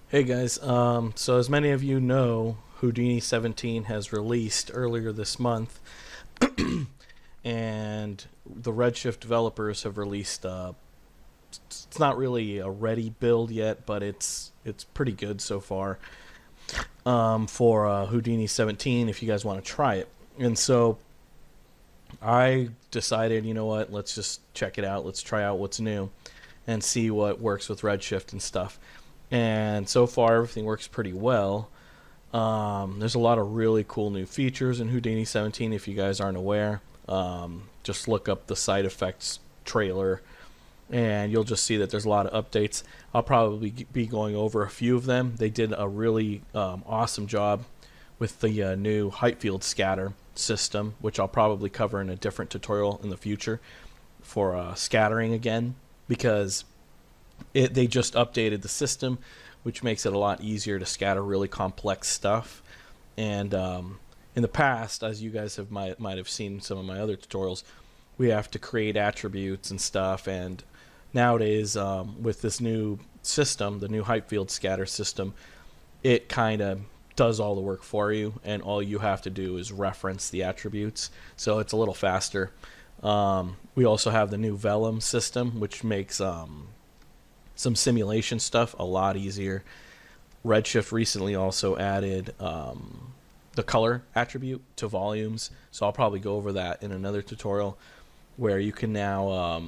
Hey guys, so as many of you know, Houdini 17 has released earlier this month, and the Redshift developers have released. It's not really a ready build yet, but it's pretty good so far for Houdini 17. If you guys want to try it, and so I decided, you know what, let's just check it out. Let's try out what's new, and see what works with Redshift and stuff. And so far, everything works pretty well. There's a lot of really cool new features in Houdini 17 if you guys aren't aware. Just look up the side effects trailer and you'll just see that there's a lot of updates. I'll probably be going over a few of them. They did a really awesome job with the new height field scatter system, which I'll probably cover in a different tutorial in the future for scattering again, because they just updated the system, which makes it a lot easier to scatter really complex stuff. And in the past, as you guys might have seen some of my other tutorials, we have to create attributes and stuff. And nowadays, with this new system, the new height field scatter system, it kind of does all the work for you, and all you have to do is reference the attributes. So it's a little faster. We also have the new Vellum system, which makes some simulation stuff a lot easier. Redshift recently also added the color attribute to volumes, so I'll probably go over that in another tutorial, where you can now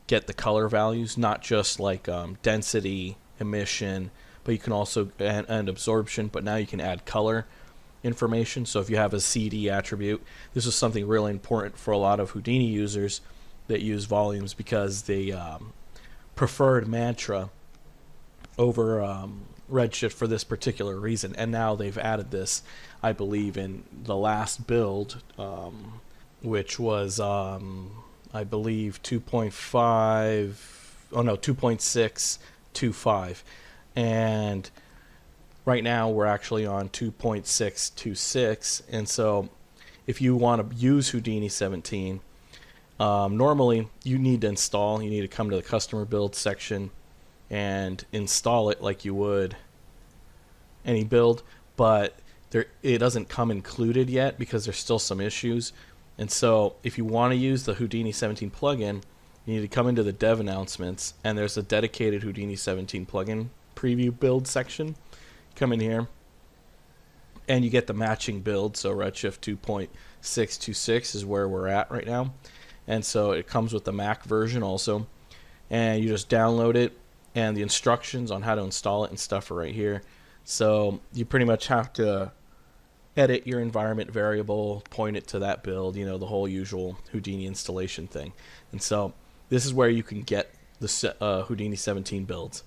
get the color values, not just like density, emission, but you can also and absorption, but now you can add color information. So if you have a CD attribute, this is something really important for a lot of Houdini users that use volumes, because they preferred Mantra over Redshift for this particular reason. And now they've added this, I believe, in the last build, which was I believe 2.5, oh no, 2.625, and right now we're actually on 2.626. And so if you want to use Houdini 17, normally you need to come to the customer build section and install it like you would any build, but it doesn't come included yet because there's still some issues. And so if you want to use the Houdini 17 plugin, you need to come into the dev announcements, and there's a dedicated Houdini 17 plugin preview build section. Come in here and you get the matching build. So Redshift 2.626 is where we're at right now. And so it comes with the Mac version also, and you just download it, and the instructions on how to install it and stuff are right here. So you pretty much have to edit your environment variable, point it to that build, you know, the whole usual Houdini installation thing. And so this is where you can get the Houdini 17 builds.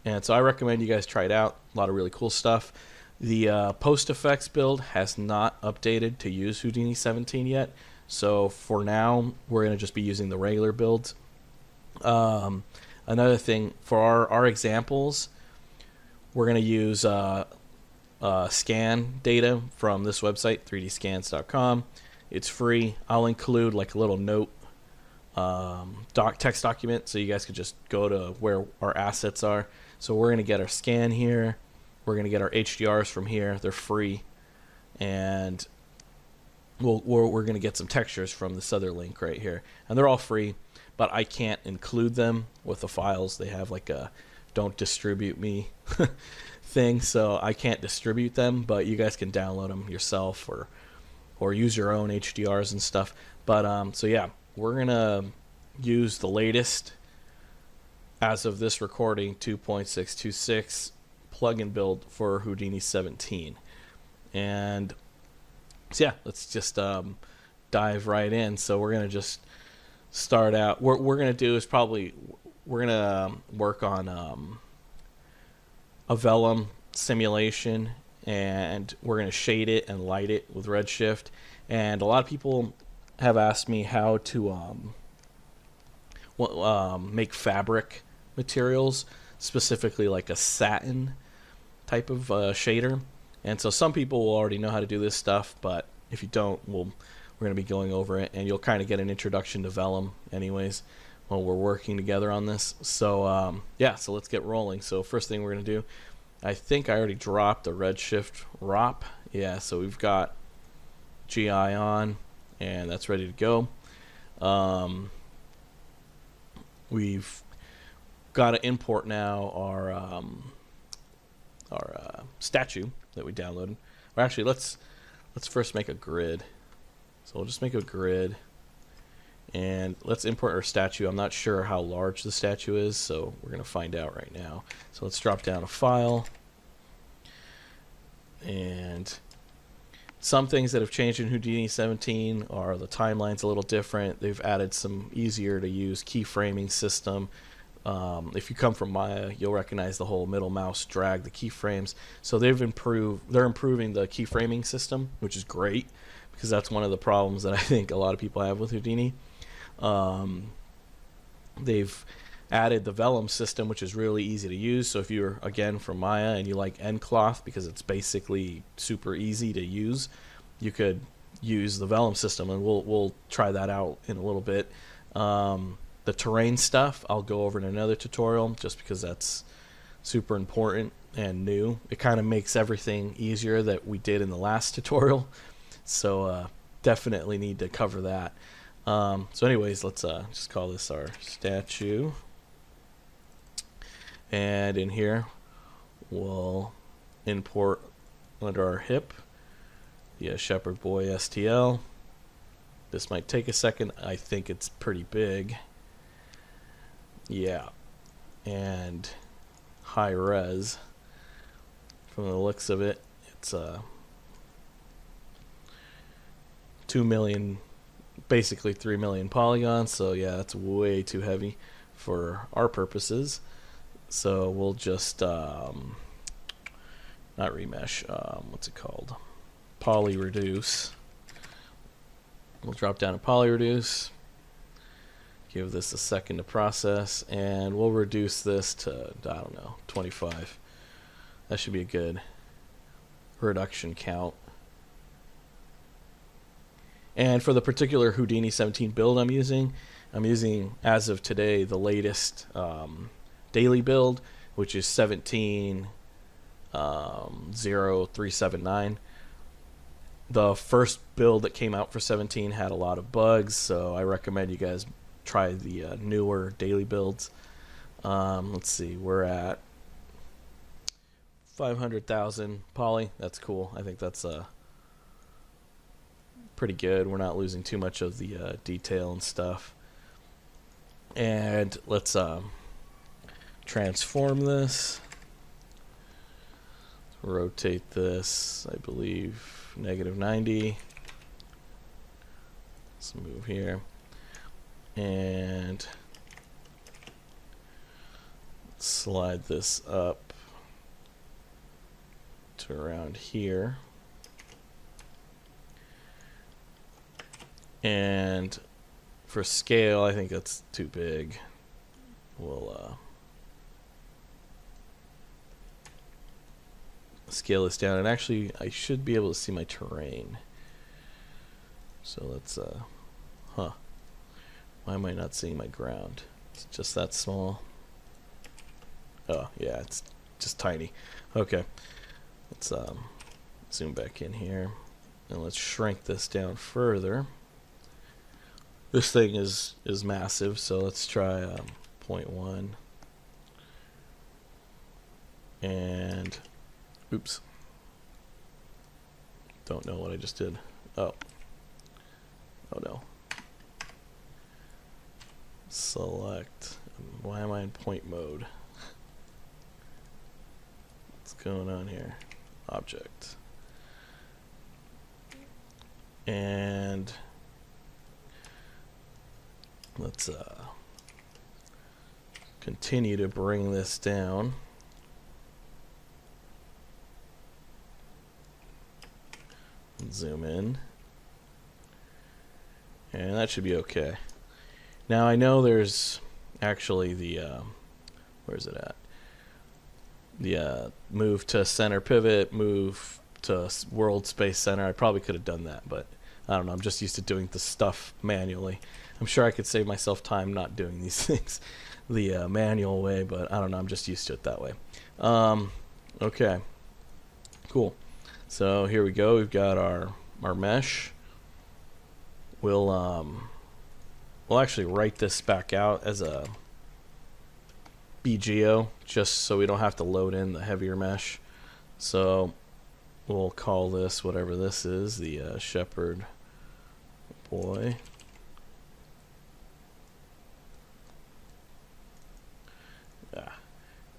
And so I recommend you guys try it out. A lot of really cool stuff. The post effects build has not updated to use Houdini 17 yet. So for now, we're going to just be using the regular builds. Another thing, for our examples, we're going to use scan data from this website, 3dscans.com. It's free. I'll include like a little note text document, so you guys could just go to where our assets are. So we're going to get our scan here. We're going to get our HDRs from here. They're free. And we're going to get some textures from this other link right here. And they're all free, but I can't include them with the files. They have like a don't distribute me thing, so I can't distribute them, but you guys can download them yourself or use your own HDRs and stuff. But so yeah, we're going to use the latest, as of this recording, 2.626 plugin build for Houdini 17. And so yeah, let's just dive right in. So we're going to just start out. What we're going to do is we're going to work on a Vellum simulation, and we're going to shade it and light it with Redshift. And a lot of people have asked me how to make fabric materials, specifically like a satin type of shader. And so some people will already know how to do this stuff, but if you don't, we're going to be going over it, and you'll kind of get an introduction to Vellum anyways while we're working together on this. So yeah, so let's get rolling. So first thing we're going to do I think I already dropped the Redshift ROP. Yeah, so we've got GI on, and that's ready to go. We've got to import now our statue that we downloaded. Or actually, let's first make a grid. So we'll just make a grid, and let's import our statue. I'm not sure how large the statue is, so we're going to find out right now. So let's drop down a file, and some things that have changed in Houdini 17 are the timeline's a little different. They've added some easier to use keyframing system. If you come from Maya, you'll recognize the whole middle mouse drag the keyframes. So they're improving the keyframing system, which is great, because that's one of the problems that I think a lot of people have with Houdini. They've added the vellum system, which is really easy to use. So if you're, again, from Maya and you like endcloth because it's basically super easy to use, you could use the vellum system, and we'll try that out in a little bit. The terrain stuff I'll go over in another tutorial, just because that's super important and new. It kind of makes everything easier that we did in the last tutorial, so definitely need to cover that. So anyways, let's just call this our statue, and in here we'll import under our hip the Shepherd Boy STL. This might take a second. I think it's pretty big. Yeah, and high res. From the looks of it, it's 2 million, basically 3 million polygons. So yeah, that's way too heavy for our purposes. So we'll just not remesh. What's it called? Poly reduce. We'll drop down to poly reduce. Give this a second to process, and we'll reduce this to, I don't know, 25. That should be a good reduction count. And for the particular Houdini 17 build I'm using, as of today, the latest daily build, which is 17.0379. The first build that came out for 17 had a lot of bugs, so I recommend you guys try the newer daily builds. Let's see, we're at 500,000 poly. That's cool. I think that's pretty good. We're not losing too much of the detail and stuff. And let's transform this. Rotate this, I believe, -90. Let's move here. And slide this up to around here. And for scale, I think that's too big. We'll scale this down. And actually, I should be able to see my terrain. So let's, why am I not seeing my ground? It's just that small. Oh, yeah, it's just tiny. Okay. Let's zoom back in here. And let's shrink this down further. This thing is massive, so let's try 0.1. And, oops. Don't know what I just did. Oh. Oh no. Select. Why am I in point mode? What's going on here? Object. And let's continue to bring this down. Zoom in. And that should be okay. Now I know there's actually the where is it at? The move to center pivot, move to world space center. I probably could have done that, but I don't know. I'm just used to doing the stuff manually. I'm sure I could save myself time not doing these things the manual way, but I don't know. I'm just used to it that way. Okay, cool. So here we go. We've got our mesh. We'll actually write this back out as a BGO just so we don't have to load in the heavier mesh. So we'll call this whatever this is, the shepherd boy. Yeah.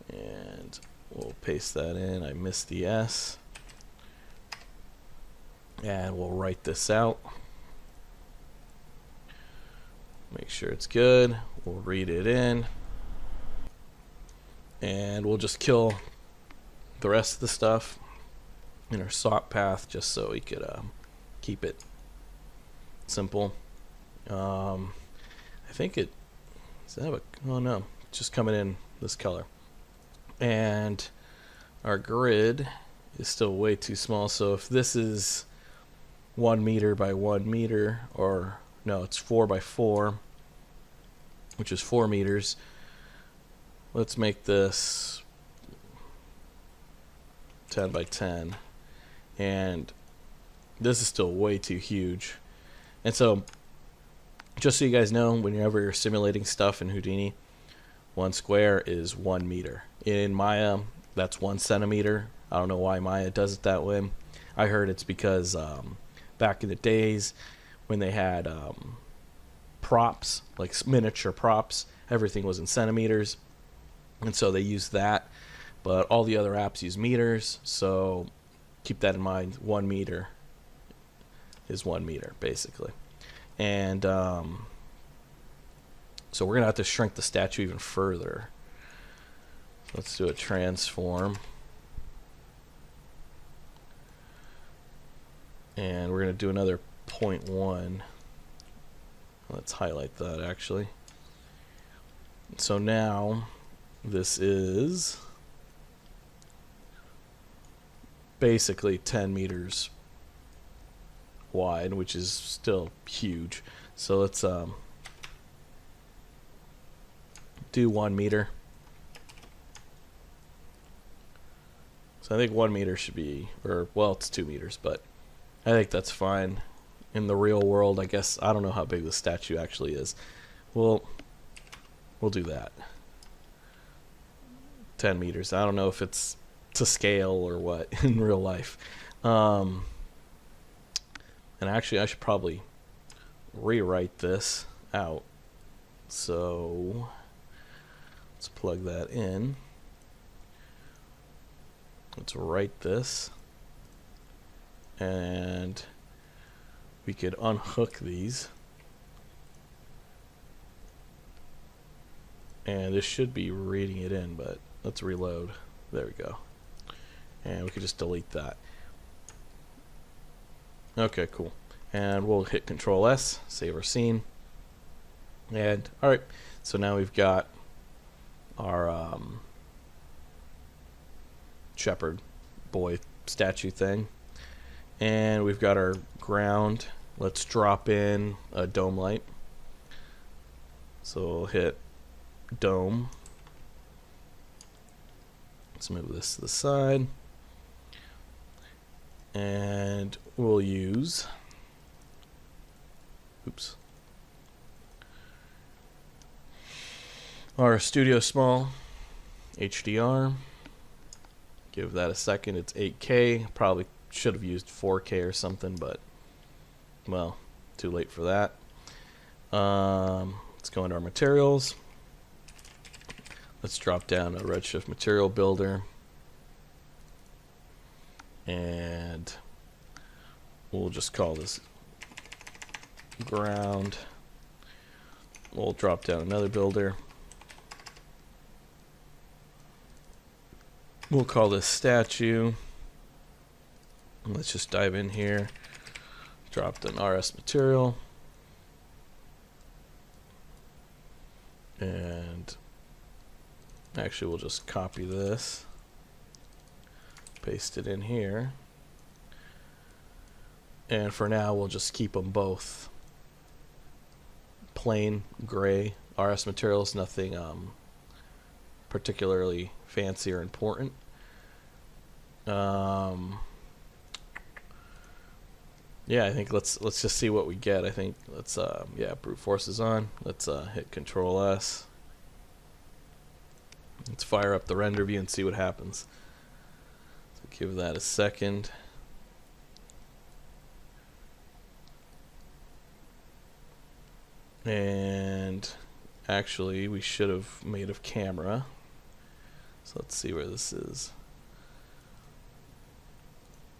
And we'll paste that in. I missed the S. And we'll write this out. Make sure it's good. We'll read it in. And we'll just kill the rest of the stuff in our swap path just so we could keep it simple. I think it does it have a, oh no, it's just coming in this color. And our grid is still way too small, so if this is 1 meter by 1 meter, or no, it's 4 by 4, which is 4 meters. Let's make this 10 by 10, and this is still way too huge. And so just so you guys know, whenever you're simulating stuff in Houdini, 1 square is 1 meter. In Maya, that's 1 centimeter. I don't know why Maya does it that way. I heard it's because back in the days when they had props, like miniature props, everything was in centimeters, and so they used that. But all the other apps use meters, so keep that in mind. 1 meter is 1 meter, basically. And so we're going to have to shrink the statue even further. Let's do a transform. And we're going to do another 0.1. Let's highlight that, actually. So now this is basically 10 meters wide, which is still huge. So let's do 1 meter. So I think 1 meter should be, or well, it's 2 meters, but I think that's fine. In the real world, I guess, I don't know how big the statue actually is. We'll do that. 10 meters. I don't know if it's to scale or what in real life. And actually, I should probably rewrite this out. So let's plug that in. Let's write this. And we could unhook these. And this should be reading it in, but let's reload. There we go. And we could just delete that. Okay, cool. And we'll hit Control S, save our scene. And alright, so now we've got our shepherd boy statue thing. And we've got our ground. Let's drop in a dome light. So we'll hit dome. Let's move this to the side. And we'll use, oops, our Studio Small HDR. Give that a second. It's 8K. Probably should have used 4K or something, but well, too late for that. Let's go into our materials. Let's drop down a Redshift material builder, and we'll just call this ground. We'll drop down another builder. We'll call this statue. Let's just dive in here. Dropped an RS material. And actually we'll just copy this. Paste it in here. And for now we'll just keep them both plain gray RS materials, nothing particularly fancy or important. Yeah, I think let's just see what we get. I think let's yeah, brute force is on. Let's hit Control S. Let's fire up the render view and see what happens. So give that a second. And actually we should have made a camera. So let's see where this is.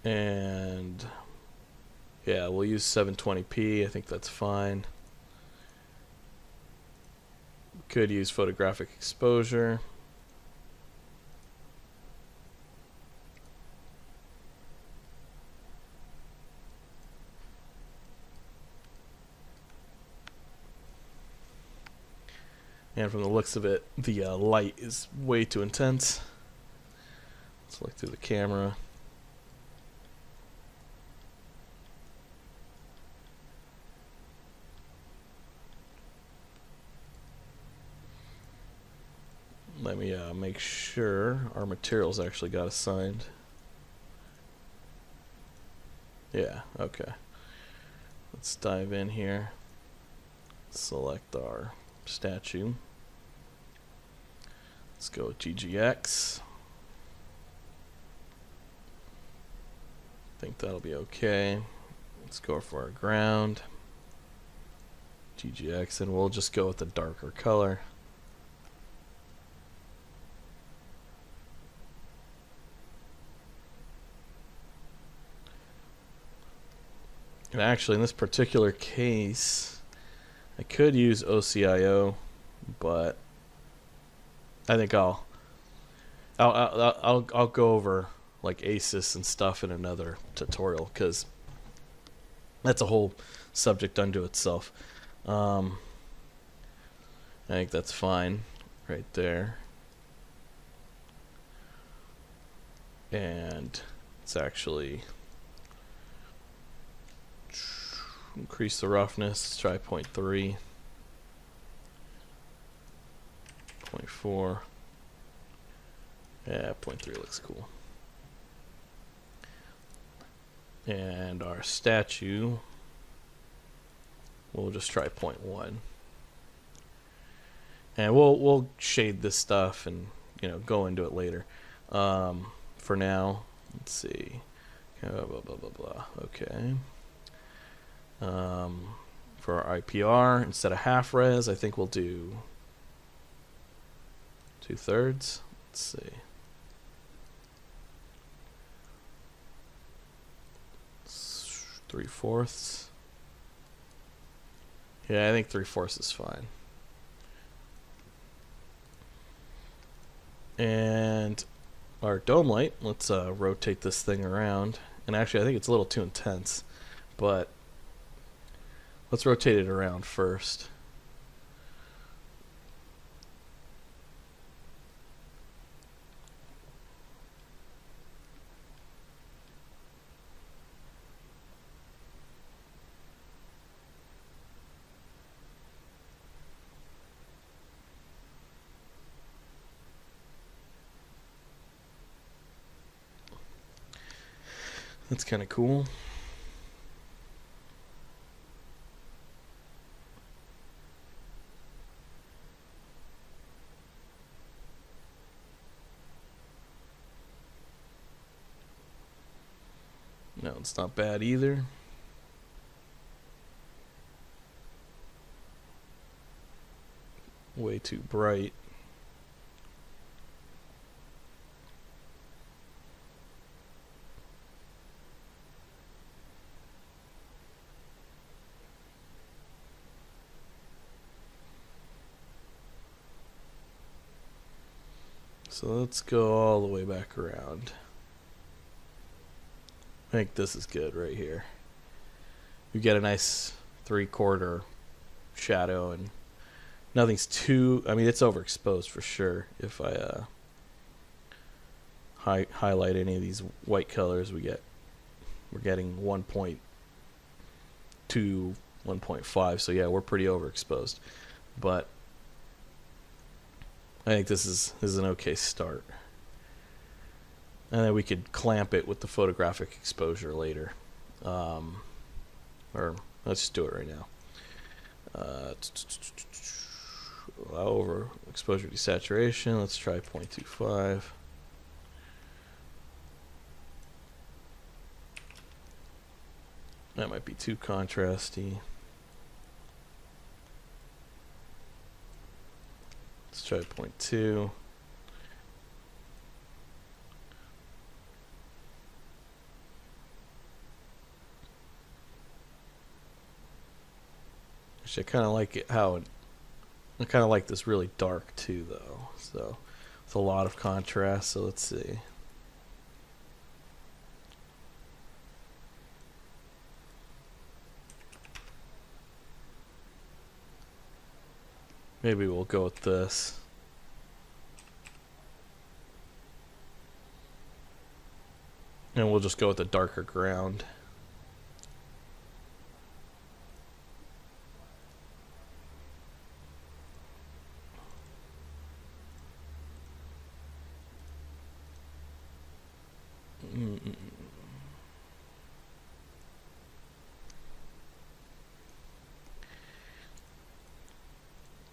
And yeah, we'll use 720p. I think that's fine. Could use photographic exposure. And from the looks of it, the light is way too intense. Let's look through the camera. Let me make sure our materials actually got assigned. Yeah, okay. Let's dive in here. Select our statue. Let's go with GGX. Think that'll be okay. Let's go for our ground. GGX, and we'll just go with the darker color. And actually, in this particular case, I could use OCIO, but I think I'll go over like ASIS and stuff in another tutorial, because that's a whole subject unto itself. I think that's fine right there. And it's actually increase the roughness. Let's try 0.3, 0.4. Yeah, 0.3 looks cool. And our statue, we'll just try 0.1. And we'll shade this stuff and go into it later. For now, let's see. Blah blah blah blah. Okay. For our IPR, instead of half res, I think we'll do 2/3. Let's see. 3/4. Yeah, I think 3/4 is fine. And our dome light, let's rotate this thing around. And actually, I think it's a little too intense, but let's rotate it around first. That's kind of cool. No, it's not bad either. Way too bright. So let's go all the way back around. I think this is good right here. You get a nice 3/4 shadow, and nothing's too, I mean, it's overexposed for sure. If I highlight any of these white colors, we're getting 1.2, 1.5, so yeah, we're pretty overexposed. But I think this is an okay start. and then we could clamp it with the photographic exposure later. Or let's just do it right now. Over exposure desaturation, let's try 0.25. That might be too contrasty. Let's try 0.2. Actually, I kind of like it how I kind of like this really dark too, though. So with a lot of contrast. So let's see. Maybe we'll go with this. And we'll just go with the darker ground.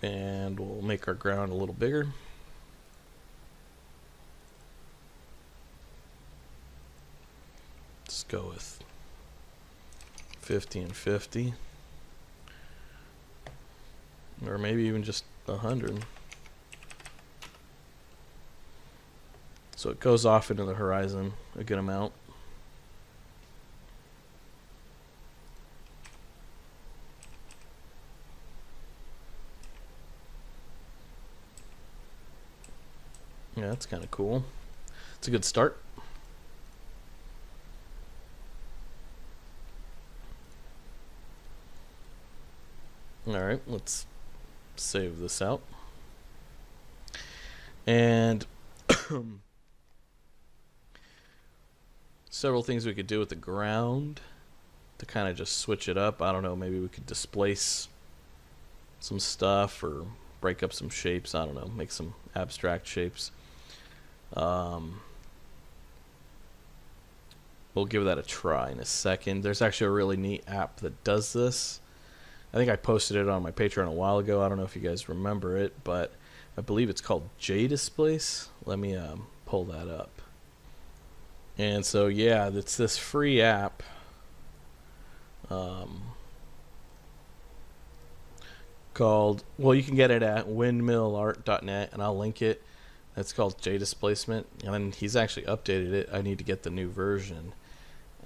And we'll make our ground a little bigger. Let's go with 50 and 50. Or maybe even just 100. So it goes off into the horizon a good amount. Yeah, that's kind of cool. It's a good start. Alright, let's save this out. And several things we could do with the ground to kind of just switch it up. I don't know, maybe we could displace some stuff or break up some shapes. I don't know, make some abstract shapes. We'll give that a try in a second. There's actually a really neat app that does this. I think I posted it on my Patreon a while ago. I don't know if you guys remember it, but I believe it's called JDisplace. Let me pull that up. And so yeah, it's this free app. Called, well, you can get it at windmillart.net, and I'll link it. It's called JDisplacement, and he's actually updated it. I need to get the new version.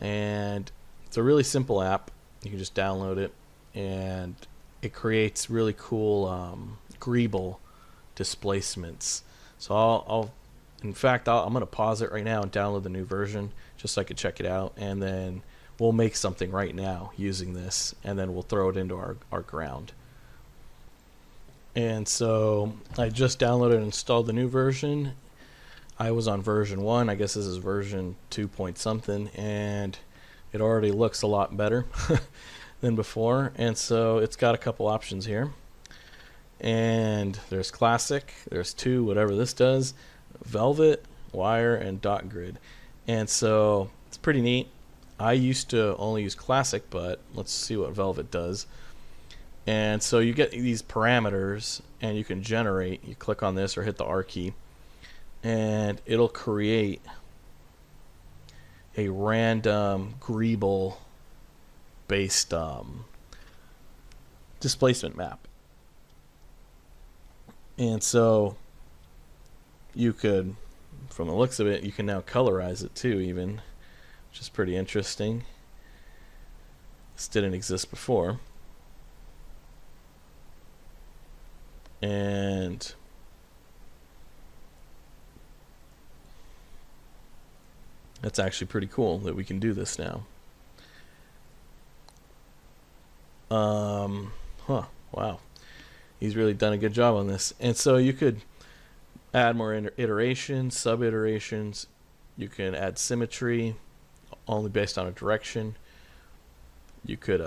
And it's a really simple app. You can just download it, and it creates really cool greeble displacements. So in fact, I'm going to pause it right now and download the new version just so I could check it out, and then we'll make something right now using this, and then we'll throw it into our ground. And so I just downloaded and installed the new version. I was on version 1. I guess this is version 2 point something, and it already looks a lot better than before. And so it's got a couple options here. And there's classic, there's 2, whatever this does, velvet, wire, and dot grid. And so it's pretty neat. I used to only use classic, but let's see what velvet does. And so you get these parameters, and you can generate. You click on this or hit the R key, and it'll create a random greeble based displacement map. And so you could, from the looks of it, you can now colorize it too, even, which is pretty interesting. This didn't exist before. And that's actually pretty cool that we can do this now. Wow. He's really done a good job on this. And so you could add more iterations, sub-iterations. You can add symmetry only based on a direction. You could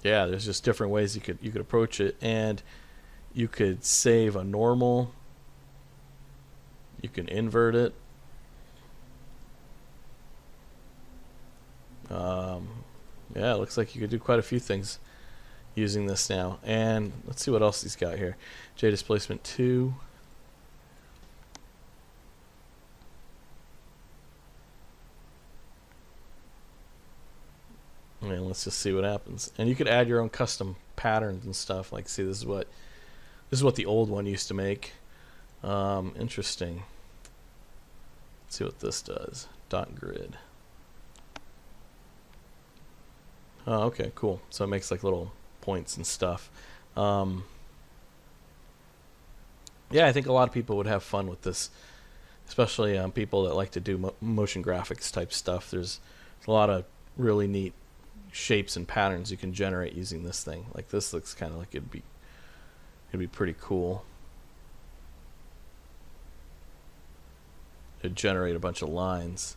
yeah, there's just different ways you could approach it, and you could save a normal. You can invert it. Um, yeah, it looks like you could do quite a few things using this now. And let's see what else he's got here. J displacement 2. And let's just see what happens. And you could add your own custom patterns and stuff. Like, see, this is what the old one used to make. Interesting. Let's see what this does. Dot grid. Oh, okay, cool. So it makes like little points and stuff. Yeah, I think a lot of people would have fun with this, especially people that like to do motion graphics type stuff. There's a lot of really neat shapes and patterns you can generate using this thing. Like, this looks kind of like it'd be pretty cool. It'd generate a bunch of lines.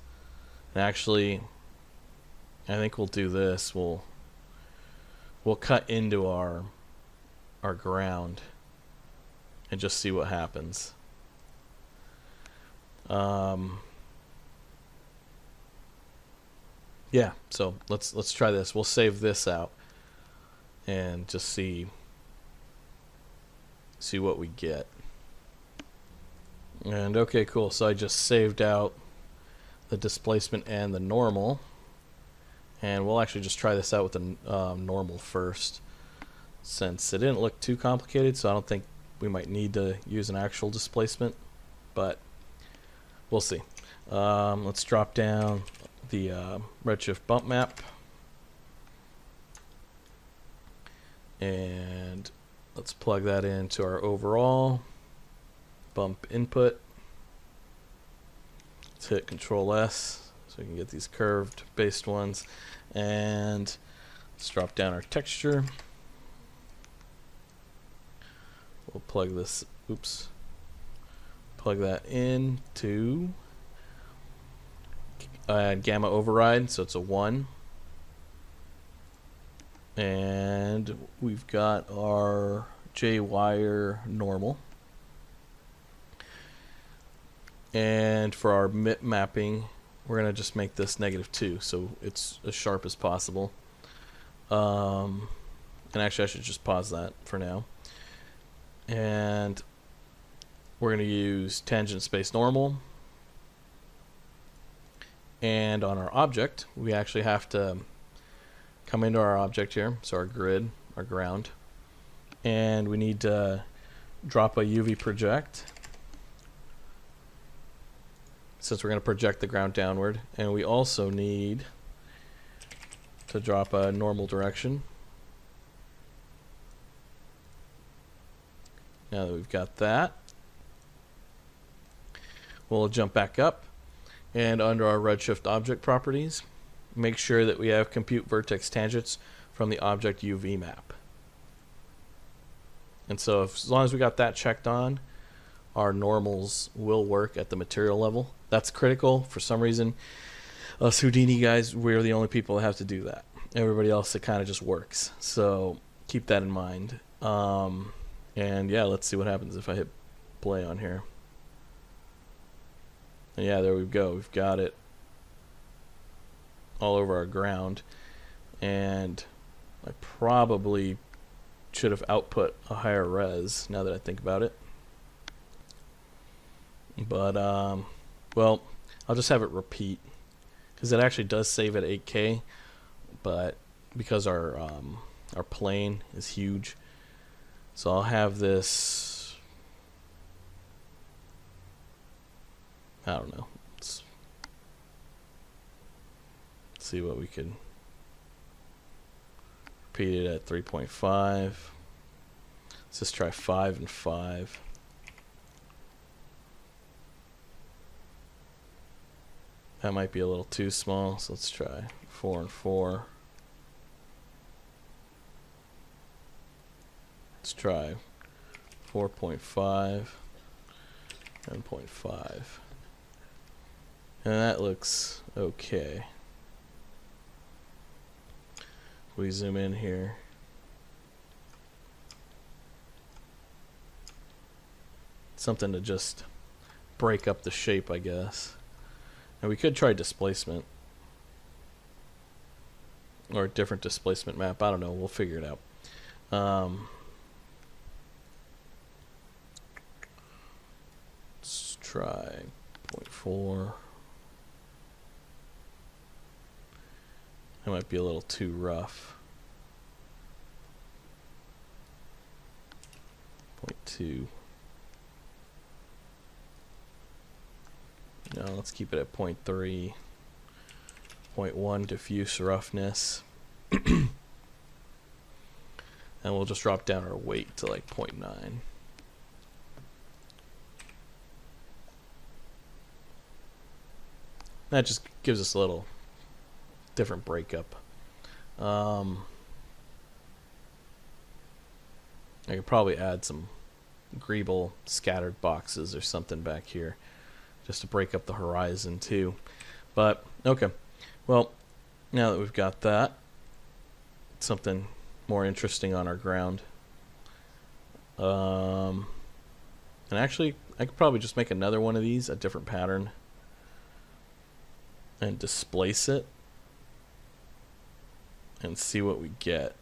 And actually, I think we'll do this. We'll cut into our ground and just see what happens. Yeah, so let's try this. We'll save this out and just see what we get. And okay, cool. So I just saved out the displacement and the normal, and we'll actually just try this out with the normal first, since it didn't look too complicated. So I don't think we might need to use an actual displacement, but we'll see. Let's drop down the redshift bump map, and let's plug that into our overall bump input. Let's hit Control S so we can get these curved based ones, and let's drop down our texture. We'll plug this, plug that into gamma override, so it's a 1. And we've got our J-wire normal. And for our MIP mapping, we're going to just make this -2, so it's as sharp as possible. And actually, I should just pause that for now. And we're going to use tangent space normal. And on our object, we actually have to come into our object here, so our grid, our ground, and we need to drop a UV project, since we're going to project the ground downward. And we also need to drop a normal direction. Now that we've got that, we'll jump back up, and under our redshift object properties, make sure that we have compute vertex tangents from the object UV map. And so as long as we got that checked on, our normals will work at the material level. That's critical. For some reason, us Houdini guys, we're the only people that have to do that. Everybody else, it kind of just works. So keep that in mind. And yeah, let's see what happens if I hit play on here. And yeah, there we go. We've got it all over our ground. And I probably should have output a higher res, now that I think about it. But, well, I'll just have it repeat, because it actually does save at 8K, but because our plane is huge, so I'll have this, I don't know, let's see what we could repeat it at 3.5. Let's just try 5 and 5. That might be a little too small, so let's try 4 and 4. Let's try 4.5 and 0.5. And that looks okay. We zoom in here. Something to just break up the shape, I guess. And we could try displacement. or a different displacement map. I don't know. We'll figure it out. Let's try 0.4. That might be a little too rough. 0.2. No, let's keep it at 0.3. 0.1 diffuse roughness. And we'll just drop down our weight to like 0.9. That just gives us a little different breakup. I could probably add some greeble scattered boxes or something back here just to break up the horizon too. But okay, well, now that we've got that, something more interesting on our ground. And actually, I could probably just make another one of these, a different pattern, and displace it and see what we get.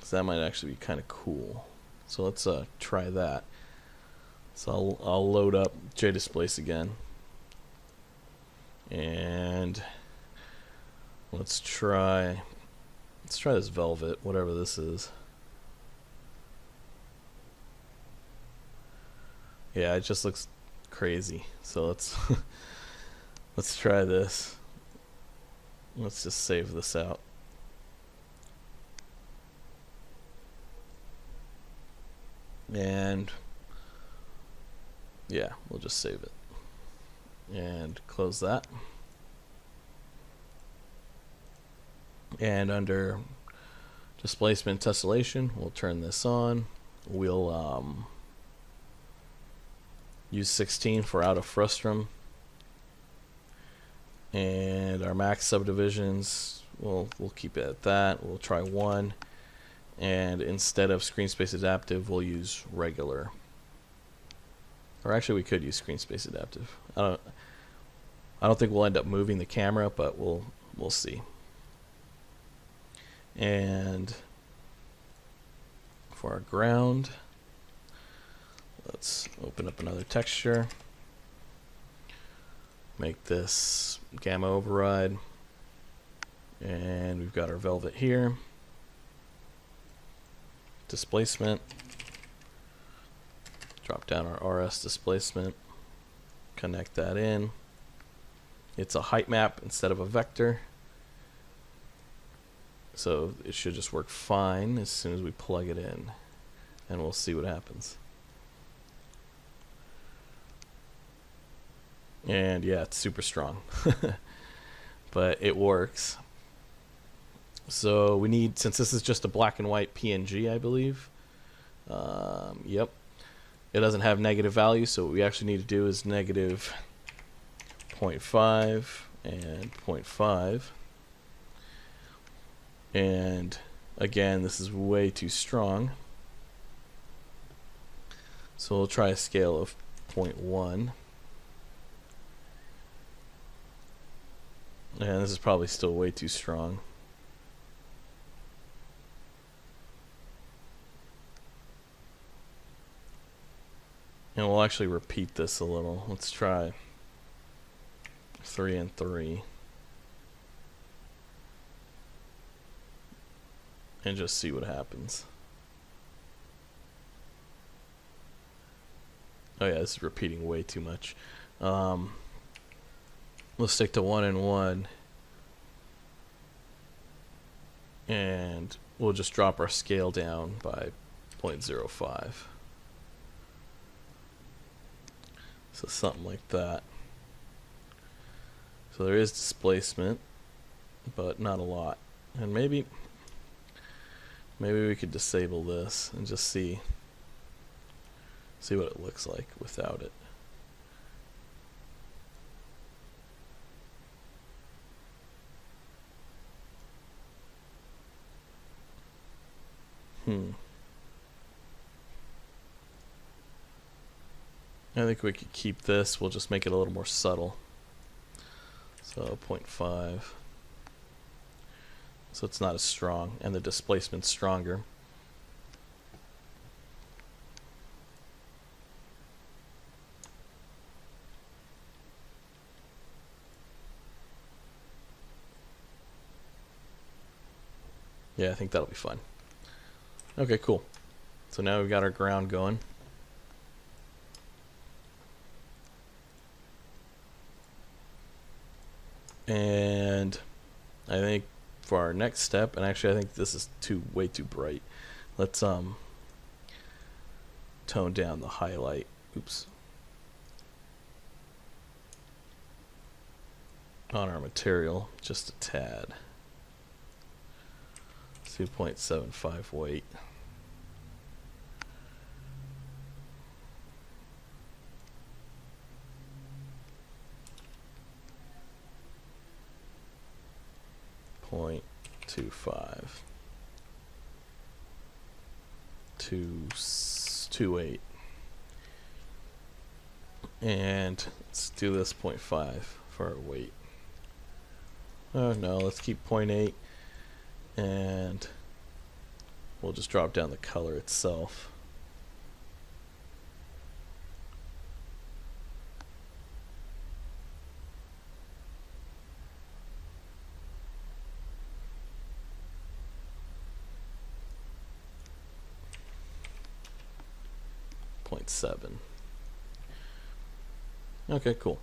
So that might actually be kind of cool. So let's try that. So I'll load up JDisplace again, and let's try this velvet, whatever this is. Yeah, it just looks crazy. So let's let's try this. Let's just save this out. And yeah, we'll just save it and close that. And under displacement tessellation, we'll turn this on. We'll use 16 for out of frustrum, and our max subdivisions, we'll keep it at that. We'll try 1, and instead of screen space adaptive, we'll use regular. Or actually, we could use screen space adaptive. I don't think we'll end up moving the camera, but we'll see. And for our ground, let's open up another texture. Make this gamma override, and we've got our velvet here. Displacement. Drop down our RS displacement, connect that in. It's a height map instead of a vector, so it should just work fine as soon as we plug it in, and we'll see what happens. And yeah, it's super strong, but it works. So we need, since this is just a black and white PNG, I believe. Yep. It doesn't have negative value, so what we actually need to do is negative 0.5 and 0.5. And again, this is way too strong. So we'll try a scale of 0.1. And this is probably still way too strong. And we'll actually repeat this a little. Let's try 3 and 3. And just see what happens. Oh yeah, this is repeating way too much. We'll stick to 1 and 1. And we'll just drop our scale down by 0.05. So something like that. So there is displacement, but not a lot. And maybe we could disable this and just see what it looks like without it. I think we could keep this. We'll just make it a little more subtle. So 0.5. so it's not as strong, and the displacement's stronger. Yeah, I think that'll be fun. Okay, cool. So now we've got our ground going. And I think for our next step, and actually I think this is way too bright. Let's tone down the highlight. Oops. On our material, just a tad. 2.75 weight. .25 2.28, and let's do this 0.5 for our weight. Oh no, let's keep 0.8, and we'll just drop down the color itself. .7. Okay, cool.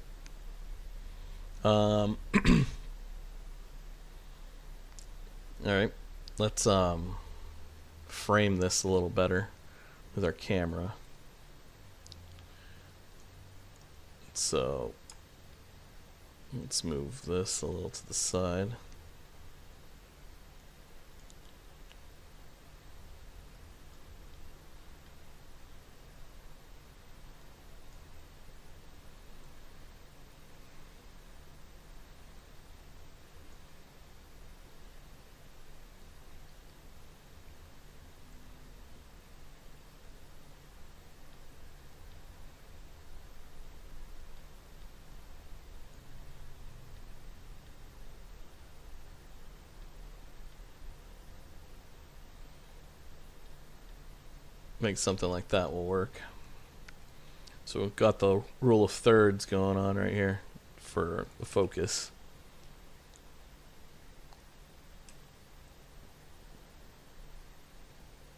All right, let's frame this a little better with our camera. So let's move this a little to the side. Make something like that will work. So we've got the rule of thirds going on right here for the focus.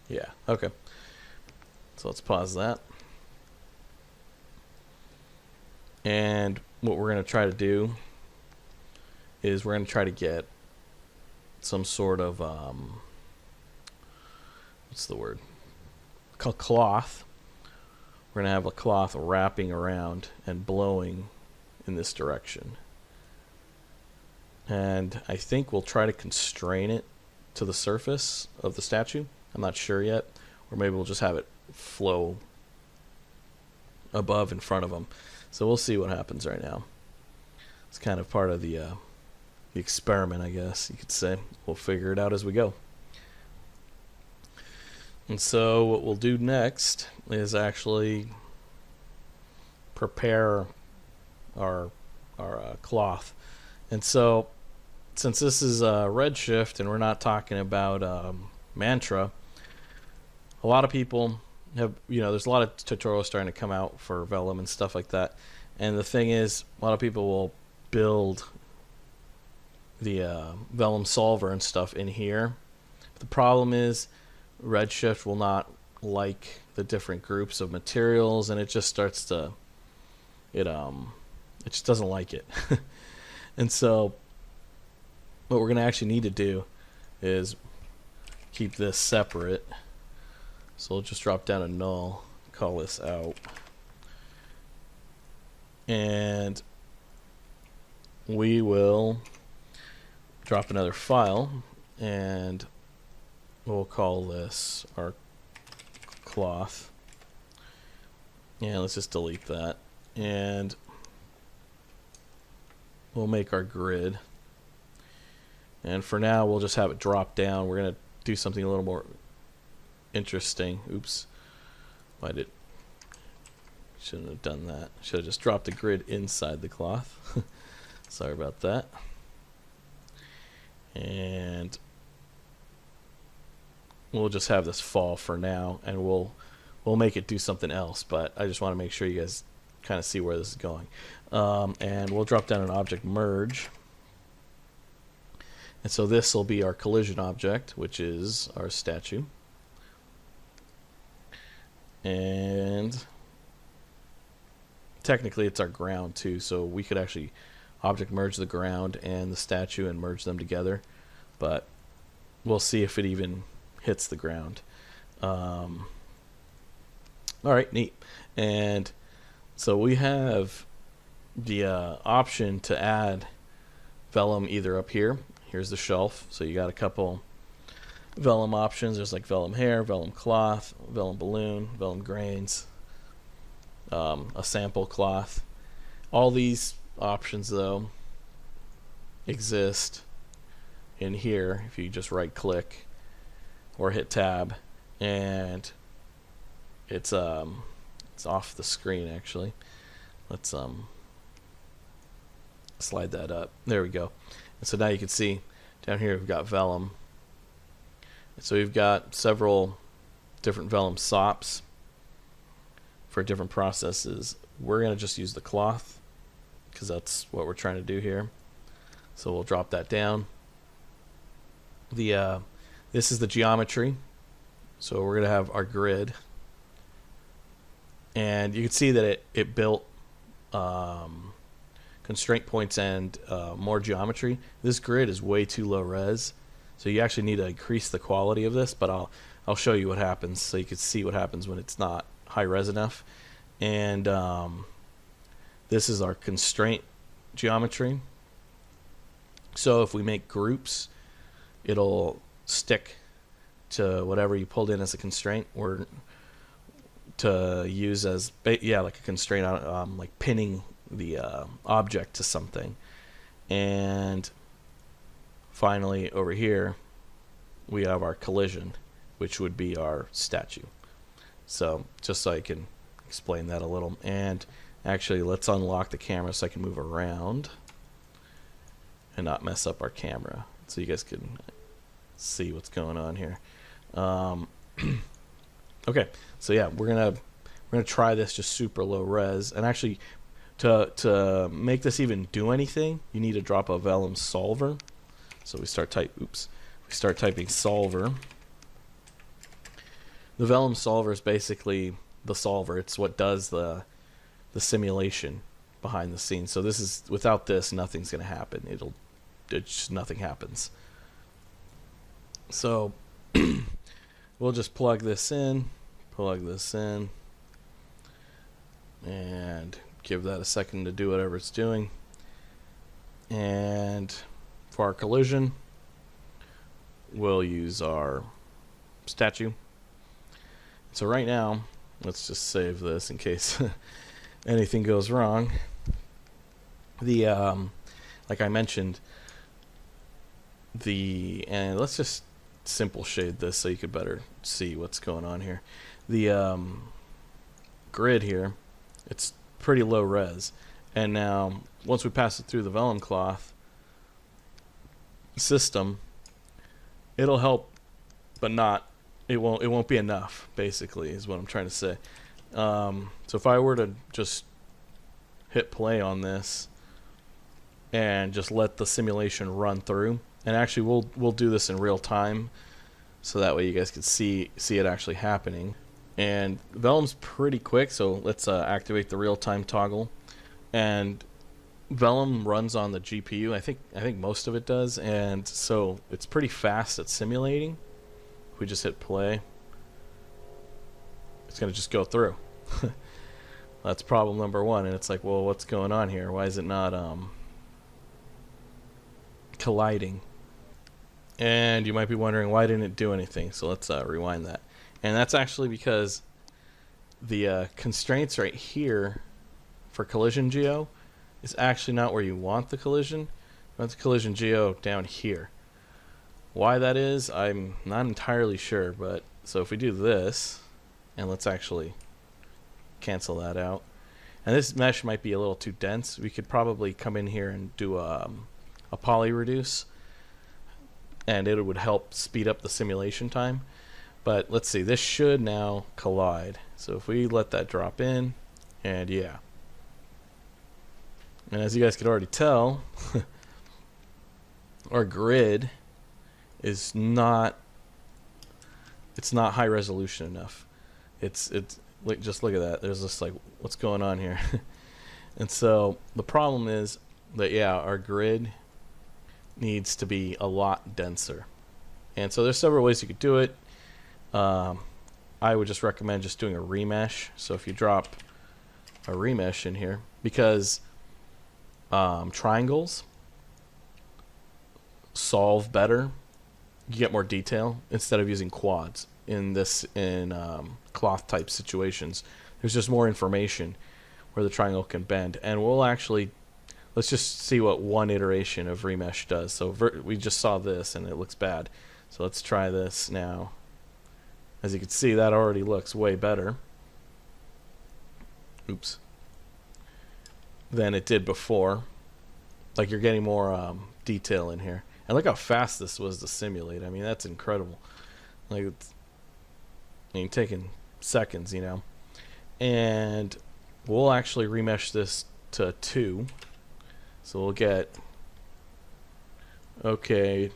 Yeah, okay. So let's pause that. And what we're going to try to do is we're going to try to get some sort of, what's the word? Cloth. We're going to have a cloth wrapping around and blowing in this direction. And I think we'll try to constrain it to the surface of the statue. I'm not sure yet. Or maybe we'll just have it flow above in front of them. So we'll see what happens right now. It's kind of part of the experiment, I guess you could say. We'll figure it out as we go. And so what we'll do next is actually prepare our cloth. And so since this is Redshift and we're not talking about Mantra, a lot of people have, there's a lot of tutorials starting to come out for Vellum and stuff like that. And the thing is, a lot of people will build the Vellum solver and stuff in here. But the problem is Redshift will not like the different groups of materials, and it just starts to it just doesn't like it. And so what we're going to actually need to do is keep this separate. So we'll just drop down a null, call this out, and we will drop another file, and we'll call this our cloth. And let's just delete that. And we'll make our grid. And for now, we'll just have it drop down. We're going to do something a little more interesting. Oops. Shouldn't have done that. Should have just dropped the grid inside the cloth. Sorry about that. And we'll just have this fall for now, and we'll make it do something else. But I just want to make sure you guys kind of see where this is going. And we'll drop down an object merge. And so this will be our collision object, which is our statue. And technically it's our ground too, so we could actually object merge the ground and the statue and merge them together, but we'll see if it even hits the ground. Alright, neat. And so we have the option to add vellum either up here. Here's the shelf, so you got a couple vellum options. There's like vellum hair, vellum cloth, vellum balloon, vellum grains, a sample cloth. All these options though exist in here if you just right click or hit tab, and it's off the screen actually. Let's slide that up. There we go. And so now you can see down here we've got vellum. So we've got several different vellum sops for different processes. We're going to just use the cloth because that's what we're trying to do here. So we'll drop that down. This is the geometry. So we're going to have our grid. And you can see that it built constraint points and more geometry. This grid is way too low res. So you actually need to increase the quality of this, but I'll show you what happens so you can see what happens when it's not high res enough. And this is our constraint geometry. So if we make groups, it'll stick to whatever you pulled in as a constraint, or to use as like a constraint, like pinning the object to something. And finally over here we have our collision, which would be our statue. So just so I can explain that a little, and actually let's unlock the camera so I can move around and not mess up our camera so you guys can see what's going on here. Okay, so yeah, we're gonna try this just super low res, and actually to make this even do anything, you need to drop a vellum solver. So we start typing solver. The vellum solver is basically the solver. It's what does the simulation behind the scenes. So this is, without this, nothing's gonna happen. Nothing happens. So we'll just plug this in, and give that a second to do whatever it's doing. And for our collision, we'll use our statue. So right now, let's just save this in case anything goes wrong. Like I mentioned, and let's just simple shade this so you could better see what's going on here. The grid here, it's pretty low res, and now once we pass it through the vellum cloth system, it'll help, but it won't be enough, basically, is what I'm trying to say. So if I were to just hit play on this and just let the simulation run through, and actually we'll do this in real time so that way you guys can see it actually happening. And vellum's pretty quick, so let's activate the real-time toggle. And vellum runs on the GPU. I think most of it does, and so it's pretty fast at simulating. If we just hit play, it's gonna just go through. That's problem number one. And it's like, well, what's going on here? Why is it not colliding? And you might be wondering, why didn't it do anything? So let's rewind that. And that's actually because the constraints right here for collision geo is actually not where you want the collision. You want the collision geo down here. Why that is, I'm not entirely sure, but so if we do this, and let's actually cancel that out. And this mesh might be a little too dense. We could probably come in here and do a poly reduce, and it would help speed up the simulation time. But let's see, this should now collide. So if we let that drop in, and yeah. And as you guys could already tell, our grid is not, it's not high resolution enough. It's like, just look at that. There's just like, what's going on here? And so the problem is that, yeah, our grid needs to be a lot denser. And so there's several ways you could do it. I would just recommend just doing a remesh. So if you drop a remesh in here, because triangles solve better, you get more detail instead of using quads in cloth type situations. There's just more information where the triangle can bend, and we'll actually, let's just see what one iteration of remesh does. So we just saw this and it looks bad, so let's try this now. As you can see, that already looks way better, oops, than it did before. Like, you're getting more detail in here. And look how fast this was to simulate. I mean, that's incredible. Like, taking seconds, you know. And we'll actually remesh this to 2. So we'll get, okay,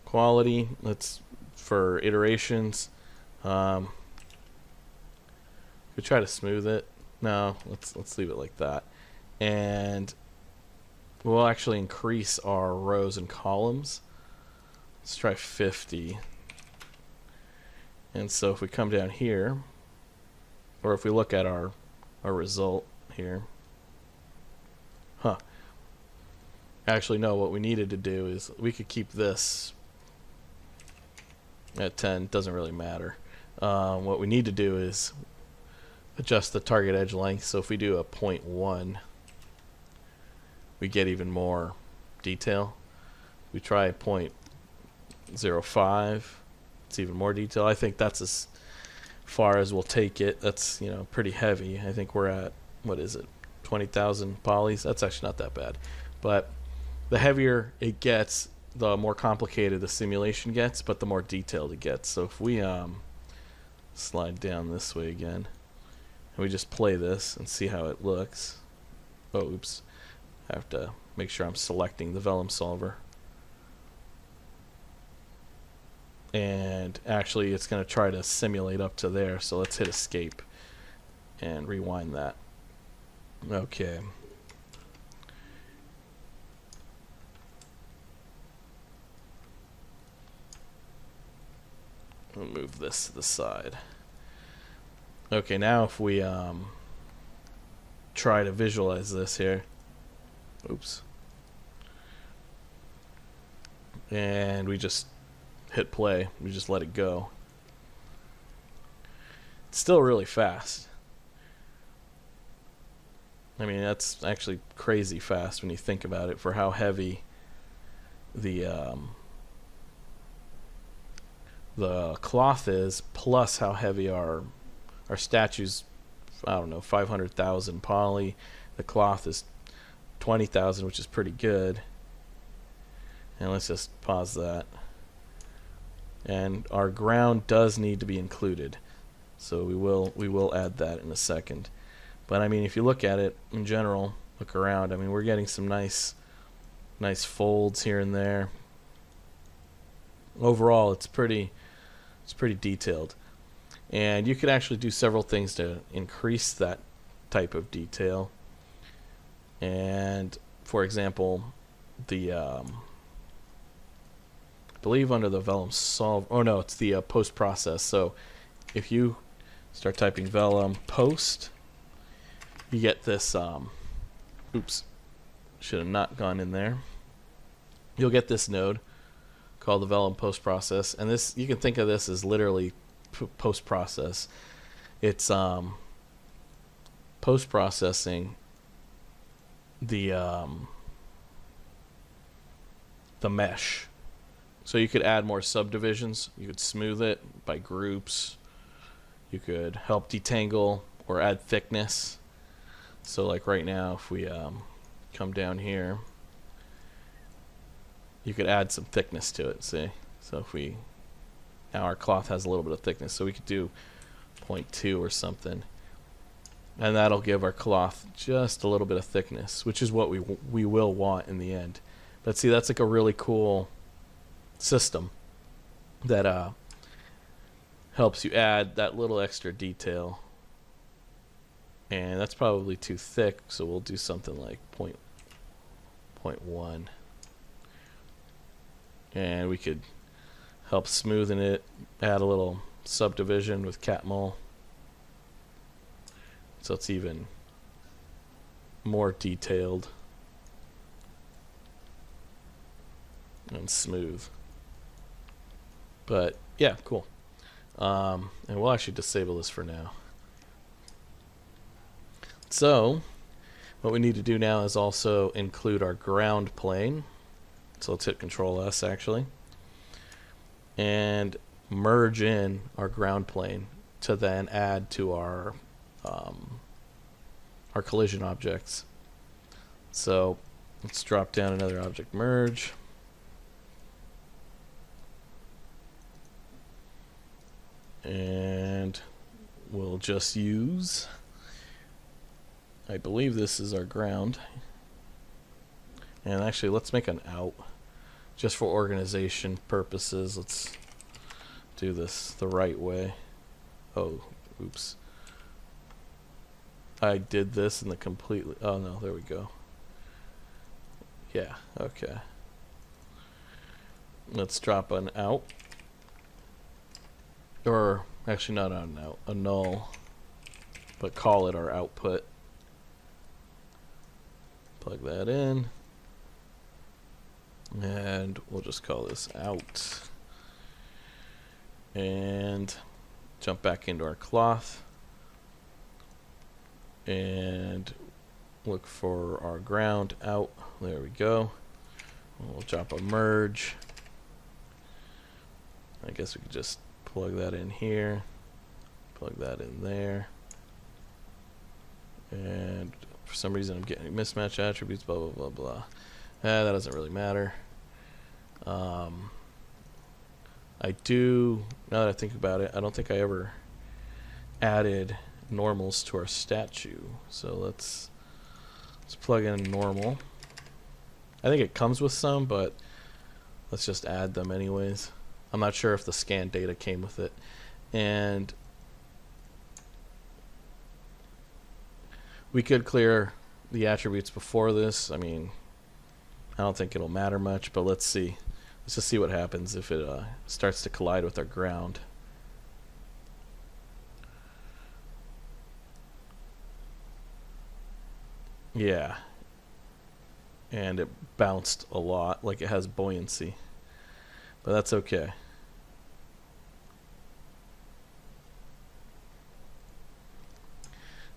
quality. Let's, for iterations, we try to smooth it. No, let's leave it like that. And we'll actually increase our rows and columns. Let's try 50. And so if we come down here, or if we look at our result here, actually no, what we needed to do is we could keep this at 10, doesn't really matter. What we need to do is adjust the target edge length. So if we do a 0.1, we get even more detail. We try 0.05, it's even more detail. I think that's as far as we'll take it. That's, you know, pretty heavy. I think we're at, what is it, 20,000 polys? That's actually not that bad. But the heavier it gets, the more complicated the simulation gets, but the more detailed it gets. So if we slide down this way again, and we just play this and see how it looks. Oh, oops. I have to make sure I'm selecting the vellum solver. And actually it's going to try to simulate up to there, so let's hit escape and rewind that. Okay. We'll move this to the side. Okay, now if we try to visualize this here. Oops. And we just hit play. We just let it go. It's still really fast. I mean, that's actually crazy fast when you think about it, for how heavy the cloth is, plus how heavy our statue's, I don't know, 500,000 poly. The cloth is 20,000, which is pretty good. And let's just pause that. And our ground does need to be included, so we will add that in a second. But I mean, if you look at it in general, look around, I mean, we're getting some nice folds here and there. Overall, it's pretty detailed. And you could actually do several things to increase that type of detail. And for example, the I believe under the vellum solve, oh no, it's the post process. So if you start typing vellum post, you get this oops, should have not gone in there. You'll get this node called the vellum post process, and this, you can think of this as literally post process. It's post processing the mesh. So you could add more subdivisions, you could smooth it by groups, you could help detangle or add thickness. So like right now, if we come down here, you could add some thickness to it, see? So if we Now our cloth has a little bit of thickness, so we could do 0.2 or something. And that'll give our cloth just a little bit of thickness, which is what we will want in the end. But see, that's like a really cool system that helps you add that little extra detail. And that's probably too thick, so we'll do something like 0.1. And we could help smoothen it, add a little subdivision with Catmull, so it's even more detailed and smooth. But yeah, cool. And we'll actually disable this for now. So what we need to do now is also include our ground plane. So let's hit Control S actually, and merge in our ground plane to then add to our collision objects. So let's drop down another object merge. And we'll just use, I believe this is our ground. And actually, let's make an out just for organization purposes. Let's do this the right way. Oh, oops. I did this in the completely... Oh, no, there we go. Yeah, okay. Let's drop an out. Or, actually not an out, a null. But call it our output. Plug that in. And we'll just call this out. And jump back into our cloth. And look for our ground out. There we go. We'll drop a merge. I guess we could just plug that in here. Plug that in there. And for some reason I'm getting mismatch attributes, blah, blah, blah, blah. That doesn't really matter. I do, now that I think about it, I don't think I ever added normals to our statue. So let's plug in normal. I think it comes with some, but let's just add them anyways. I'm not sure if the scan data came with it. And we could clear the attributes before this. I mean, I don't think it'll matter much, but let's see. Let's just see what happens if it starts to collide with our ground. Yeah. And it bounced a lot, like it has buoyancy. But that's okay.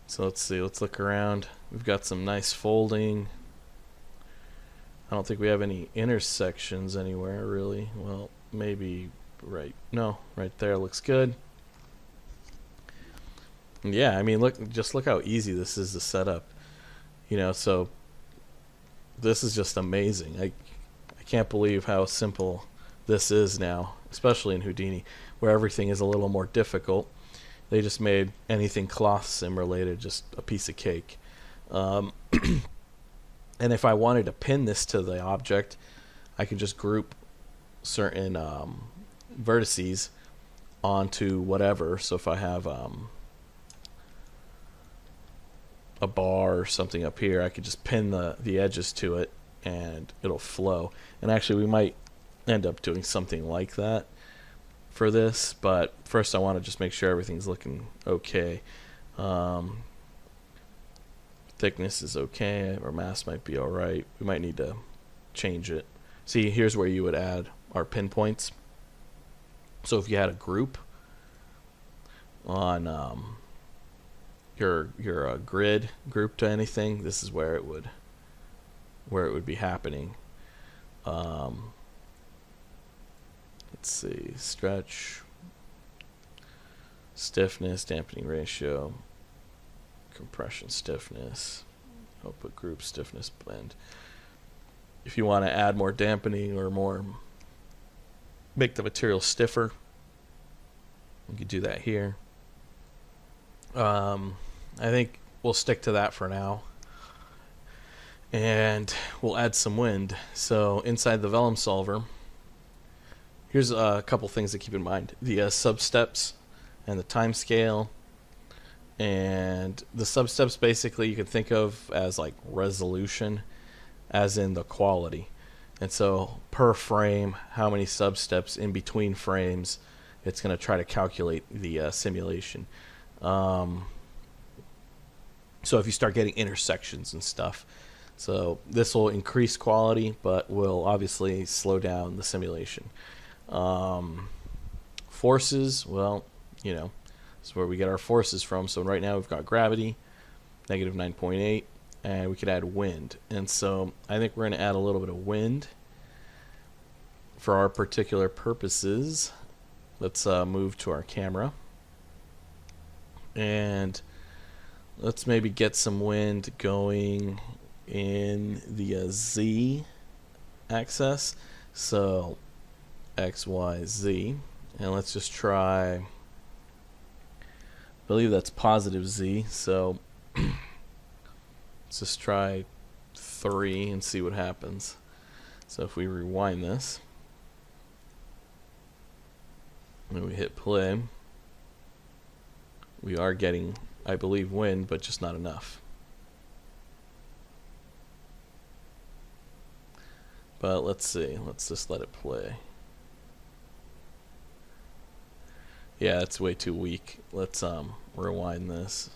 So let's see, let's look around. We've got some nice folding. I don't think we have any intersections anywhere, really. Well, maybe right. No, right there looks good. And yeah, I mean, just look how easy this is to set up. You know, so this is just amazing. I can't believe how simple this is now, especially in Houdini, where everything is a little more difficult. They just made anything cloth sim related just a piece of cake. And if I wanted to pin this to the object, I could just group certain vertices onto whatever. So if I have a bar or something up here, I could just pin the edges to it and it'll flow. And actually we might end up doing something like that for this, but first I want to just make sure everything's looking okay. Thickness is okay, or mass might be alright. We might need to change it. See, here's where you would add our pinpoints. So if you had a group on your grid group to anything, this is where it would be happening. Let's see, stretch, stiffness, dampening ratio, compression stiffness, output group stiffness blend. If you want to add more dampening or more make the material stiffer, We could do that here. I think we'll stick to that for now. And we'll add some wind. So inside the Vellum solver, here's a couple things to keep in mind. The substeps and the time scale. And the substeps basically you can think of as like resolution, as in the quality. And so per frame, how many substeps in between frames, it's going to try to calculate the simulation. So if you start getting intersections and stuff, so this will increase quality, but will obviously slow down the simulation. Forces, well, you know, that's where we get our forces from. So right now we've got gravity, negative 9.8, and we could add wind. And so I think we're going to add a little bit of wind for our particular purposes. Let's move to our camera. And let's maybe get some wind going in the Z axis. So X, Y, Z. And let's just try, I believe that's positive Z. So let's just try 3 and see what happens. So if we rewind this, and we hit play, we are getting, I believe, wind, but just not enough. But let's see, let's just let it play. Yeah, it's way too weak. Let's rewind this.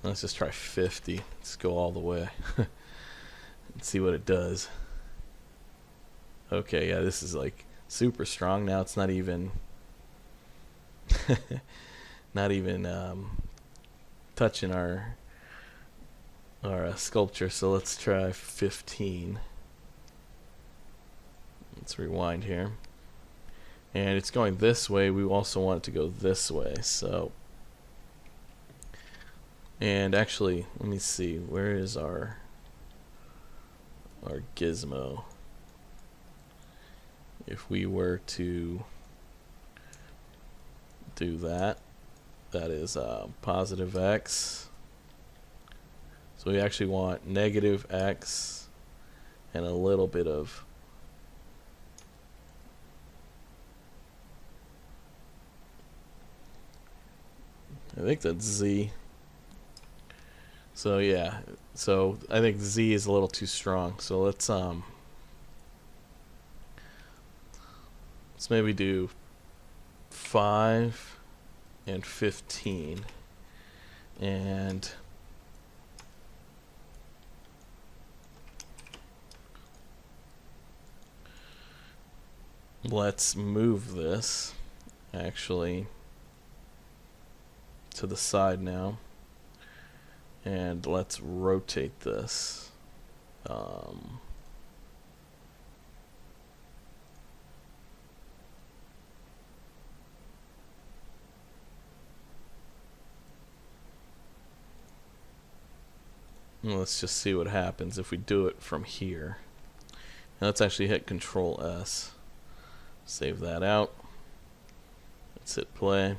Let's just try 50. Let's go all the way and see what it does. Okay, yeah, this is like super strong. Now it's not even not even touching our sculpture. So let's try 15. Let's rewind here. And it's going this way. We also want it to go this way. So, and actually, let me see. Where is our gizmo? If we were to do that, that is positive X. So we actually want negative X and a little bit of I think that's Z. So yeah, so I think Z is a little too strong. So let's maybe do 5 and 15, and let's move this actually to the side now, and let's rotate this. Let's just see what happens if we do it from here. Now let's actually hit Control S. Save that out. Let's hit play.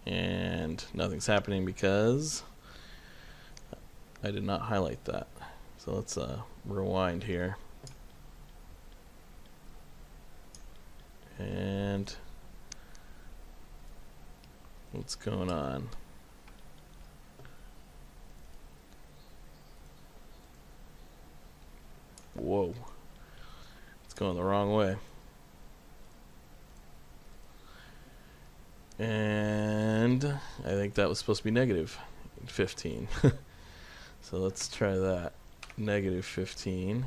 And nothing's happening because I did not highlight that. So let's rewind here. And what's going on? Whoa. It's going the wrong way. And I think that was supposed to be negative 15. So let's try that. Negative 15.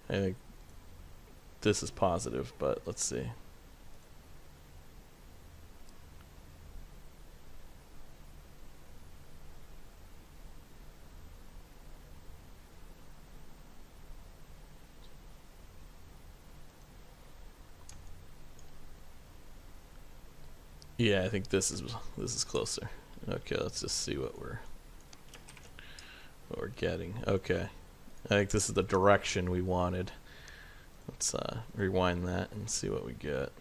I think this is positive, but let's see. Yeah, I think this is closer. Okay, let's just see what we're getting. Okay, I think this is the direction we wanted. Let's rewind that and see what we get.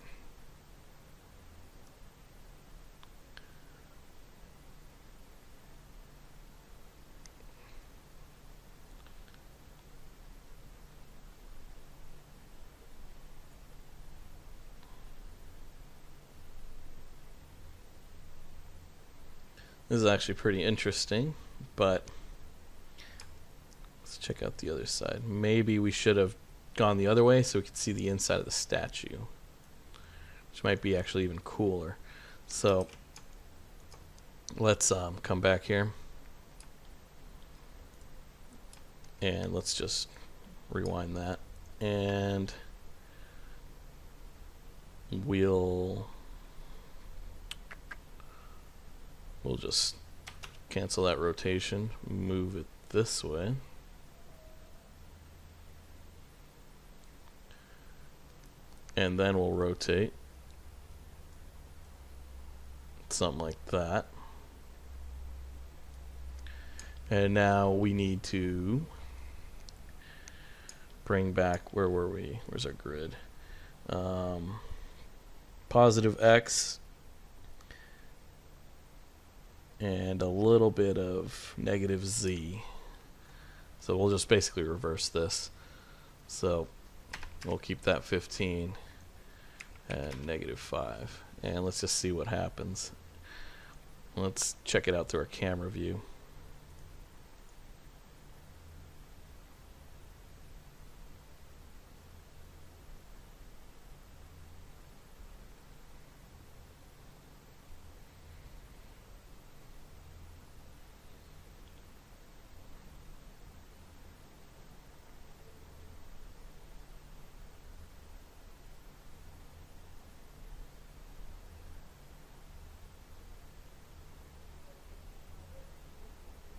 This is actually pretty interesting, but let's check out the other side. Maybe we should have gone the other way so we could see the inside of the statue, which might be actually even cooler. So let's come back here and let's just rewind that, and we'll just cancel that rotation, move it this way, and then we'll rotate something like that. And now we need to bring back, where were we? Where's our grid? Positive X and a little bit of negative Z. So we'll just basically reverse this. So we'll keep that 15 and negative 5. And let's just see what happens. Let's check it out through our camera view.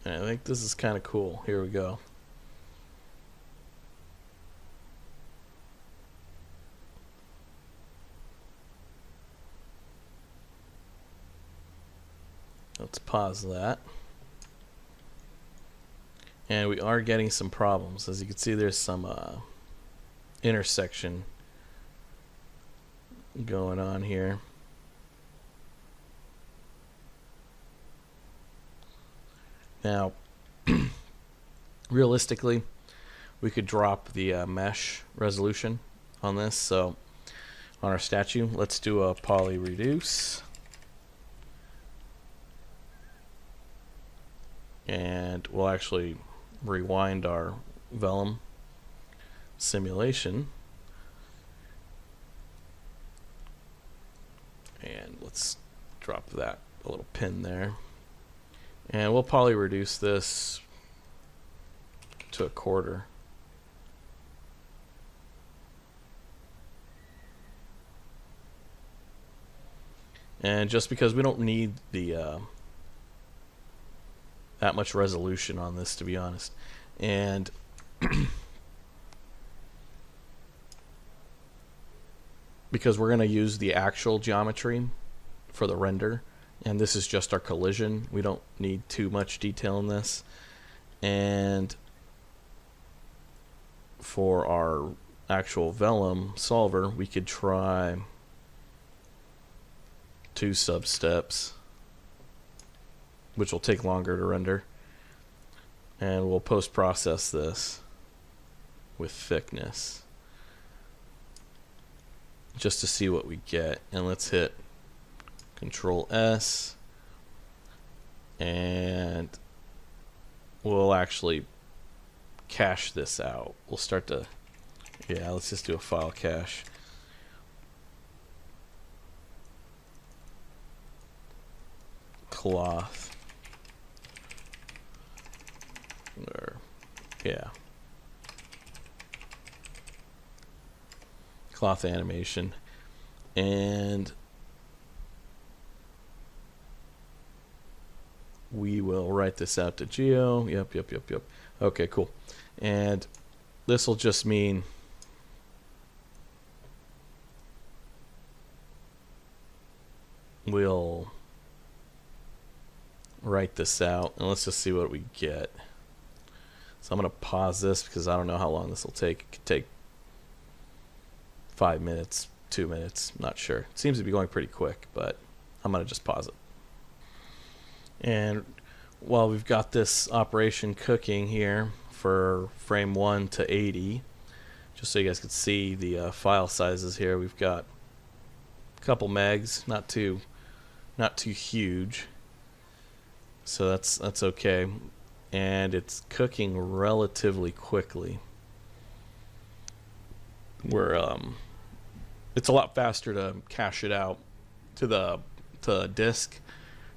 I think this is kind of cool. Here we go. Let's pause that. And we are getting some problems. As you can see, there's some intersection going on here. Now, realistically, we could drop the mesh resolution on this. So on our statue, let's do a poly reduce. And we'll actually rewind our vellum simulation. And let's drop that, a little pin there. And we'll poly reduce this to 1/4. And just because we don't need the that much resolution on this, to be honest. And because we're going to use the actual geometry for the render, and this is just our collision, we don't need too much detail in this. And for our actual vellum solver, we could try 2 sub-steps, which will take longer to render. And we'll post-process this with thickness just to see what we get. And let's hit Control S, and we'll actually cache this out. We'll start to, yeah, let's just do a file cache. Cloth, or yeah, cloth animation, and we will write this out to Geo. Yep. Okay, cool. And this will just mean we'll write this out, and let's just see what we get. So I'm going to pause this because I don't know how long this will take. It could take 5 minutes, 2 minutes, not sure. It seems to be going pretty quick, but I'm gonna just pause it. And while we've got this operation cooking here for frame 1 to 80, just so you guys can see the file sizes here, we've got a couple megs, not too huge, so that's okay, and it's cooking relatively quickly. It's a lot faster to cache it out to the disk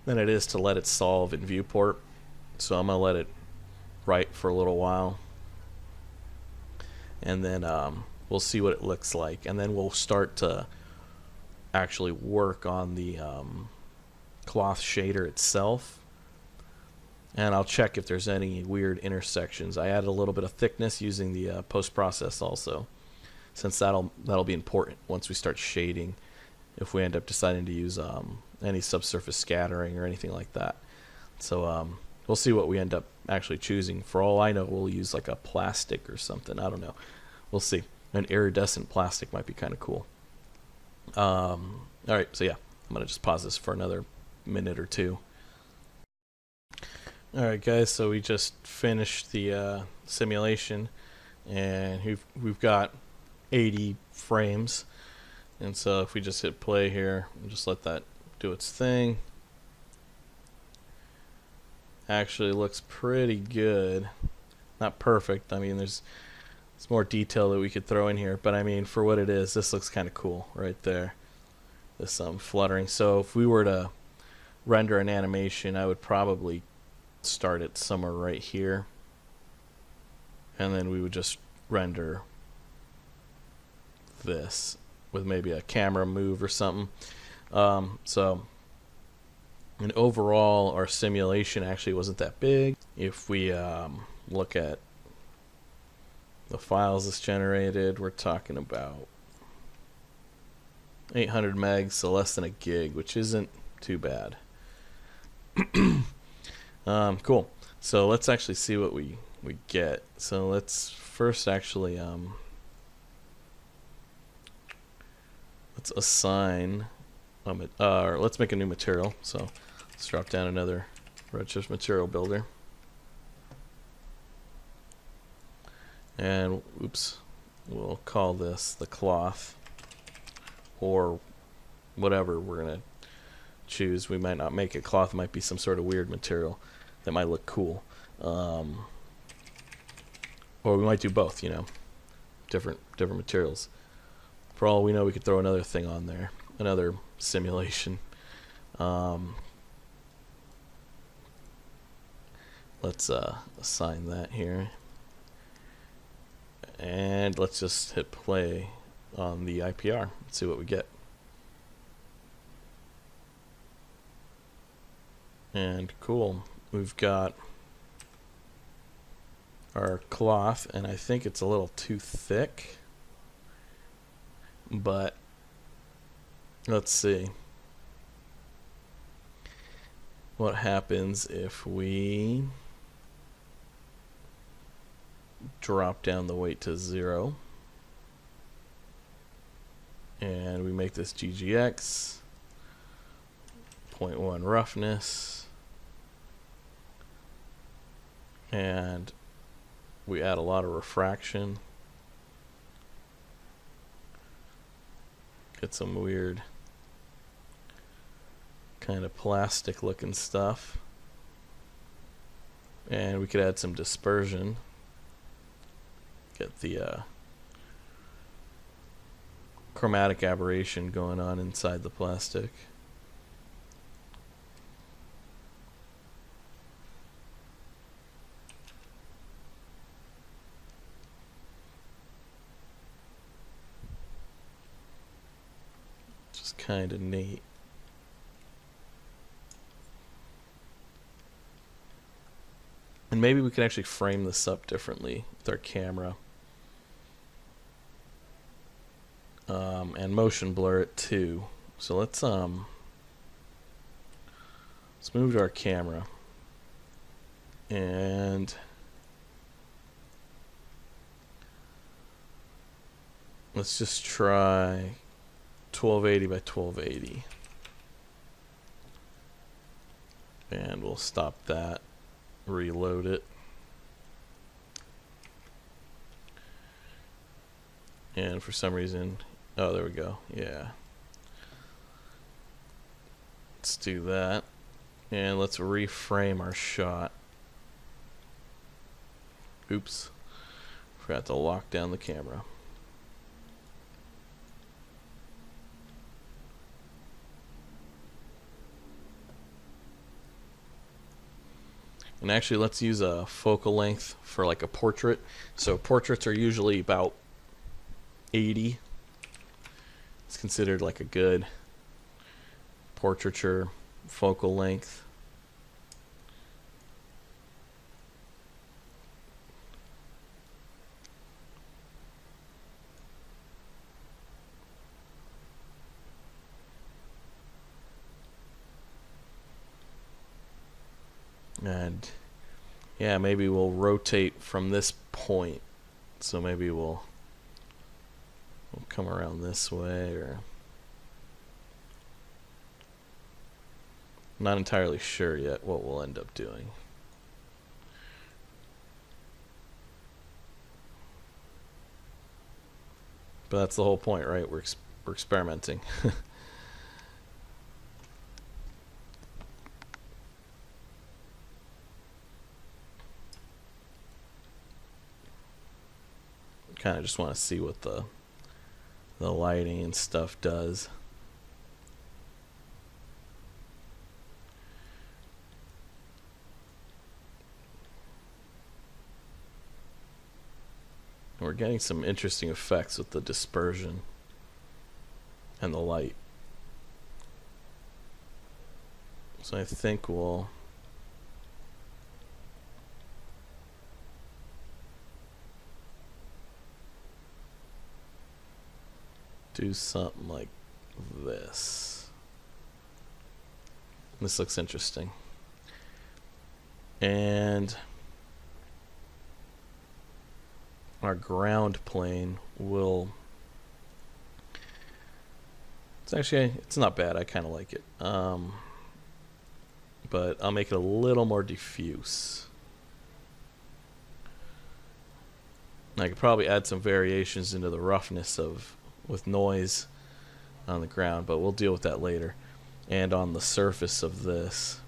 than it is to let it solve in viewport. So I'm gonna let it write for a little while, and then we'll see what it looks like, and then we'll start to actually work on the cloth shader itself, and I'll check if there's any weird intersections. I added a little bit of thickness using the post-process also, since that'll be important once we start shading, if we end up deciding to use any subsurface scattering or anything like that. So we'll see what we end up actually choosing. For all I know, we'll use like a plastic or something. I don't know. We'll see. An iridescent plastic might be kind of cool. Alright, so yeah, I'm going to just pause this for another minute or two. Alright guys, so we just finished the simulation, and we've got 80 frames, and so if we just hit play here and just let that do its thing, actually looks pretty good. Not perfect, I mean there's more detail that we could throw in here, but I mean for what it is, this looks kind of cool right there, this fluttering. So if we were to render an animation, I would probably start it somewhere right here, and then we would just render this with maybe a camera move or something. So and overall our simulation actually wasn't that big. If we look at the files it's generated, we're talking about 800 megs, so less than a gig, which isn't too bad. Cool. So let's actually see what we get. So let's first actually let's assign or let's make a new material. So let's drop down another Redshift material builder, and oops, we'll call this the cloth, or whatever we're gonna choose. We might not make it cloth, it might be some sort of weird material that might look cool, or we might do both, you know, different materials. For all we know, we could throw another thing on there, another simulation. Let's assign that here, and let's just hit play on the IPR and see what we get. And cool, we've got our cloth, and I think it's a little too thick, but let's see what happens if we drop down the weight to 0 and we make this GGX 0.1 roughness, and we add a lot of refraction, get some weird kind of plastic looking stuff, and we could add some dispersion, get the chromatic aberration going on inside the plastic. Just kind of neat. And maybe we can actually frame this up differently with our camera. And motion blur it too. So let's move to our camera, and let's just try 1280 by 1280. And we'll stop that, reload it. And for some reason, oh, there we go. Yeah. Let's do that. And let's reframe our shot. Oops. Forgot to lock down the camera. And actually, let's use a focal length for like a portrait. So portraits are usually about 80. It's considered like a good portraiture focal length. And yeah, maybe we'll rotate from this point. So maybe we'll come around this way, or not entirely sure yet what we'll end up doing. But that's the whole point, right? We're experimenting. Kind of just want to see what the lighting and stuff does. We're getting some interesting effects with the dispersion and the light. So I think we'll do something like this. This looks interesting. And our ground plane will, it's not bad. I kind of like it. But I'll make it a little more diffuse. I could probably add some variations into the roughness with noise on the ground, but we'll deal with that later. And on the surface of this,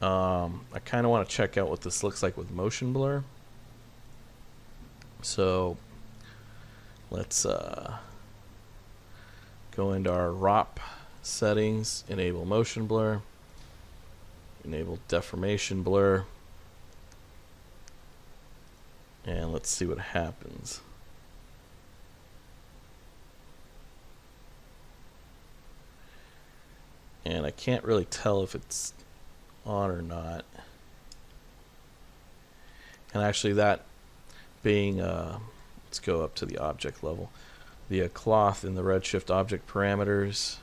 I kind of want to check out what this looks like with motion blur. So let's go into our ROP settings, enable motion blur, enable deformation blur, and let's see what happens. And I can't really tell if it's on or not. And actually that being, let's go up to the object level. The cloth in the Redshift object parameters.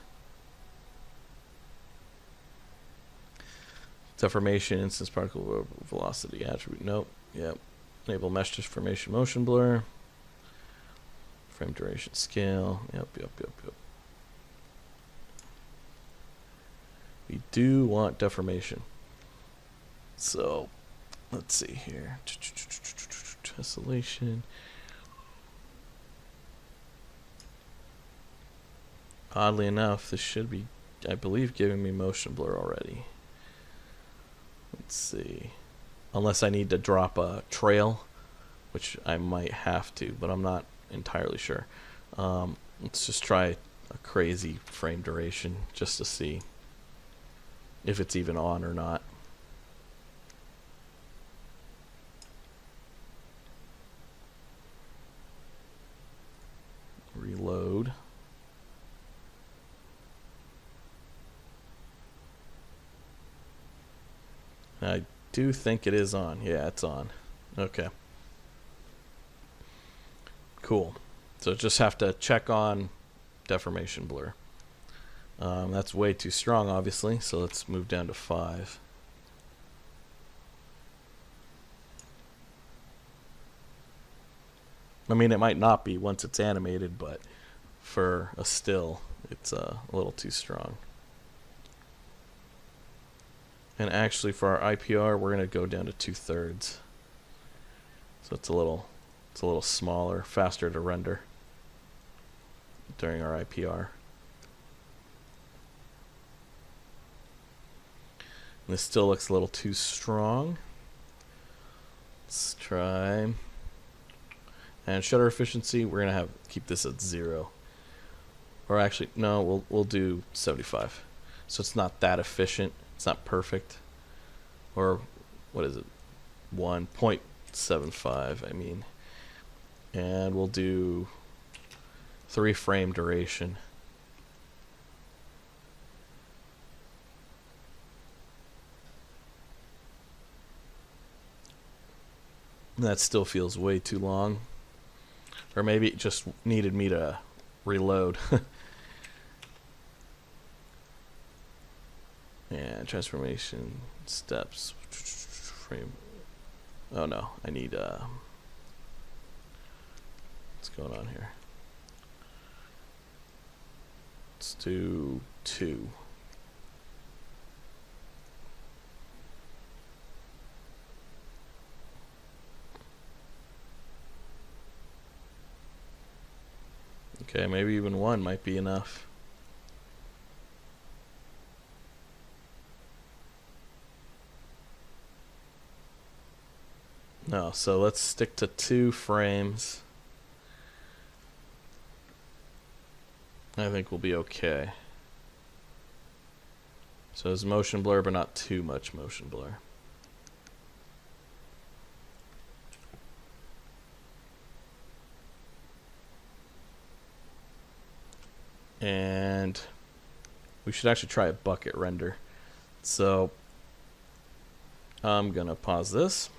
Deformation, instance particle velocity attribute. Nope. Yep. Enable mesh deformation motion blur. Frame duration scale. Yep. We do want deformation. So let's see here. Tessellation. Oddly enough, this should be, I believe, giving me motion blur already. Let's see. Unless I need to drop a trail, which I might have to, but I'm not entirely sure. Let's just try a crazy frame duration just to see if it's even on or not. Reload. I do think it is on. Yeah, it's on. Okay. Cool. So just have to check on deformation blur. That's way too strong, obviously, so let's move down to 5. I mean, it might not be once it's animated, but for a still, it's a little too strong. And actually, for our IPR, we're going to go down to 2/3. So it's a little smaller, faster to render during our IPR. And this still looks a little too strong. Let's try. And shutter efficiency, we're gonna keep this at 0. Or actually, no, we'll do 75. So it's not that efficient. It's not perfect. Or what is it? 1.75, I mean. And we'll do 3 frame duration. That still feels way too long. Or maybe it just needed me to reload. And transformation steps. Frame. Oh no, I need what's going on here? Let's do 2. Okay, maybe even 1 might be enough. No, so let's stick to 2 frames. I think we'll be okay. So it's motion blur, but not too much motion blur. And we should actually try a bucket render. So I'm gonna pause this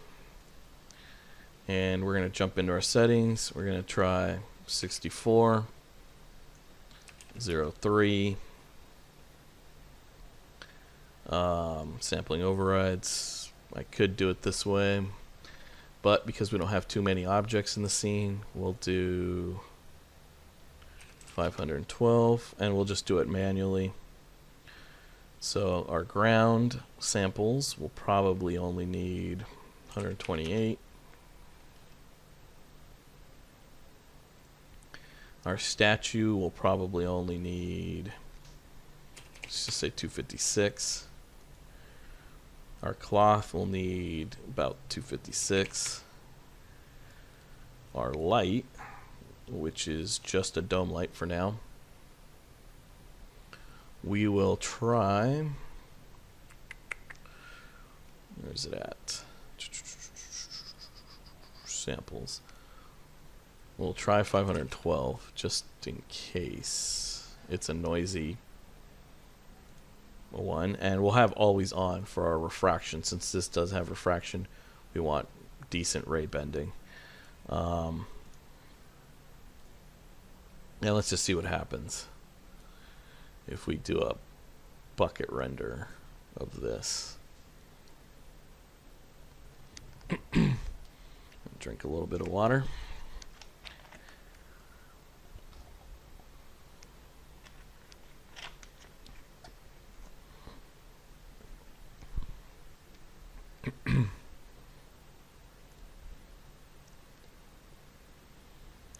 and we're gonna jump into our settings. We're gonna try 64, 03, sampling overrides. I could do it this way, but because we don't have too many objects in the scene, we'll do 512, and we'll just do it manually. So our ground samples will probably only need 128. Our statue will probably only need, let's just say 256. Our cloth will need about 256. Our light, which is just a dome light for now, we will try, where's it at? Samples. We'll try 512 just in case it's a noisy one, and we'll have always on for our refraction. Since this does have refraction, we want decent ray bending. And let's just see what happens if we do a bucket render of this. Drink a little bit of water.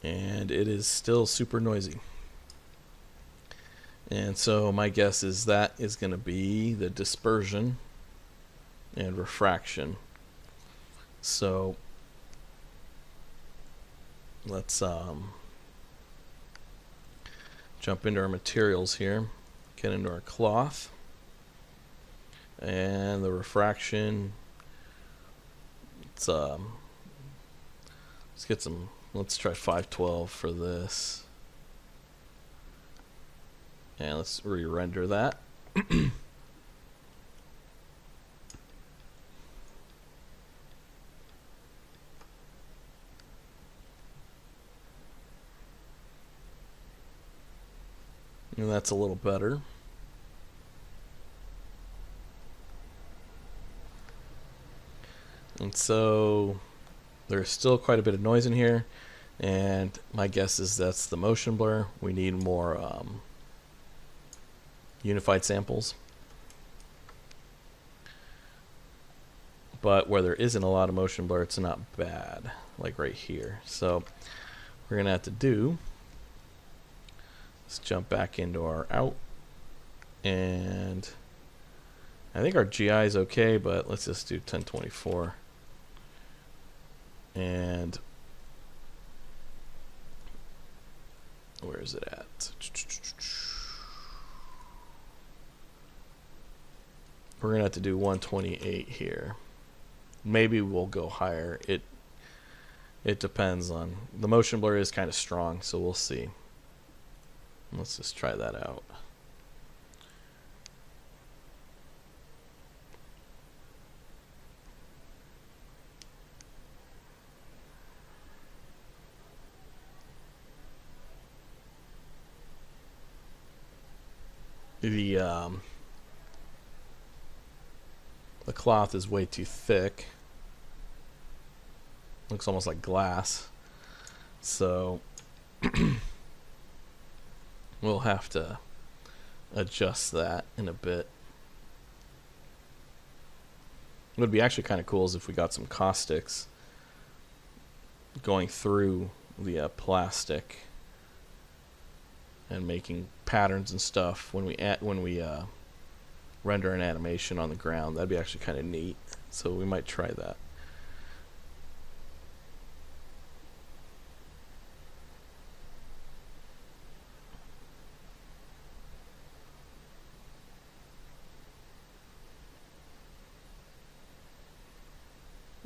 And it is still super noisy. And so my guess is that is going to be the dispersion and refraction. So let's jump into our materials here, get into our cloth, and the refraction. Let's get some. Let's try 512 for this. And let's re-render that. And that's a little better. And so there's still quite a bit of noise in here. And my guess is that's the motion blur. We need more unified samples. But where there isn't a lot of motion blur, it's not bad, like right here. So we're gonna have to do, let's jump back into our out, and I think our GI is okay, but let's just do 1024. And where is it at? We're gonna have to do 128 here. Maybe we'll go higher. It depends on, the motion blur is kind of strong, so we'll see. Let's just try that out. The cloth is way too thick. Looks almost like glass. So we'll have to adjust that in a bit. It would be actually kind of cool is if we got some caustics going through the plastic and making patterns and stuff when we render an animation on the ground. That'd be actually kind of neat. So we might try that.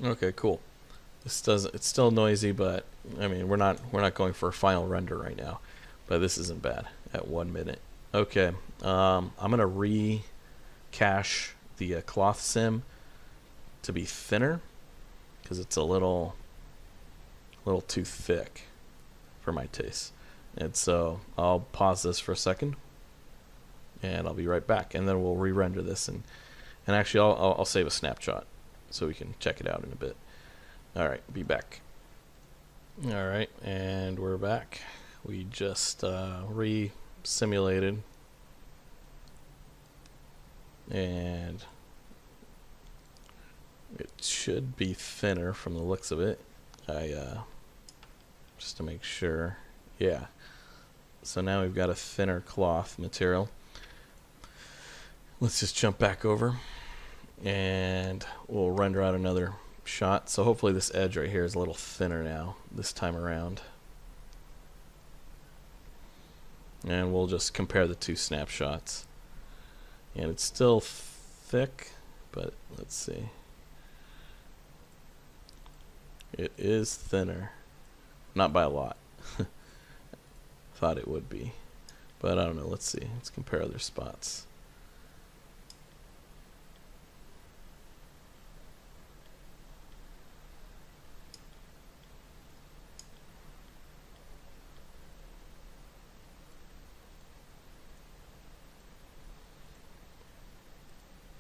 Okay, cool. It's still noisy, but I mean we're not going for a final render right now. But this isn't bad at 1 minute. Okay, I'm gonna recache the cloth sim to be thinner because it's a little too thick for my taste. And so I'll pause this for a second, and I'll be right back. And then we'll re-render this, and actually I'll save a snapshot so we can check it out in a bit. All right, be back. All right, and we're back. We just re-simulated, and it should be thinner from the looks of it. Just to make sure. Yeah. So now we've got a thinner cloth material. Let's just jump back over, and we'll render out another shot. So hopefully this edge right here is a little thinner now this time around. And we'll just compare the two snapshots. And it's still thick, but let's see. It is thinner. Not by a lot. Thought it would be. But I don't know. Let's see. Let's compare other spots.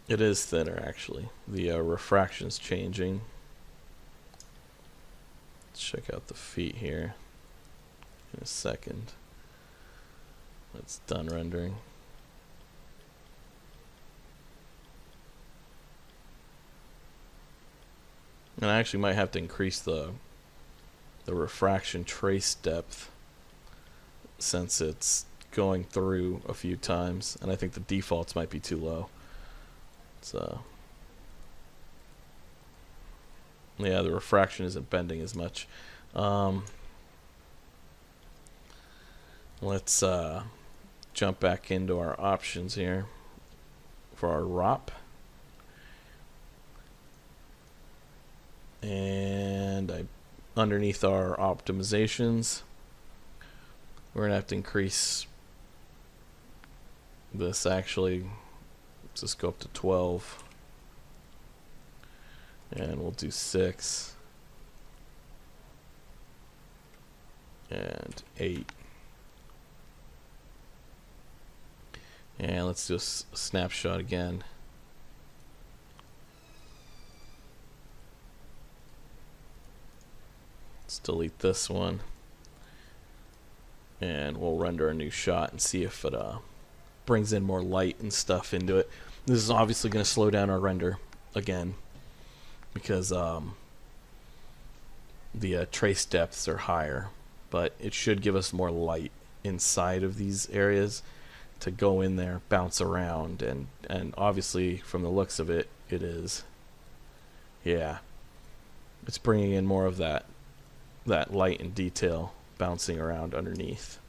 It is thinner, actually. The refraction's changing. Let's check out the feet here in a second. It's done rendering. And I actually might have to increase the refraction trace depth since it's going through a few times, and I think the defaults might be too low. So yeah, the refraction isn't bending as much. Let's jump back into our options here for our ROP. And underneath our optimizations, we're going to have to increase this actually. Let's just go up to 12. And we'll do 6. And 8. And let's do a snapshot again. Let's delete this one. and we'll render a new shot and see if it brings in more light and stuff into it. This is obviously going to slow down our render again because the trace depths are higher, but it should give us more light inside of these areas to go in there, bounce around, and obviously from the looks of it, it is, yeah, it's bringing in more of that light and detail bouncing around underneath.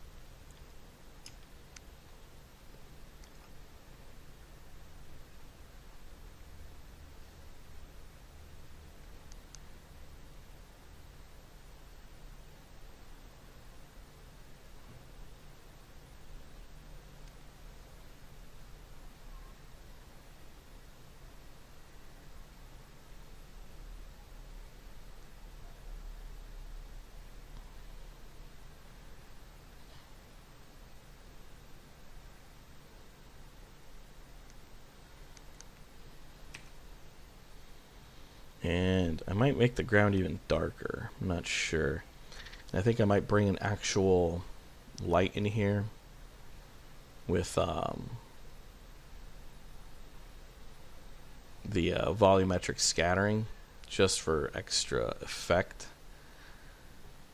And I might make the ground even darker. I'm not sure. I think I might bring an actual light in here with the volumetric scattering just for extra effect.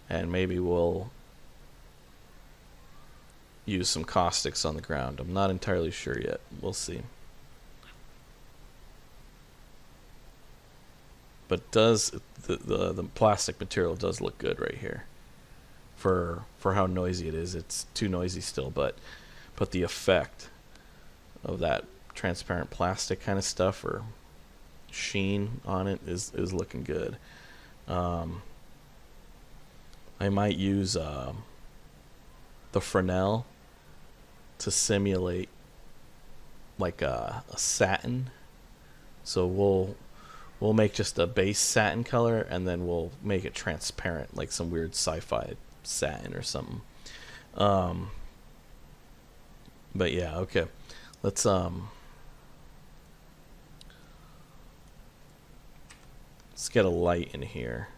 And maybe we'll use some caustics on the ground. I'm not entirely sure yet. We'll see. But does the plastic material does look good right here for how noisy it is. It's too noisy still, but the effect of that transparent plastic kind of stuff or sheen on it is looking good. I might use the Fresnel to simulate like a satin. So we'll make just a base satin color, and then we'll make it transparent, like some weird sci-fi satin or something. But yeah, okay. Let's get a light in here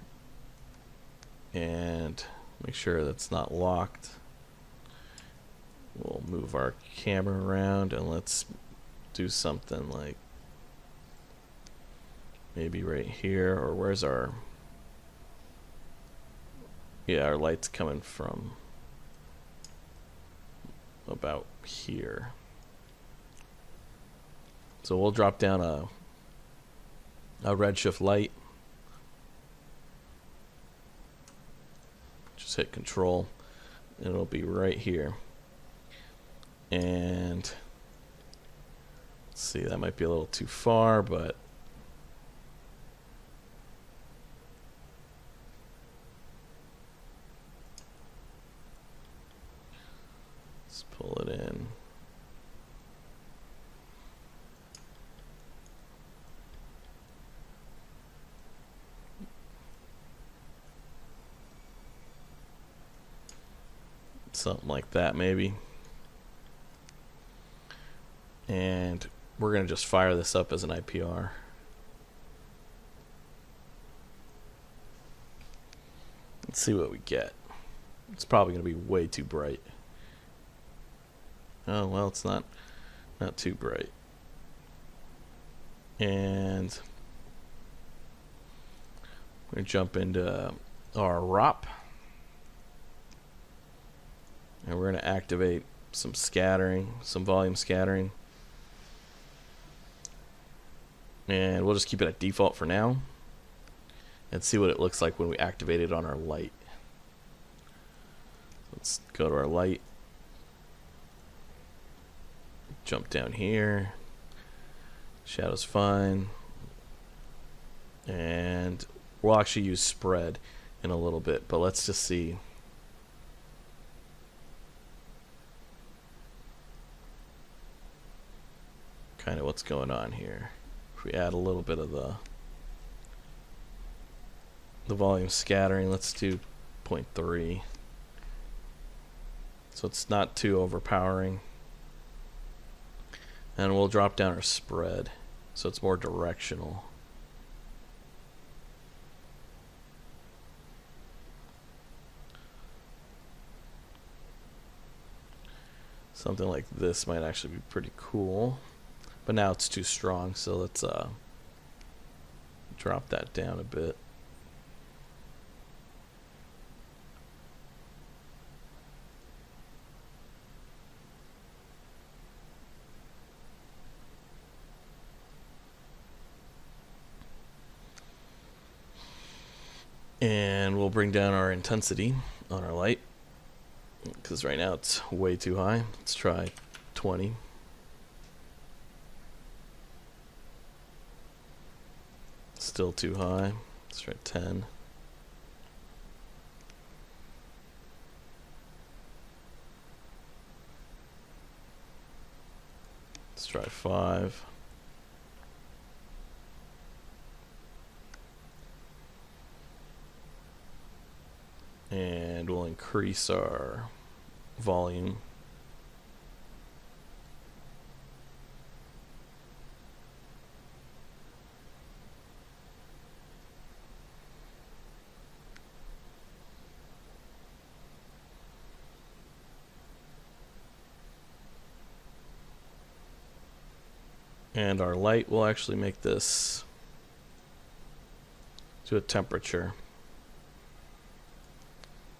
and make sure that's not locked. We'll move our camera around and let's do something like maybe right here, or where's our, yeah, our light's coming from about here. So we'll drop down a redshift light. Just hit control and it'll be right here. And let's see, that might be a little too far, but let's pull it in. Something like that maybe. And we're going to just fire this up as an IPR. Let's see what we get. It's probably going to be way too bright. Oh, well, it's not too bright. And we're going to jump into our ROP. And we're going to activate some scattering, some volume scattering. And we'll just keep it at default for now and see what it looks like when we activate it on our light. Let's go to our light, jump down here, shadow's fine, and we'll actually use spread in a little bit, but let's just see kind of what's going on here. If we add a little bit of the volume scattering, let's do 0.3, so it's not too overpowering. And we'll drop down our spread so it's more directional. Something like this might actually be pretty cool. But now it's too strong, so let's drop that down a bit. And we'll bring down our intensity on our light, because right now it's way too high. Let's try 20. Still too high. Let's try 10. Let's try 5. And we'll increase our volume. And our light will actually make this to a temperature.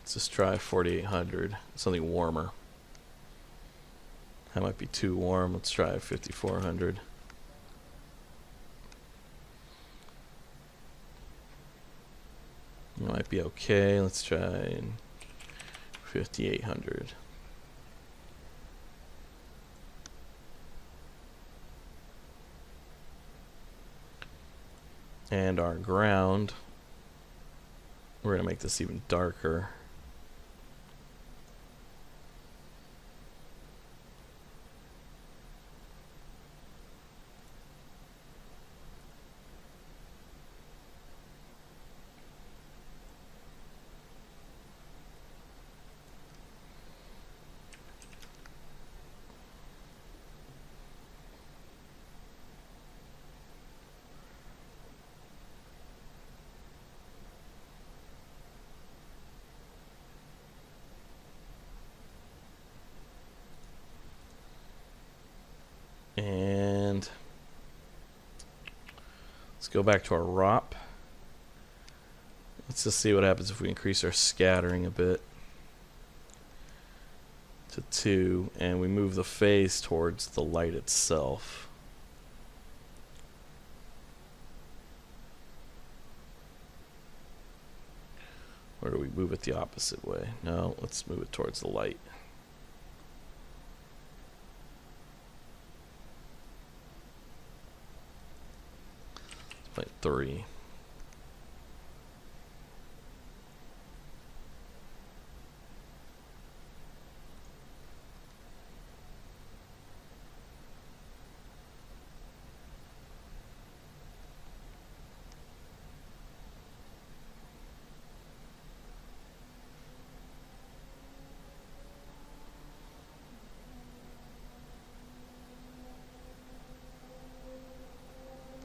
Let's just try 4800, something warmer. That might be too warm. Let's try 5400. That might be okay. Let's try 5800. And our ground, we're going to make this even darker. And let's go back to our ROP. Let's just see what happens if we increase our scattering a bit to 2 and we move the phase towards the light itself. Or do we move it the opposite way? No, let's move it towards the light. Like 3.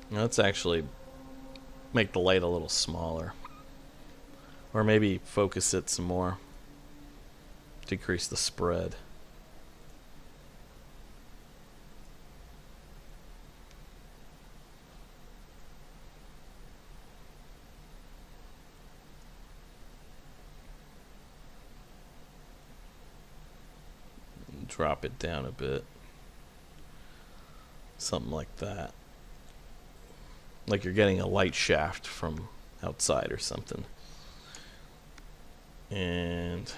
Now let's actually make the light a little smaller. Or maybe focus it some more. Decrease the spread. Drop it down a bit. Something like that. Like you're getting a light shaft from outside or something. And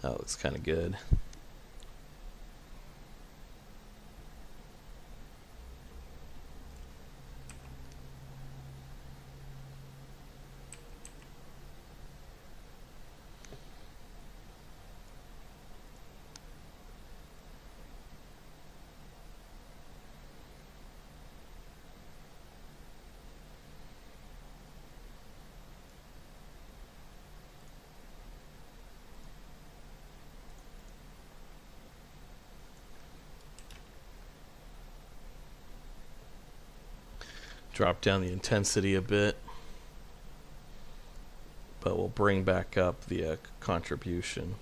that looks kind of good. Drop down the intensity a bit, but we'll bring back up the contribution.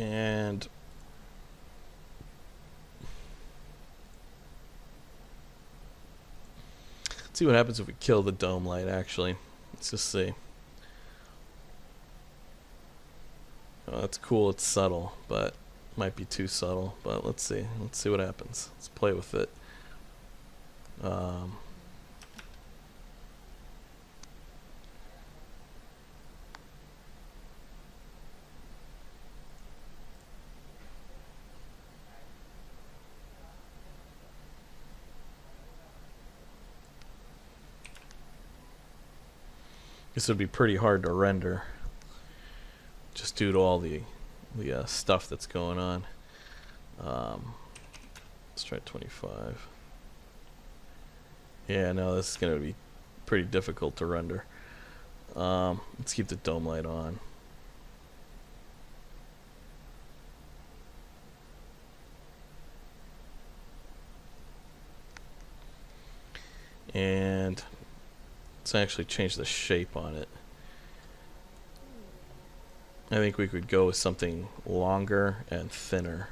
And let's see what happens if we kill the dome light, actually. Let's just see. Oh, that's cool, it's subtle, but might be too subtle. But let's see. Let's see what happens. Let's play with it. This would be pretty hard to render, just due to all the stuff that's going on. Let's try 25. Yeah, no, this is going to be pretty difficult to render. Let's keep the dome light on. And let's actually change the shape on it. I think we could go with something longer and thinner.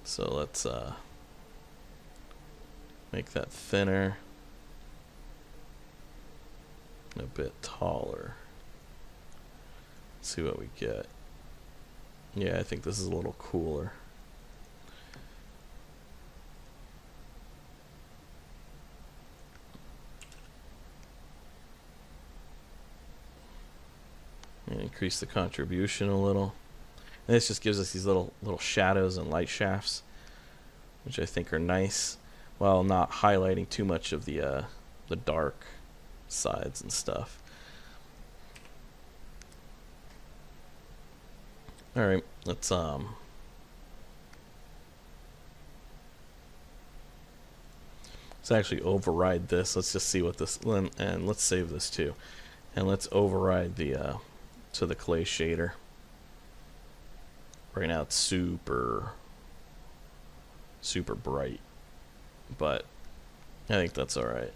So let's make that thinner, a bit taller. Let's see what we get. Yeah, I think this is a little cooler. And increase the contribution a little. And this just gives us these little shadows and light shafts, which I think are nice, while not highlighting too much of the dark sides and stuff. All right, let's actually override this. Let's just see what this, and let's save this too, and let's override the to the clay shader. Right now it's super bright, but I think that's all right.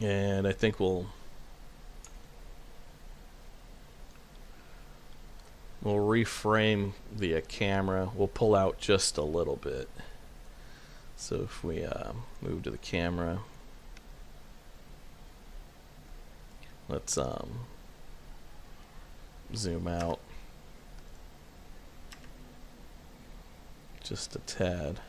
And I think we'll reframe the camera. We'll pull out just a little bit. So if we move to the camera, let's zoom out just a tad.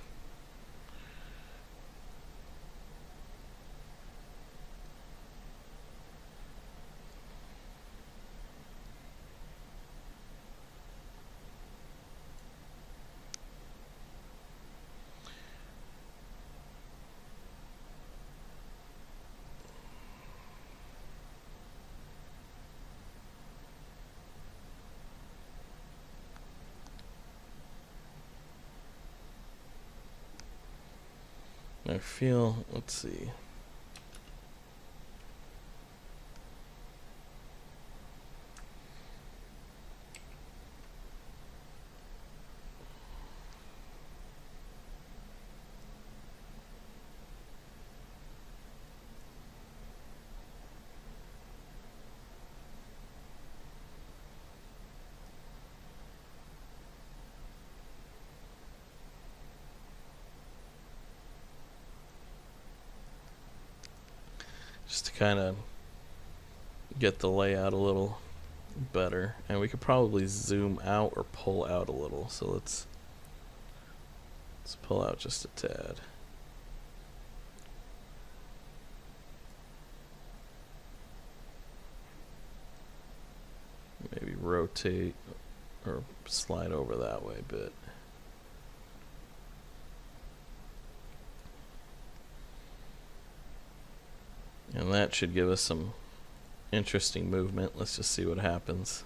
I feel, let's see. Just to kind of get the layout a little better. And we could probably zoom out or pull out a little. So let's Let's pull out just a tad. Maybe rotate or slide over that way a bit. And that should give us some interesting movement. Let's just see what happens.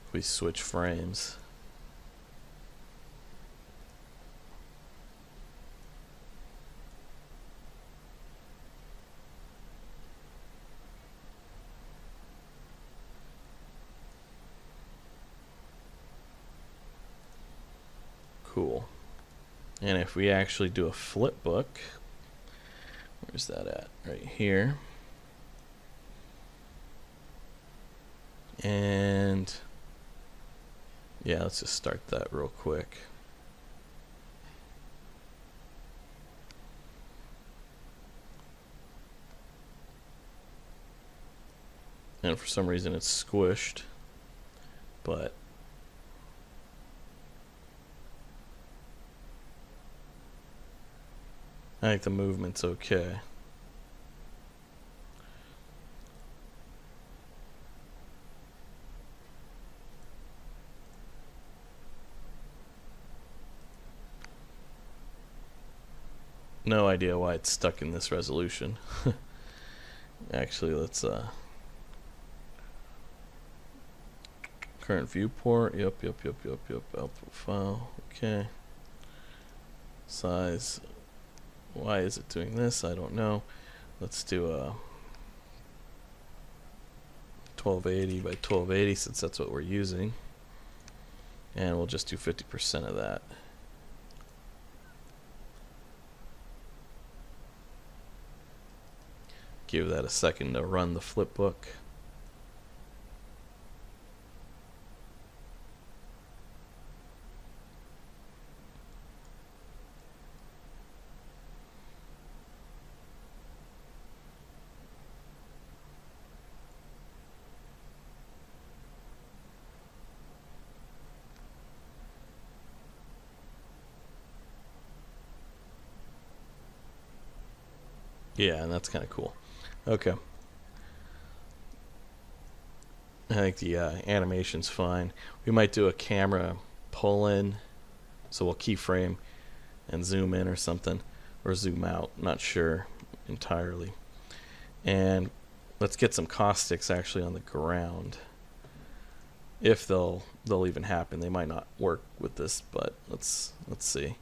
If we switch frames. Cool. And if we actually do a flip book, where's that at? Right here. And yeah, let's just start that real quick. And for some reason it's squished, but I think the movement's okay. No idea why it's stuck in this resolution. Actually, let's current viewport. Yep. Output file. Okay. Size. Why is it doing this? I don't know. Let's do a 1280 by 1280 since that's what we're using. And we'll just do 50% of that. Give that a second to run the flip book. Yeah, and that's kind of cool. Okay. I think the animation's fine. We might do a camera pull in, so we'll keyframe and zoom in or something, or zoom out. Not sure entirely. And let's get some caustics actually on the ground. If they'll even happen. They might not work with this, but let's see.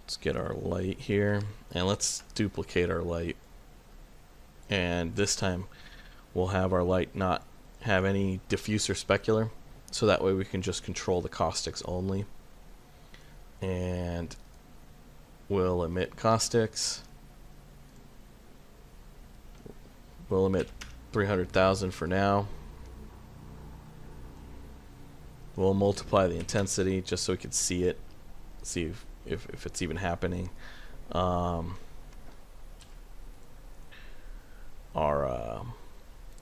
Let's get our light here, and let's duplicate our light. And this time we'll have our light not have any diffuse or specular, so that way we can just control the caustics only. And we'll emit caustics. We'll emit 300,000 for now. We'll multiply the intensity just so we can see it, see if it's even happening. Our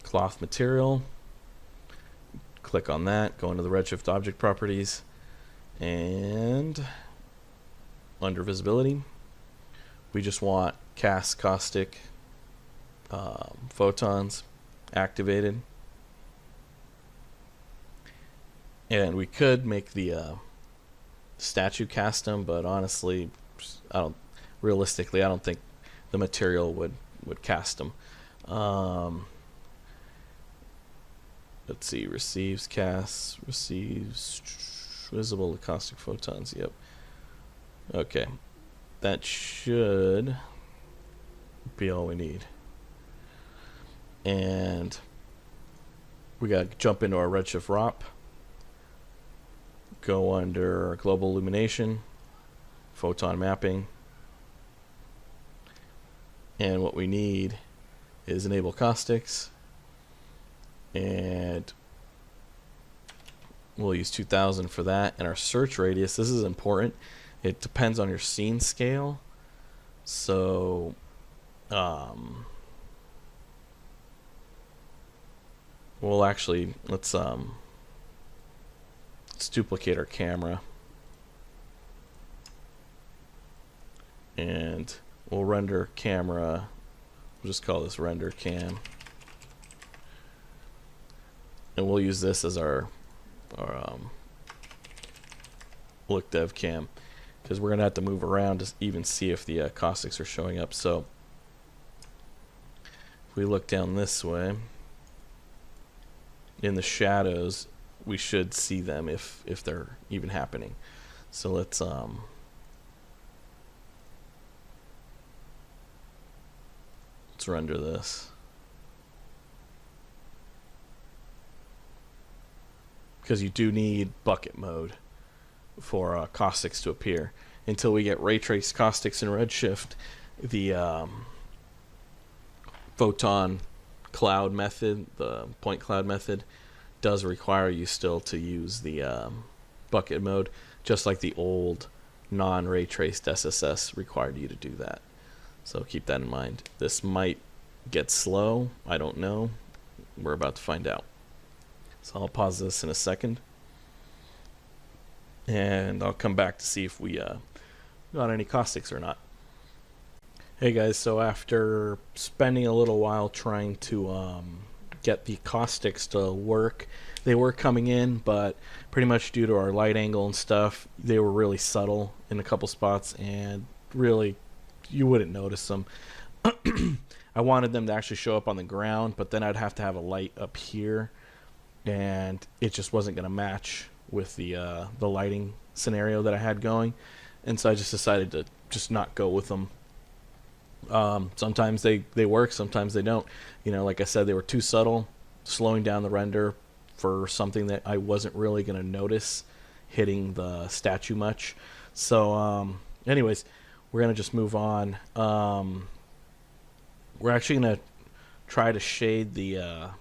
cloth material, click on that, go into the Redshift object properties, and under visibility we just want cast caustic photons activated. And we could make the statue cast them, but honestly, realistically, I don't think the material would cast them. Let's see, receives visible caustic photons. Yep. Okay, that should be all we need. And we got to jump into our Redshift ROP. Go under global illumination, photon mapping, and what we need is enable caustics, and we'll use 2000 for that. And our search radius, this is important, it depends on your scene scale, so we'll actually, let's duplicate our camera, and we'll render camera. We'll just call this render cam, and we'll use this as our look dev cam, because we're gonna have to move around to even see if the caustics are showing up. So if we look down this way in the shadows, we should see them if they're even happening. So let's render this, because you do need bucket mode for caustics to appear. Until we get ray trace caustics in Redshift, the photon cloud method, the point cloud method, does require you still to use the bucket mode, just like the old non-ray traced SSS required you to do that. So keep that in mind. This might get slow, I don't know. We're about to find out. So I'll pause this in a second, and I'll come back to see if we got any caustics or not. Hey guys, so after spending a little while trying to get the caustics to work, they were coming in, but pretty much due to our light angle and stuff, they were really subtle in a couple spots, and really you wouldn't notice them. I wanted them to actually show up on the ground, but then I'd have to have a light up here, and it just wasn't going to match with the lighting scenario that I had going, and so I just decided to just not go with them. Sometimes they work, sometimes they don't. You know, like I said, they were too subtle, slowing down the render for something that I wasn't really going to notice hitting the statue much. So anyways, we're going to just move on. We're actually going to try to shade the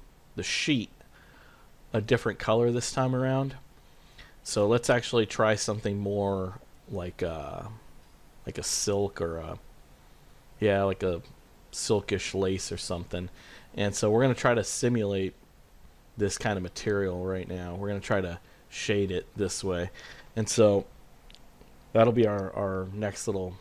sheet a different color this time around. So let's actually try something more like a silk, or like a silkish lace or something. And so we're going to try to simulate this kind of material right now. We're going to try to shade it this way. And so that'll be our next little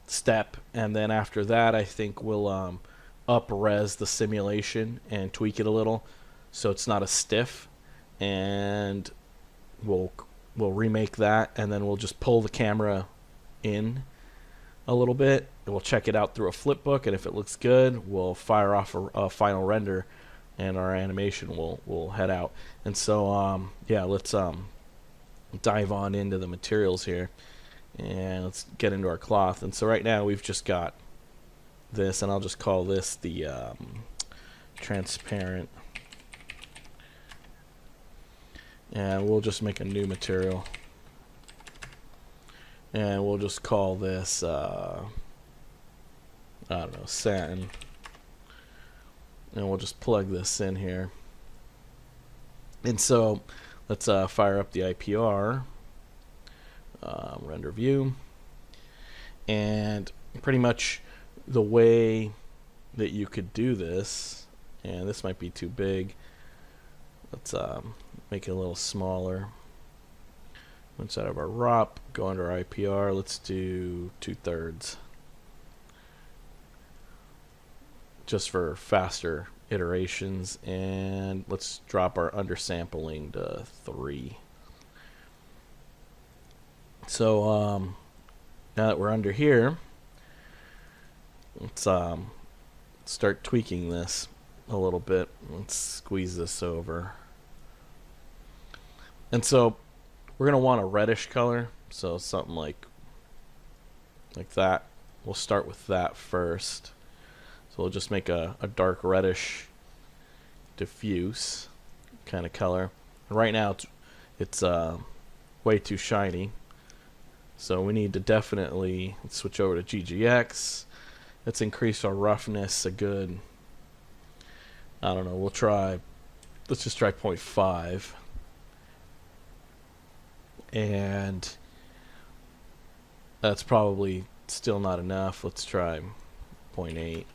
step. And then after that, I think we'll up-res the simulation and tweak it a little so it's not as stiff. And we'll remake that, and then we'll just pull the camera in a little bit, and we'll check it out through a flipbook, and if it looks good, we'll fire off a final render, and our animation will head out. And so yeah, let's dive on into the materials here, and let's get into our cloth. And so right now we've just got this, and I'll just call this the transparent, and we'll just make a new material, and we'll just call this I don't know, satin, and we'll just plug this in here. And so let's fire up the IPR, render view, and pretty much the way that you could do this, and this might be too big, let's make it a little smaller. Inside of our ROP, go under IPR, let's do 2/3, just for faster iterations, and let's drop our undersampling to 3. So now that we're under here, let's start tweaking this a little bit. Let's squeeze this over. And so we're going to want a reddish color, so something like that. We'll start with that first. So we'll just make a dark reddish diffuse kind of color. Right now it's way too shiny, so we need to definitely switch over to GGX. Let's increase our roughness a good, I don't know, let's just try 0.5. And that's probably still not enough. Let's try 0.8.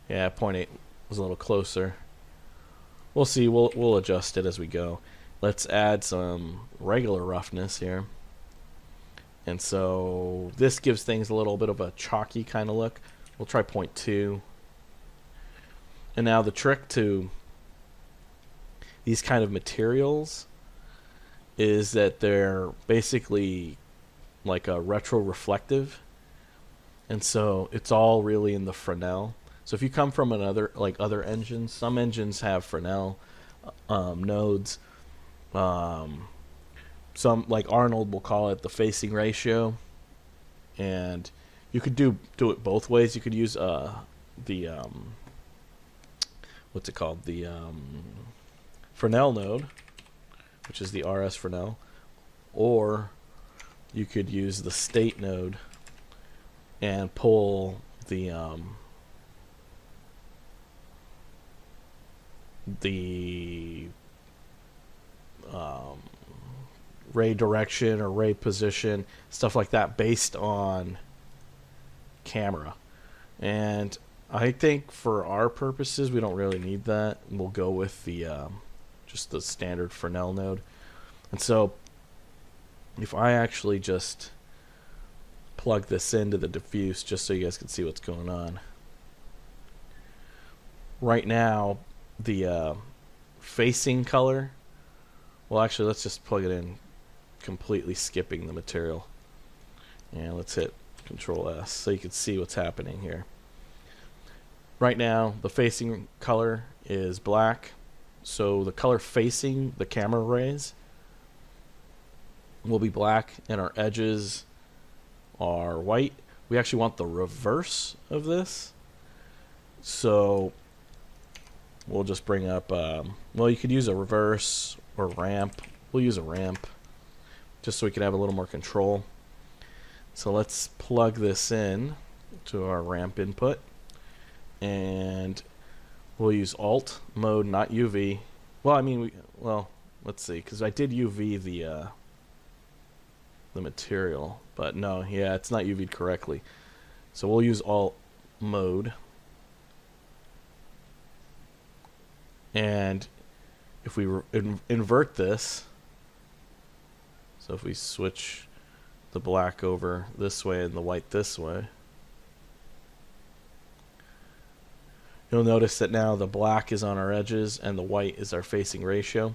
Yeah, 0.8 was a little closer. We'll see. We'll adjust it as we go. Let's add some regular roughness here. And so this gives things a little bit of a chalky kind of look. We'll try 0.2. And now the trick to these kind of materials is that they're basically like a retro-reflective. And so it's all really in the Fresnel. So if you come from another, like other engines, some engines have Fresnel nodes. Some, like Arnold, will call it the facing ratio. And you could do it both ways. You could use the what's it called? The Fresnel node, which is the RS Fresnel, or you could use the state node and pull the ray direction or ray position, stuff like that, based on camera. And I think for our purposes we don't really need that. We'll go with the just the standard Fresnel node. And so if I actually just plug this into the diffuse just so you guys can see what's going on. Right now the facing color, well actually let's just plug it in completely skipping the material. And let's hit Control S so you can see what's happening here. Right now the facing color is black, so the color facing the camera rays will be black and our edges are white. We actually want the reverse of this, so we'll just bring up well, you could use a reverse or ramp. We'll use a ramp just so we can have a little more control. So let's plug this in to our ramp input, and we'll use alt mode, not UV. Well, I mean, well, let's see, because I did UV the material, but no, yeah, it's not UV'd correctly. So we'll use alt mode, and if we invert this, so if we switch the black over this way and the white this way, you'll notice that now the black is on our edges and the white is our facing ratio.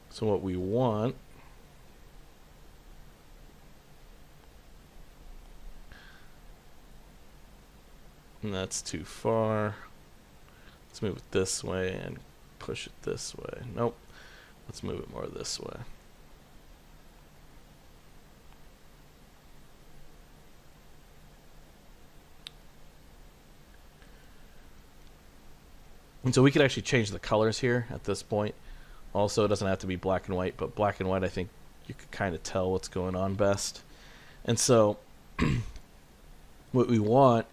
So what we want and that's too far. Let's move it this way and push it this way. Nope. Let's move it more this way. And so we could actually change the colors here at this point. Also, it doesn't have to be black and white, but black and white, I think you could kind of tell what's going on best. And so what we want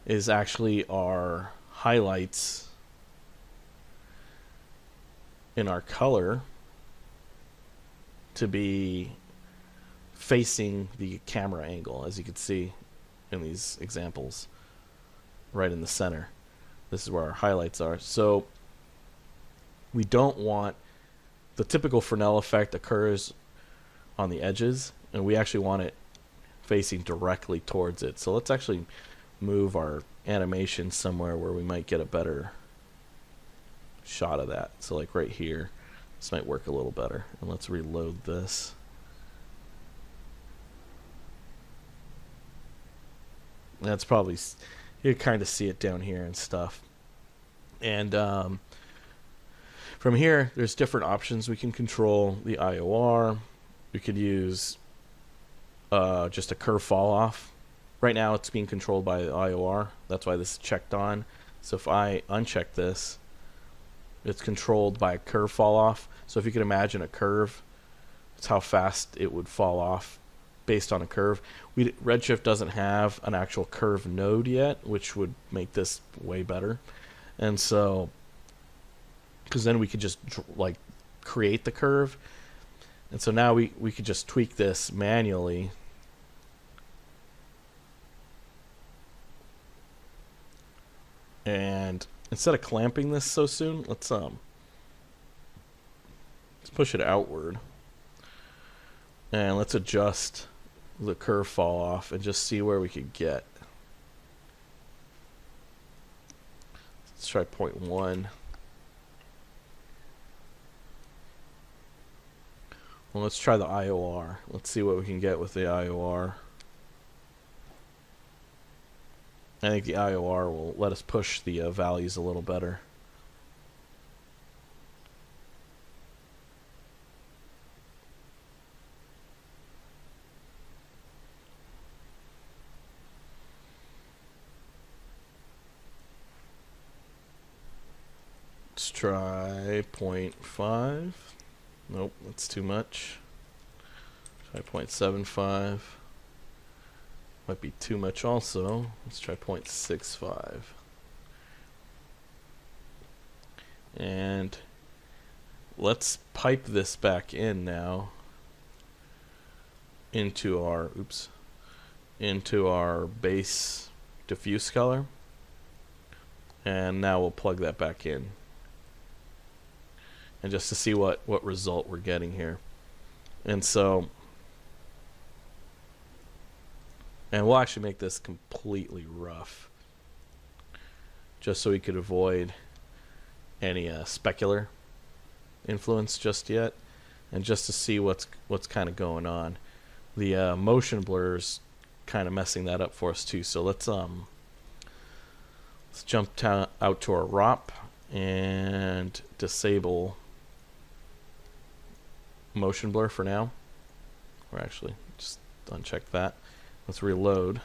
is actually our highlights in our color to be facing the camera angle, as you can see in these examples, right in the center. This is where our highlights are. So we don't want, the typical Fresnel effect occurs on the edges, and we actually want it facing directly towards it. So let's actually move our animation somewhere where we might get a better shot of that. So like right here, this might work a little better. And let's reload this. That's probably, you kind of see it down here and stuff. And from here, there's different options. We can control the IOR. We could use just a curve fall off. Right now it's being controlled by the IOR. That's why this is checked on. So if I uncheck this, it's controlled by a curve fall off. So if you can imagine a curve, it's how fast it would fall off based on a curve. Redshift doesn't have an actual curve node yet, which would make this way better. And so, because then we could just like create the curve. And so now we could just tweak this manually. And instead of clamping this so soon, let's push it outward. And let's adjust the curve fall off and just see where we could get. Let's try 0.1. Well, let's try the IOR. Let's see what we can get with the IOR. I think the IOR will let us push the values a little better. Let's try 0.5. Nope, that's too much. Try 0.75. Might be too much also. Let's try 0.65. And let's pipe this back in now into our base diffuse color. And now we'll plug that back in. And just to see what result we're getting here. And so, and we'll actually make this completely rough, just so we could avoid any specular influence just yet, and just to see what's kind of going on. The motion blur's kind of messing that up for us too. So let's jump out to our ROP and disable motion blur for now. Or actually, just uncheck that. Let's reload.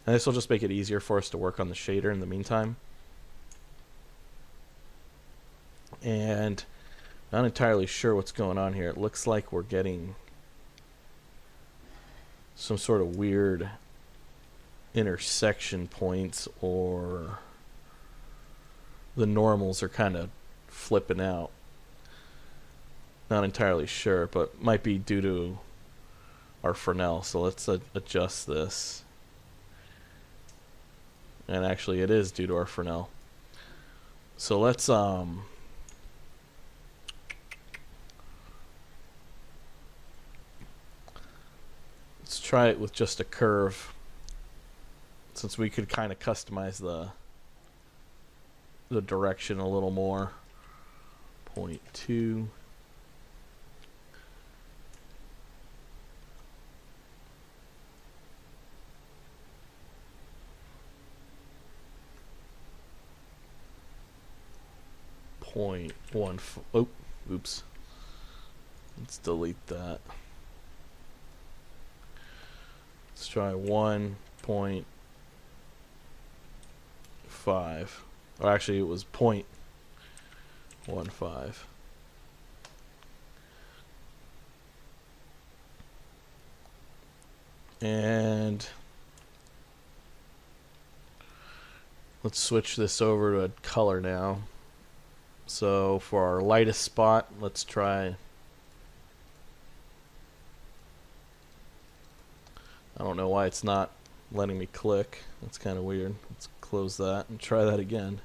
And this will just make it easier for us to work on the shader in the meantime. And not entirely sure what's going on here. It looks like we're getting some sort of weird intersection points, or the normals are kind of flipping out. Not entirely sure, but might be due to our Fresnel. So let's adjust this. And actually it is due to our Fresnel. So let's try it with just a curve, since we could kind of customize the direction a little more. 0.2. Oh, oops. Let's delete that. Let's try 1.5. Or actually, it was 0.15. And let's switch this over to a color now. So for our lightest spot, let's try, I don't know why it's not letting me click. That's kind of weird. Let's close that and try that again.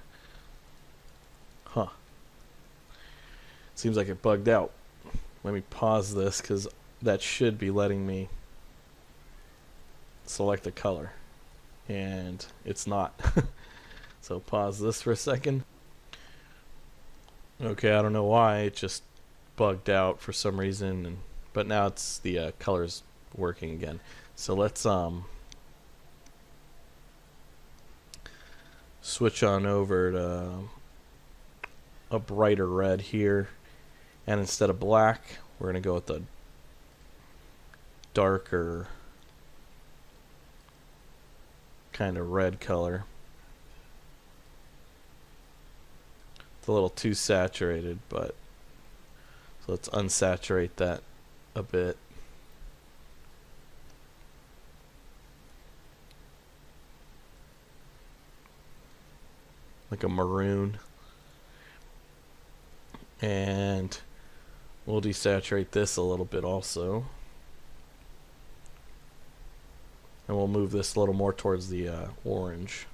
Huh. Seems like it bugged out. Let me pause this, because that should be letting me select a color. And it's not. So pause this for a second. Okay, I don't know why, it just bugged out for some reason, but now it's the colors working again. So let's switch on over to a brighter red here, and instead of black, we're gonna go with the darker kind of red color. It's a little too saturated, but so let's unsaturate that a bit. Like a maroon. And we'll desaturate this a little bit also. And we'll move this a little more towards the orange.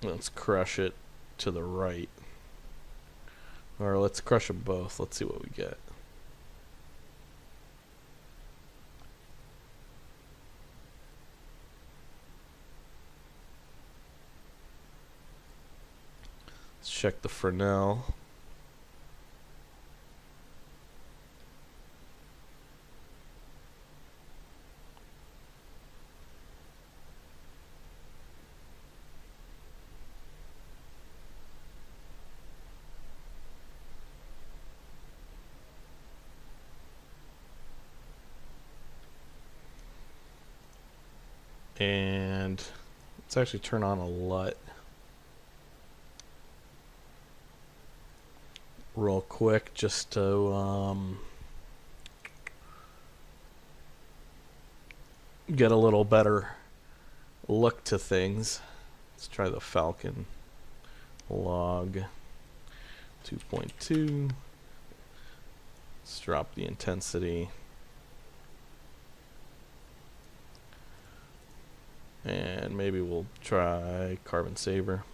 Let's crush it to the right. Or let's crush them both. Let's see what we get. Let's check the Fresnel. And let's actually turn on a LUT real quick just to get a little better look to things. Let's try the Falcon log 2.2. Let's drop the intensity. And maybe we'll try Carbon Saber.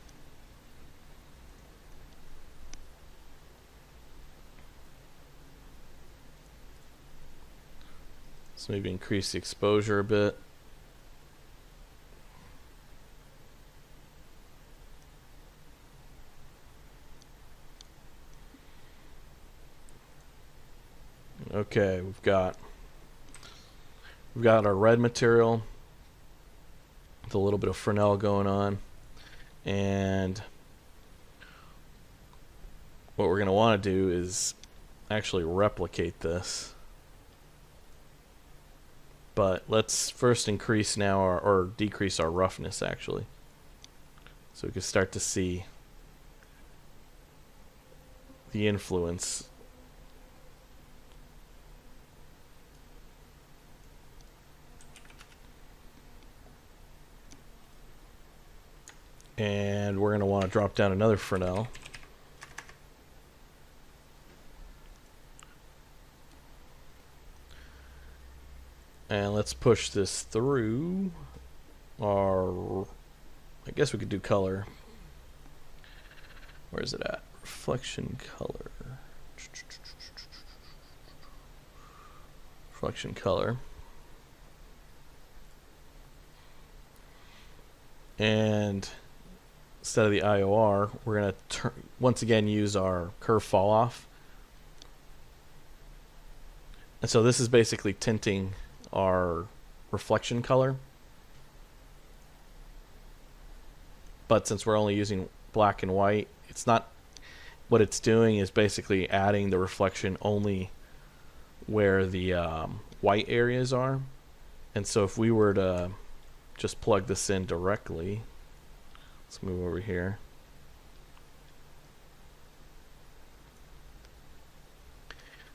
So maybe increase the exposure a bit. Okay, we've got our red material with a little bit of Fresnel going on, and what we're going to want to do is actually replicate this. But let's first increase now or decrease our roughness actually, so we can start to see the influence. And we're going to want to drop down another Fresnel. And let's push this through our, I guess we could do color. Where is it at? Reflection color. Reflection color. And instead of the IOR, we're going to once again use our curve fall off. And so this is basically tinting our reflection color. But since we're only using black and white, it's not, what it's doing is basically adding the reflection only where the white areas are. And so if we were to just plug this in directly, let's move over here.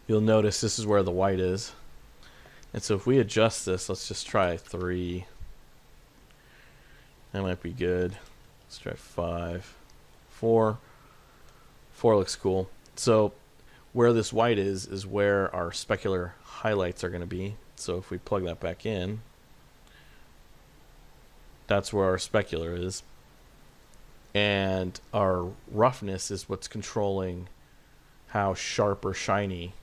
You'll notice this is where the white is. And so if we adjust this, let's just try 3. That might be good. Let's try 5. 4. 4 looks cool. So where this white is where our specular highlights are going to be. So if we plug that back in, that's where our specular is. And our roughness is what's controlling how sharp or shiny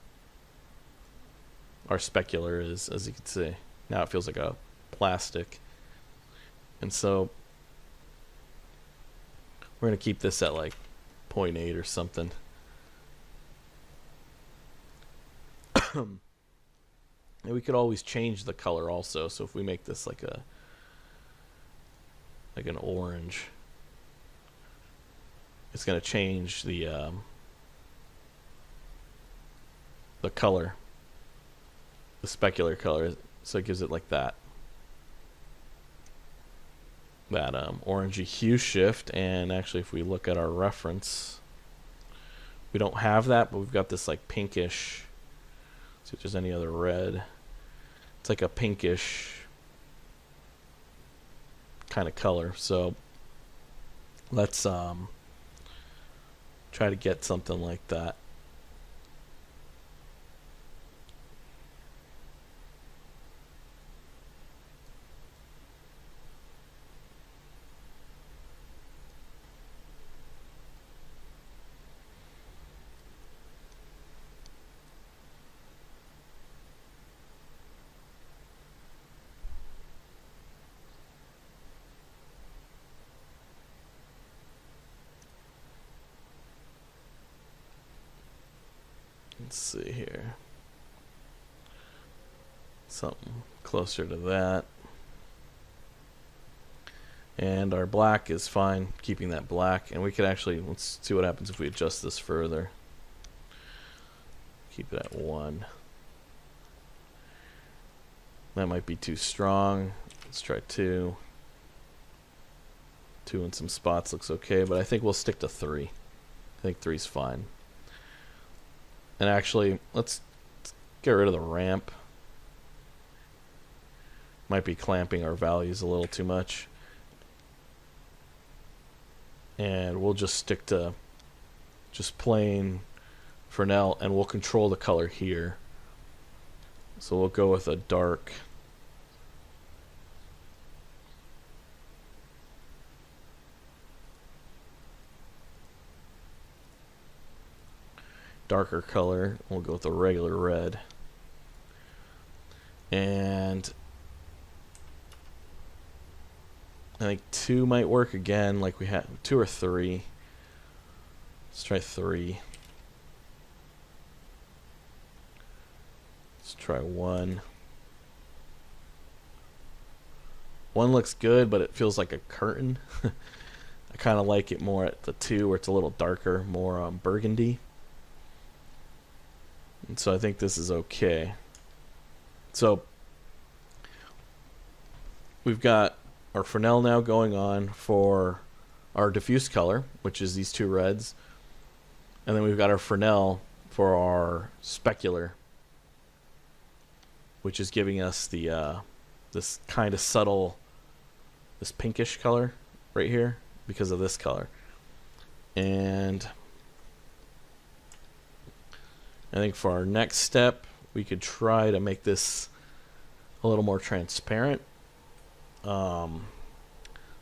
our specular is, as you can see. Now it feels like a plastic. And so we're going to keep this at like 0.8 or something. And we could always change the color also. So if we make this like an orange, it's going to change the color, the specular color, so it gives it like that orangey hue shift. And actually, if we look at our reference, we don't have that, but we've got this like pinkish. See if there's any other red. It's like a pinkish kind of color. So let's try to get something like that. Let's see here. Something closer to that. And our black is fine, keeping that black. And we could actually, let's see what happens if we adjust this further. Keep it at 1. That might be too strong. Let's try 2. 2 in some spots looks okay, but I think we'll stick to 3. I think 3's fine. And actually, let's get rid of the ramp. Might be clamping our values a little too much. And we'll just stick to just plain Fresnel, and we'll control the color here. So we'll go with a darker color. We'll go with a regular red. And I think 2 might work again, like we had 2 or 3. Let's try 3. Let's try 1. 1 looks good, but it feels like a curtain. I kind of like it more at the 2, where it's a little darker, more burgundy. And so I think this is okay. So we've got our Fresnel now going on for our diffuse color, which is these 2 reds. And then we've got our Fresnel for our specular, which is giving us the this kind of subtle, this pinkish color right here because of this color. And I think for our next step, we could try to make this a little more transparent. So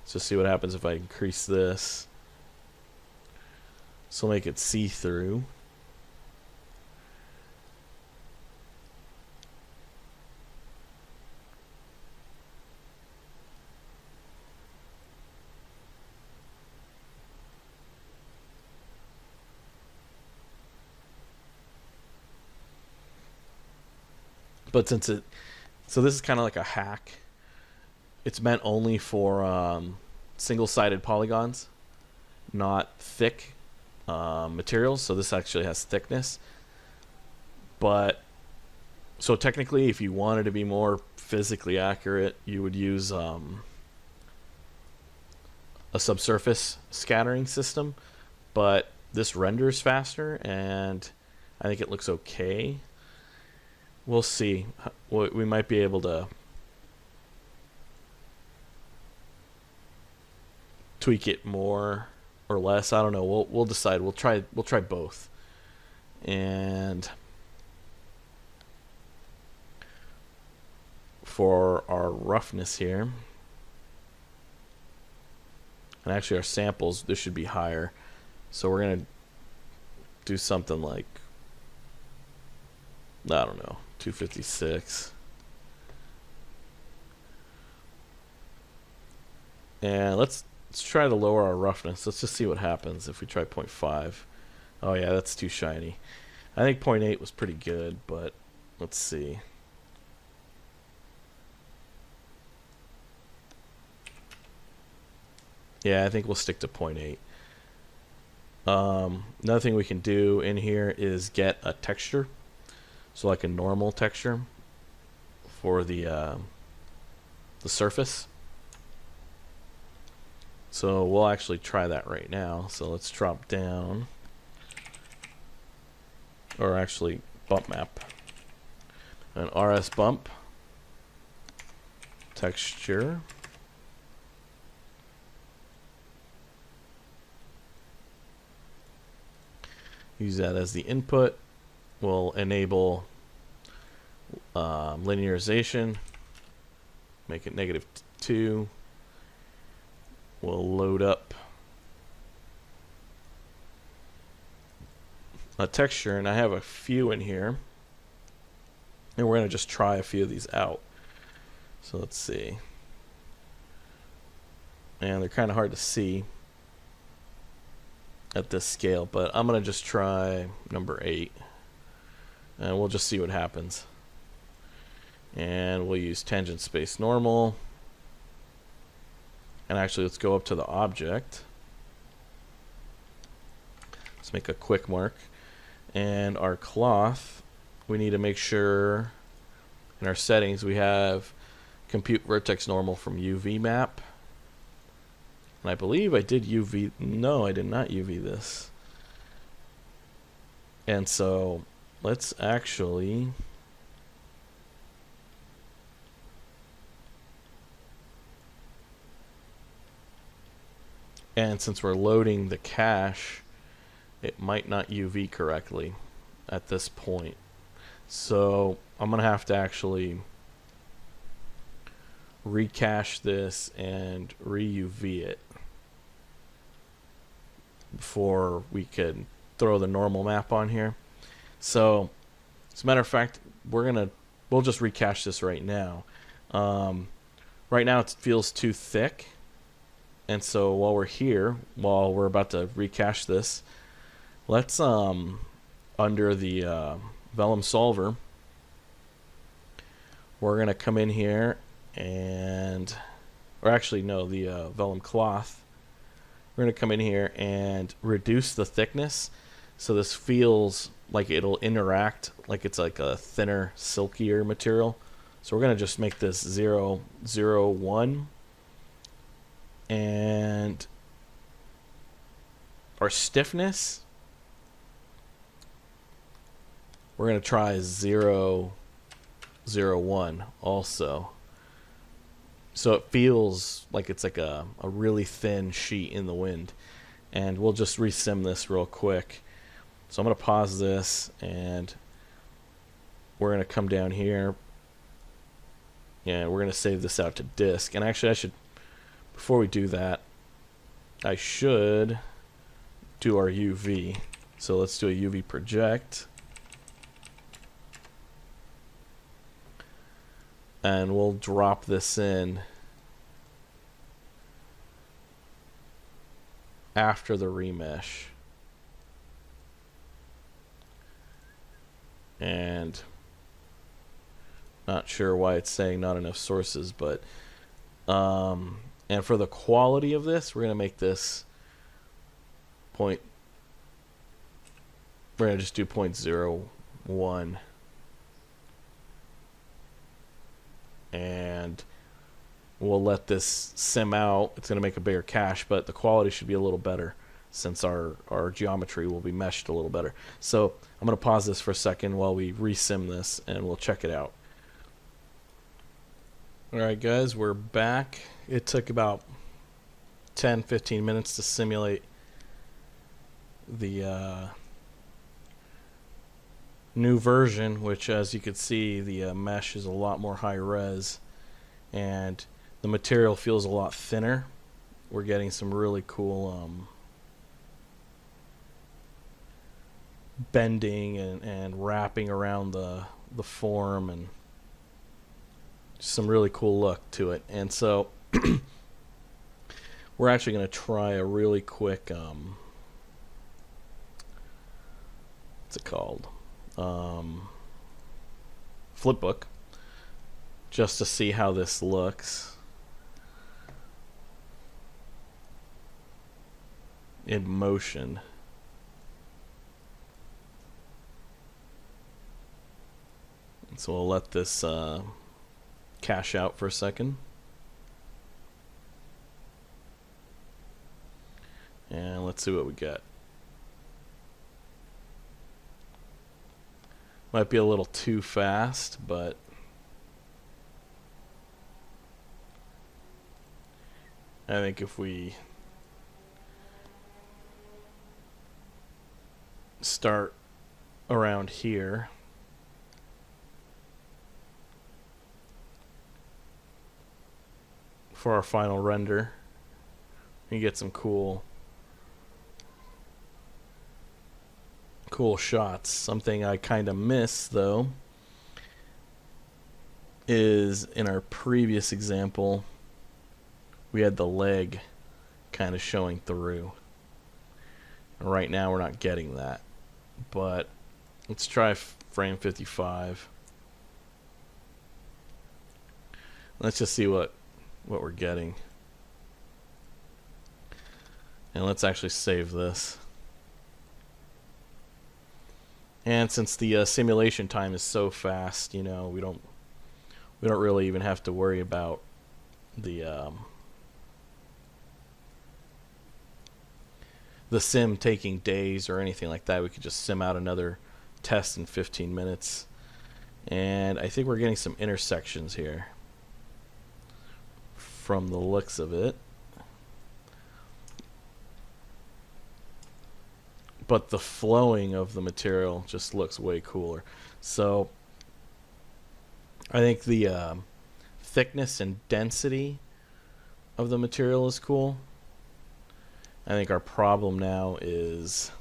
see what happens if I increase this. So make it see-through. But since it, so this is kind of like a hack. It's meant only for single-sided polygons, not thick materials. So this actually has thickness. But so technically, if you wanted to be more physically accurate, you would use a subsurface scattering system. But this renders faster, and I think it looks okay. We'll see. We might be able to tweak it more or less. I don't know. We'll decide. We'll try both. And for our roughness here, and actually our samples, this should be higher. So we're gonna do something like, I don't know, 256. And let's try to lower our roughness. Let's just see what happens if we try 0.5. Oh yeah, that's too shiny. I think 0.8 was pretty good, but let's see. Yeah, I think we'll stick to 0.8. Another thing we can do in here is get a texture. So like a normal texture for the surface. So we'll actually try that right now. So let's drop down, or actually bump map, an RS bump, texture, use that as the input. We'll enable linearization, make it -2. We'll load up a texture, and I have a few in here, and we're going to just try a few of these out. So let's see. And they're kind of hard to see at this scale, but I'm going to just try number 8. and we'll just see what happens. And we'll use tangent space normal. And actually, let's go up to the object. Let's make a quick mark. And our cloth, we need to make sure in our settings we have compute vertex normal from UV map. And I believe I did UV. No, I did not UV this. And so let's actually and since we're loading the cache, it might not UV correctly at this point. So I'm gonna have to actually recache this and re-UV it before we could throw the normal map on here. So as a matter of fact, we'll just recache this right now. Right now it feels too thick, and so while we're about to recache this, let's under the vellum solver, we're gonna come in here and, or actually no, the vellum cloth. We're going to come in here and reduce the thickness so this feels like it'll interact like it's like a thinner, silkier material. So we're going to just make this 0, 0, 1. And our stiffness, we're going to try 0, 0, 1 also. So it feels like it's like a really thin sheet in the wind. And we'll just resim this real quick. So I'm going to pause this, and we're going to come down here. And we're going to save this out to disk. And actually, I should, before we do that, I should do our UV. So let's do a UV project. And we'll drop this in after the remesh. And not sure why it's saying not enough sources, but and for the quality of this, we're gonna make this we're gonna just do 0.01. And we'll let this sim out. It's going to make a bigger cache, but the quality should be a little better since our geometry will be meshed a little better. So I'm going to pause this for a second while we resim this, and we'll check it out. Alright guys, we're back. It took about 10-15 minutes to simulate the new version, which, as you can see, the mesh is a lot more high res and the material feels a lot thinner. We're getting some really cool bending and wrapping around the form, and some really cool look to it. And so we're actually going to try a really quick what's it called? Flipbook, just to see how this looks in motion. So we'll let this cache out for a second, and let's see what we get. Might be a little too fast, but I think if we start around here, for our final render, you get some cool shots. Something I kind of miss, though, is in our previous example we had the leg kind of showing through. Right now we're not getting that, but let's try frame 55. Let's just see what we're getting. And let's actually save this. And since the simulation time is so fast, you know, we don't really even have to worry about the sim taking days or anything like that. We could just sim out another test in 15 minutes. And I think we're getting some intersections here from the looks of it. But the flowing of the material just looks way cooler. So I think the thickness and density of the material is cool. I think our problem now is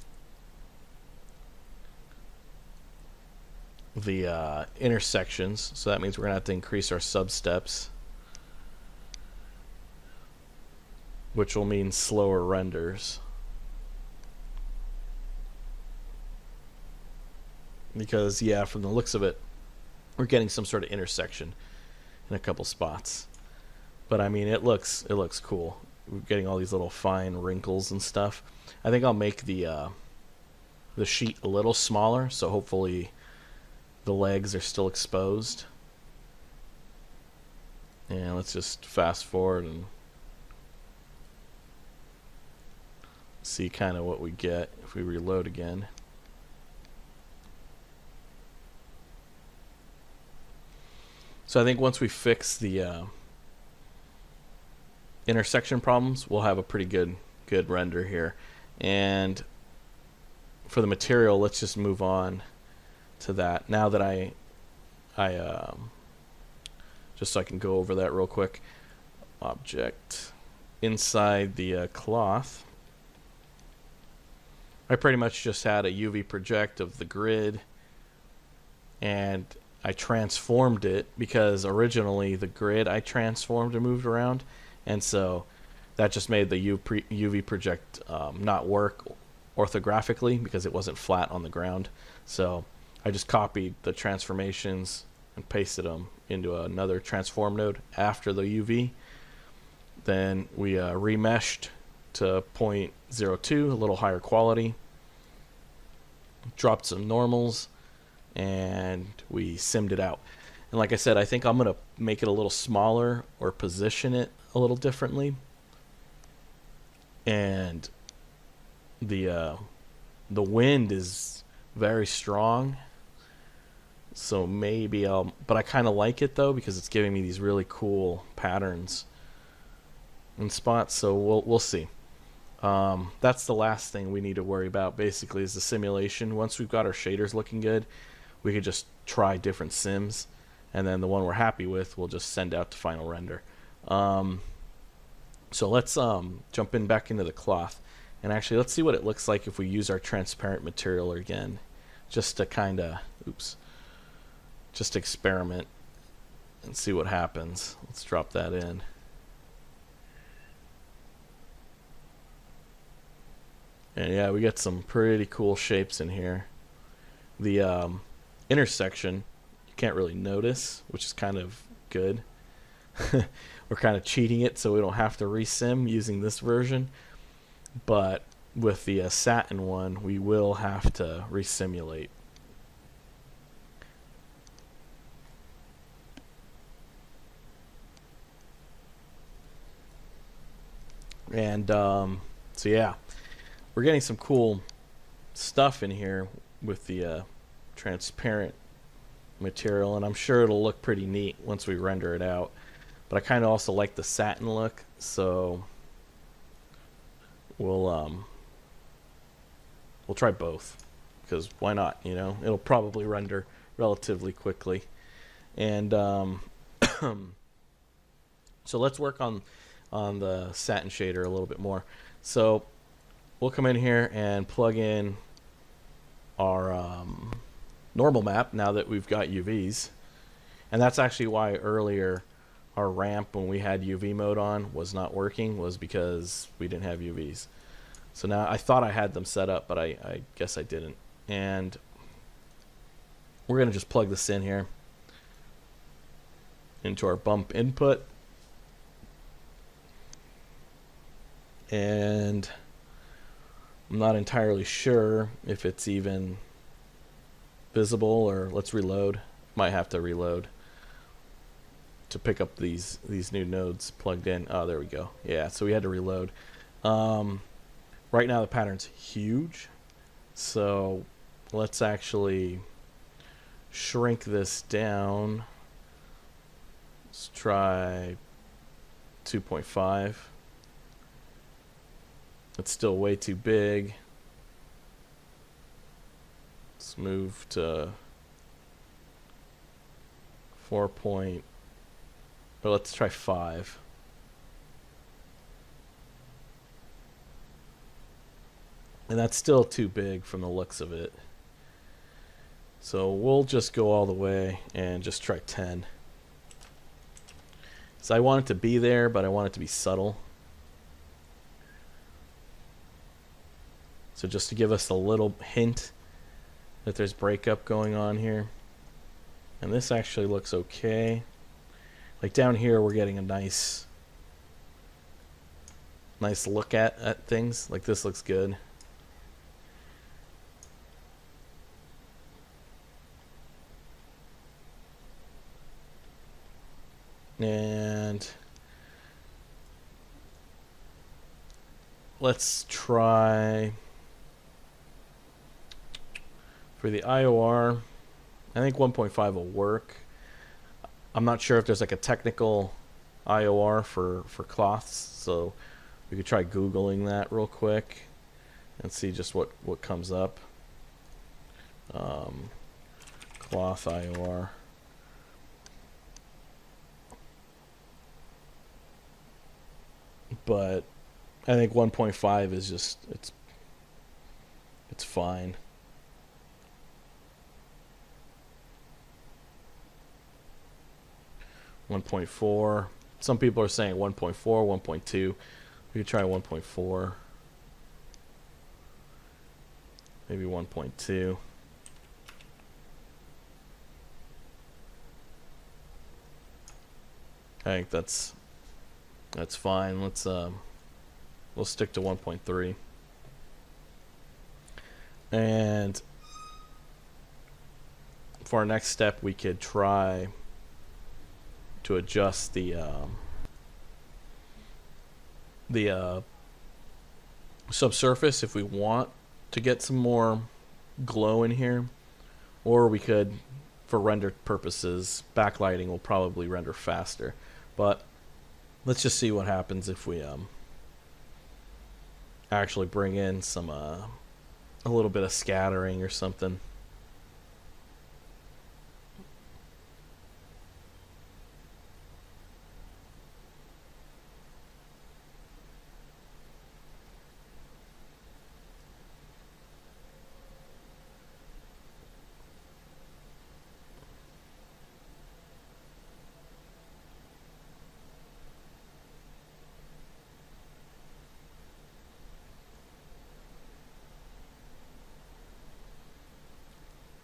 the intersections. So that means we're going to have to increase our substeps, which will mean slower renders. Because, yeah, from the looks of it, we're getting some sort of intersection in a couple spots. But, I mean, it looks cool. We're getting all these little fine wrinkles and stuff. I think I'll make the sheet a little smaller, so hopefully the legs are still exposed. And let's just fast forward and see kind of what we get if we reload again. So I think once we fix the intersection problems, we'll have a pretty good render here. And for the material, let's just move on to that. Now that I just so I can go over that real quick. Object inside the cloth. I pretty much just had a UV project of the grid, and I transformed it because originally the grid I transformed and moved around, and so that just made the UV project not work orthographically because it wasn't flat on the ground. So I just copied the transformations and pasted them into another transform node after the UV. Then we remeshed to 0.02, a little higher quality, dropped some normals, and we simmed it out. And like I said, I think I'm going to make it a little smaller or position it a little differently. And the wind is very strong, so maybe but I kind of like it though because it's giving me these really cool patterns and spots, so we'll see. That's the last thing we need to worry about basically is the simulation. Once we've got our shaders looking good, we could just try different sims, and then the one we're happy with we'll just send out to final render. So let's jump in back into the cloth, and actually let's see what it looks like if we use our transparent material again, just to kind of just experiment and see what happens. Let's drop that in. And yeah, we get some pretty cool shapes in here. The intersection you can't really notice, which is kind of good. We're kind of cheating it so we don't have to resim using this version, but with the satin one we will have to resimulate. And so yeah, we're getting some cool stuff in here with the transparent material, and I'm sure it'll look pretty neat once we render it out. But I kind of also like the satin look, so we'll try both because why not? You know, it'll probably render relatively quickly. And so let's work on the satin shader a little bit more. So we'll come in here and plug in our normal map now that we've got UVs, and that's actually why earlier our ramp when we had UV mode on was not working, was because we didn't have UVs. So now I thought I had them set up, but I guess I didn't. And we're going to just plug this in here into our bump input. And I'm not entirely sure if it's even visible, or let's reload. Might have to reload to pick up these new nodes plugged in. Oh, there we go. Yeah, so we had to reload. Right now the pattern's huge, so let's actually shrink this down. Let's try 2.5. It's still way too big. Let's move to 4 point, or let's try 5. And that's still too big from the looks of it. So we'll just go all the way and just try 10. So I want it to be there, but I want it to be subtle. So just to give us a little hint that there's breakup going on here. And this actually looks okay. Like down here we're getting a nice look at things. Like this looks good. And let's try for the IOR. I think 1.5 will work. I'm not sure if there's like a technical IOR for cloths, so we could try Googling that real quick and see just what comes up. Cloth IOR. But I think 1.5 is just it's fine. .4. Some people are saying 1.4, 1.2. We could try 1.4. Maybe 1.2. I think that's fine. Let's we'll stick to 1.3. And for our next step, we could try to adjust the subsurface if we want to get some more glow in here, or we could, for render purposes, backlighting will probably render faster. But let's just see what happens if we actually bring in some a little bit of scattering or something.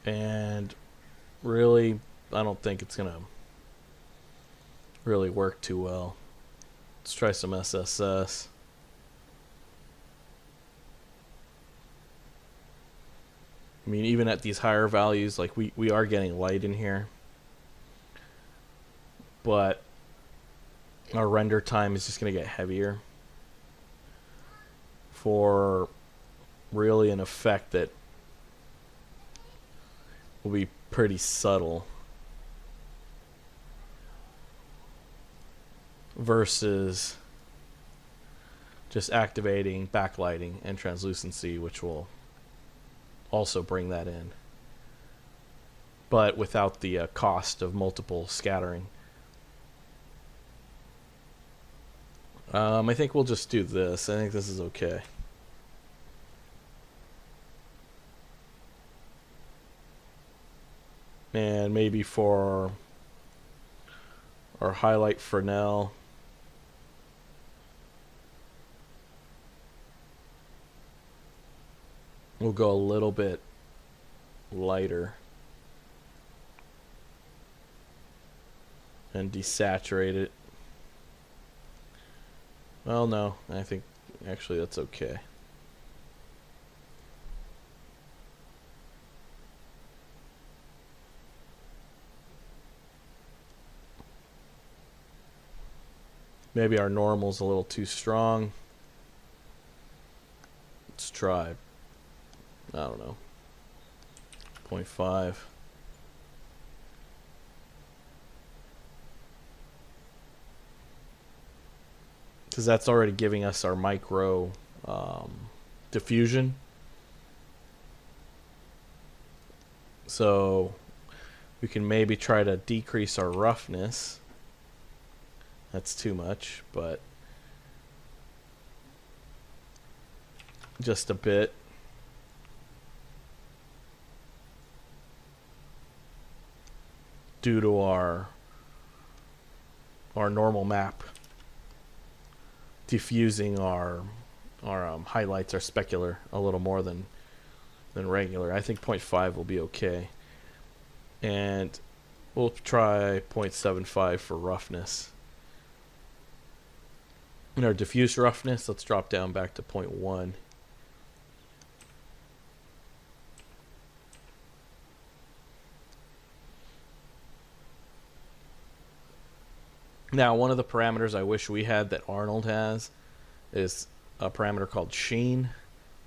And really, I don't think it's gonna really work too well. Let's try some SSS. I mean, even at these higher values, like we are getting light in here, but our render time is just gonna get heavier for really an effect that will be pretty subtle versus just activating backlighting and translucency, which will also bring that in, but without the cost of multiple scattering. I think we'll just do this. I think this is okay. And maybe for our highlight Fresnel, we'll go a little bit lighter. and desaturate it. Well, no, I think actually that's okay. Maybe our normal's a little too strong. Let's try, I don't know, 0.5. Because that's already giving us our micro diffusion. So we can maybe try to decrease our roughness. That's too much, but just a bit. Due to our normal map diffusing our highlights, our specular, a little more than regular. I think 0.5 will be okay. And we'll try 0.75 for roughness. In our diffuse roughness, let's drop down back to 0.1. Now, one of the parameters I wish we had that Arnold has is a parameter called sheen.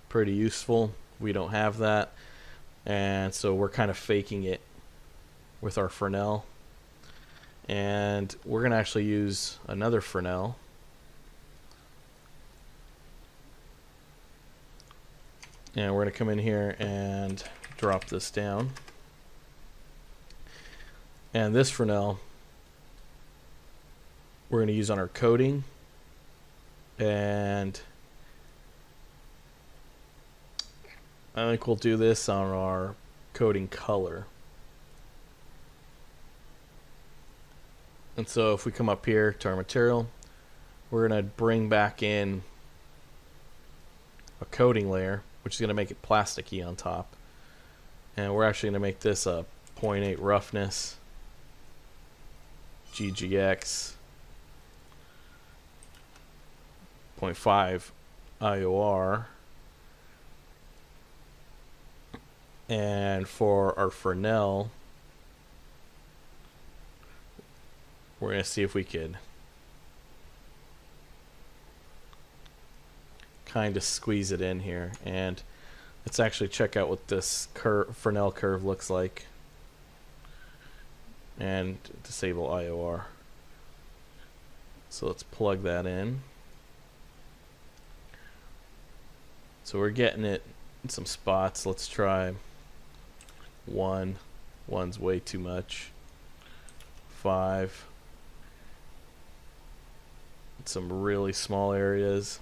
Pretty useful. We don't have that. And so we're kind of faking it with our Fresnel. And we're going to actually use another Fresnel. And we're going to come in here and drop this down. And this Fresnel we're going to use on our coating, and I think we'll do this on our coating color. And so if we come up here to our material, we're going to bring back in a coating layer, which is going to make it plasticky on top. And we're actually going to make this a 0.8 roughness, GGX, 0.5 IOR, and for our Fresnel, we're going to see if we could kind of squeeze it in here. And let's actually check out what this Fresnel curve looks like, and disable IOR. So let's plug that in. So we're getting it in some spots. Let's try 1. 1's way too much. 5. Some really small areas.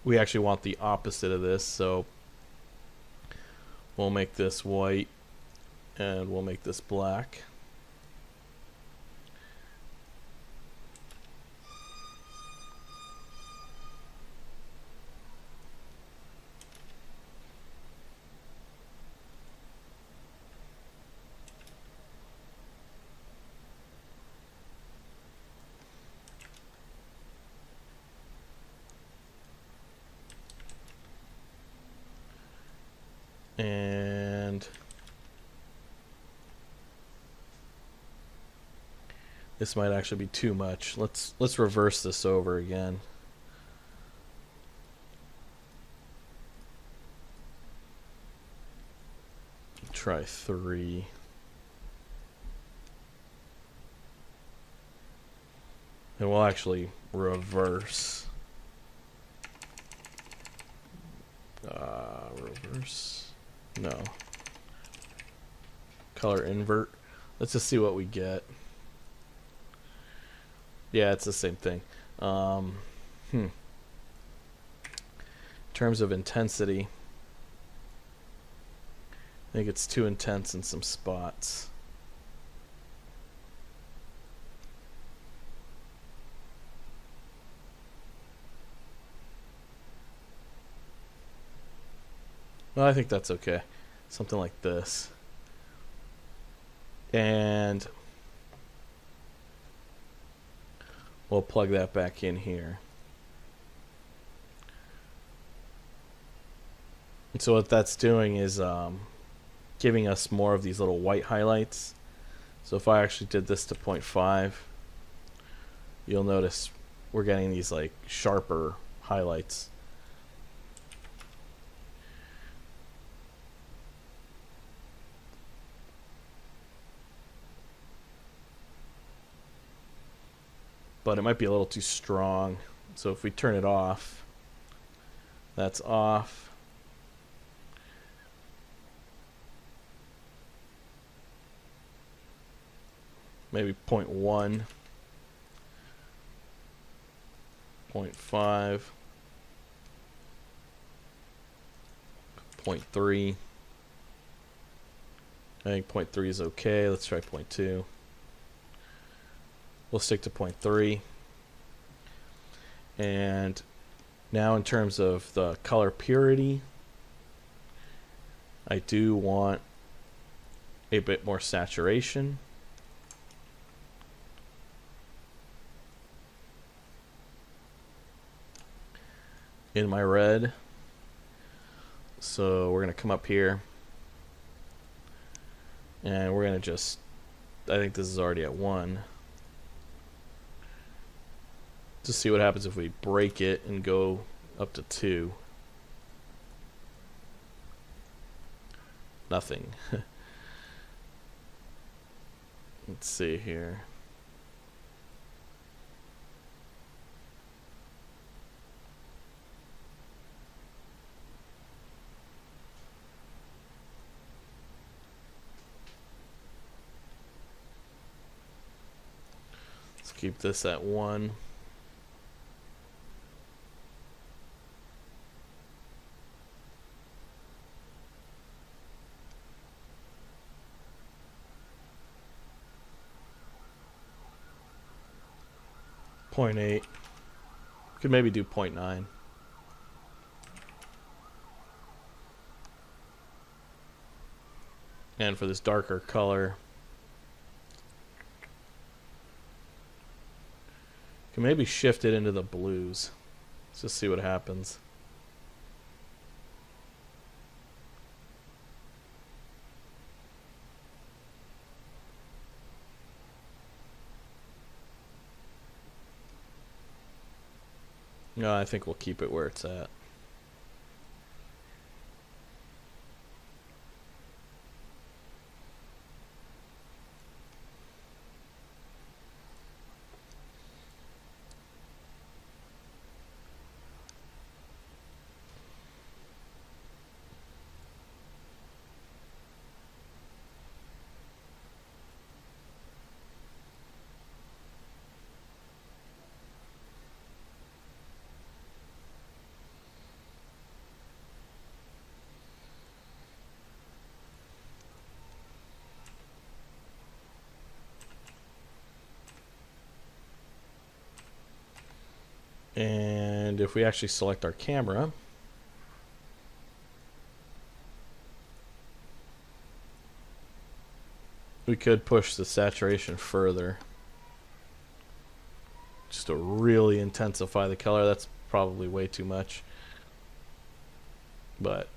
We actually want the opposite of this, so we'll make this white and we'll make this black. And this might actually be too much. Let's reverse this over again. Try 3. And we'll actually reverse. Reverse. No. Color invert. Let's just see what we get. Yeah, it's the same thing. In terms of intensity, I think it's too intense in some spots. Well, I think that's okay. Something like this. And we'll plug that back in here. And so what that's doing is giving us more of these little white highlights. So if I actually did this to 0.5, you'll notice we're getting these like sharper highlights. But it might be a little too strong. So if we turn it off, that's off. Maybe 0.1, 0.5, 0.3. I think 0.3 is okay. Let's try 0.2. We'll stick to 0.3. And now in terms of the color purity, I do want a bit more saturation. In my red. So we're going to come up here and we're going to just, I think this is already at 1. Just see what happens if we break it and go up to 2. Nothing. Let's see here. Let's keep this at 1. Point 0.8. Could maybe do 0.9. And for this darker color, can maybe shift it into the blues. Let's just see what happens. No, I think we'll keep it where it's at. And if we actually select our camera, we could push the saturation further just to really intensify the color. That's probably way too much, but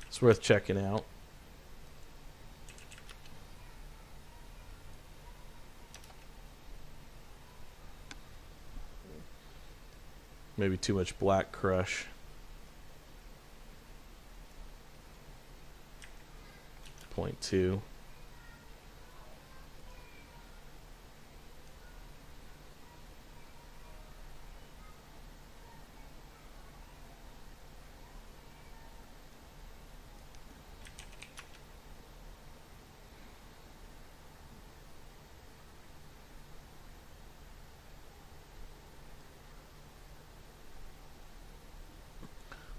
it's worth checking out. Maybe too much black crush. 0.2.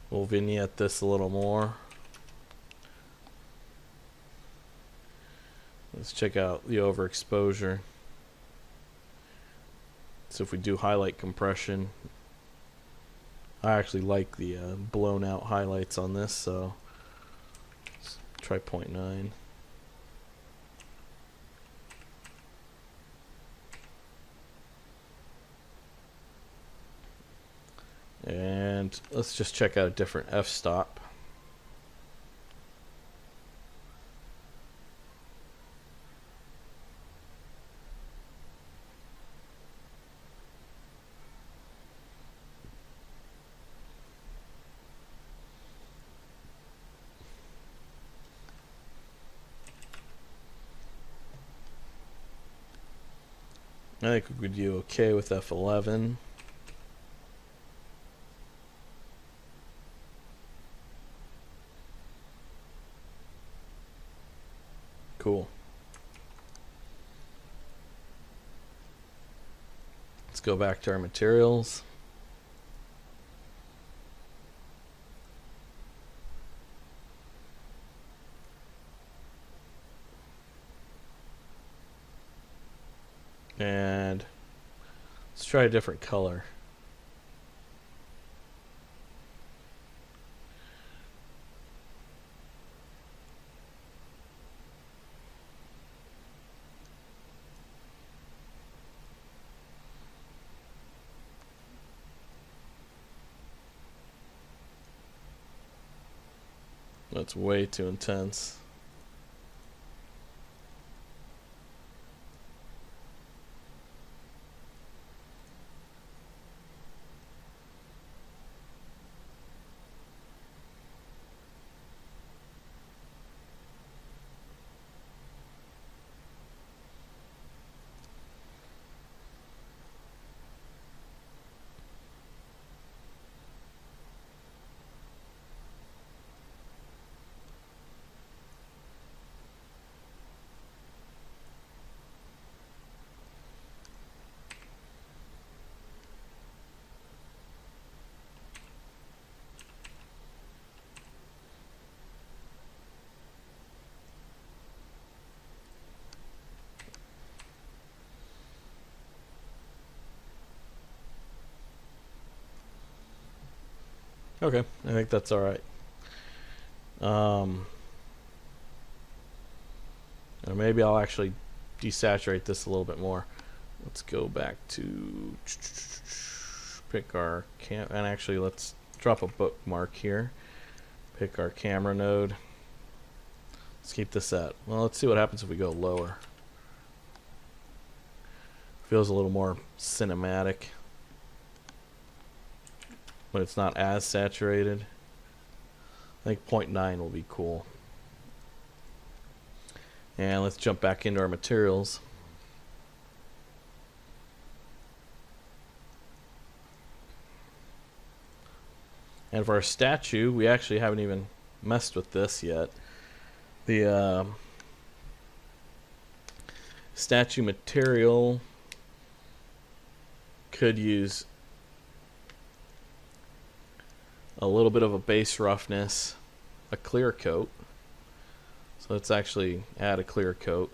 We'll vignette this a little more. Let's check out the overexposure. So if we do highlight compression, I actually like the blown out highlights on this, so let's try 0.9. And let's just check out a different f-stop. I think we could do okay with F11. Cool. Let's go back to our materials. And let's try a different color. That's way too intense. Okay, I think that's all right. Or maybe I'll actually desaturate this a little bit more. Let's go back to pick our and actually let's drop a bookmark here. Pick our camera node. Let's keep this at, well, let's see what happens if we go lower. Feels a little more cinematic when it's not as saturated. I think 0.9 will be cool. And let's jump back into our materials. And for our statue, we actually haven't even messed with this yet. The statue material could use a little bit of a base roughness, a clear coat. So let's actually add a clear coat.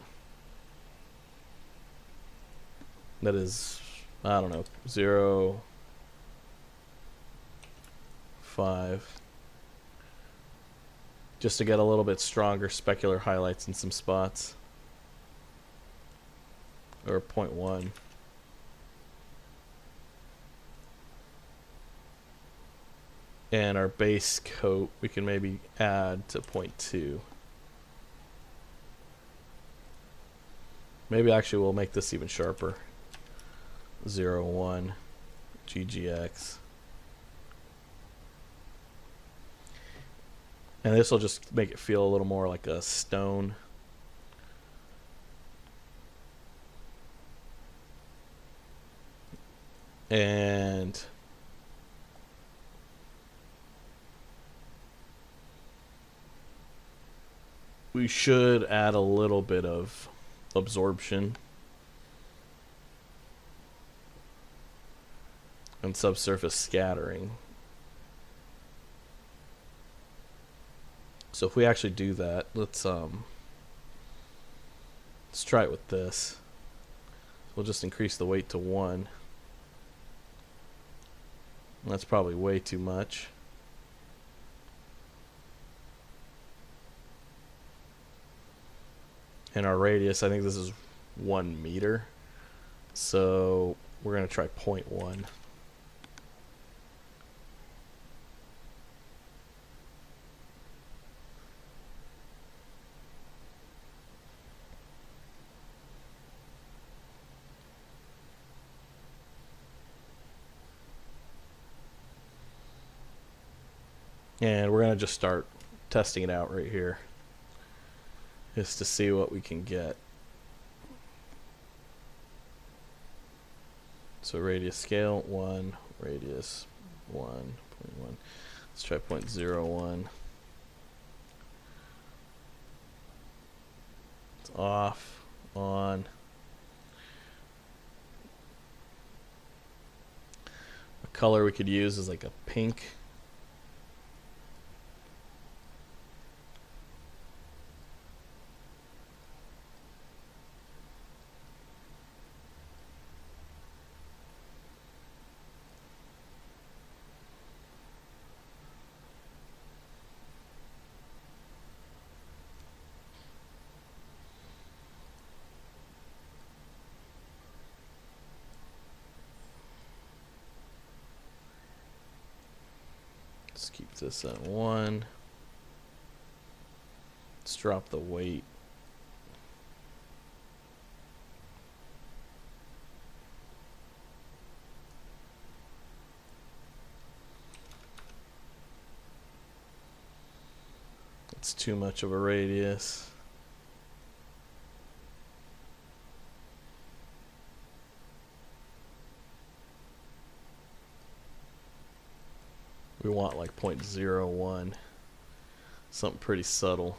That is, I don't know, 0.5. Just to get a little bit stronger specular highlights in some spots. Or 0.1. And our base coat we can maybe add to 0.2. Maybe actually we'll make this even sharper. 0.1 GGX. And this will just make it feel a little more like a stone. And we should add a little bit of absorption and subsurface scattering. So if we actually do that, let's try it with this. We'll just increase the weight to 1. That's probably way too much. And our radius, I think this is 1 meter. So we're going to try 0.1. And we're going to just start testing it out right here, just to see what we can get. So radius scale 1, radius 1.1. Let's try 0.01. It's off, on. A color we could use is like a pink. Let's keep this at 1. Let's drop the weight. It's too much of a radius. We want like 0.01, something pretty subtle.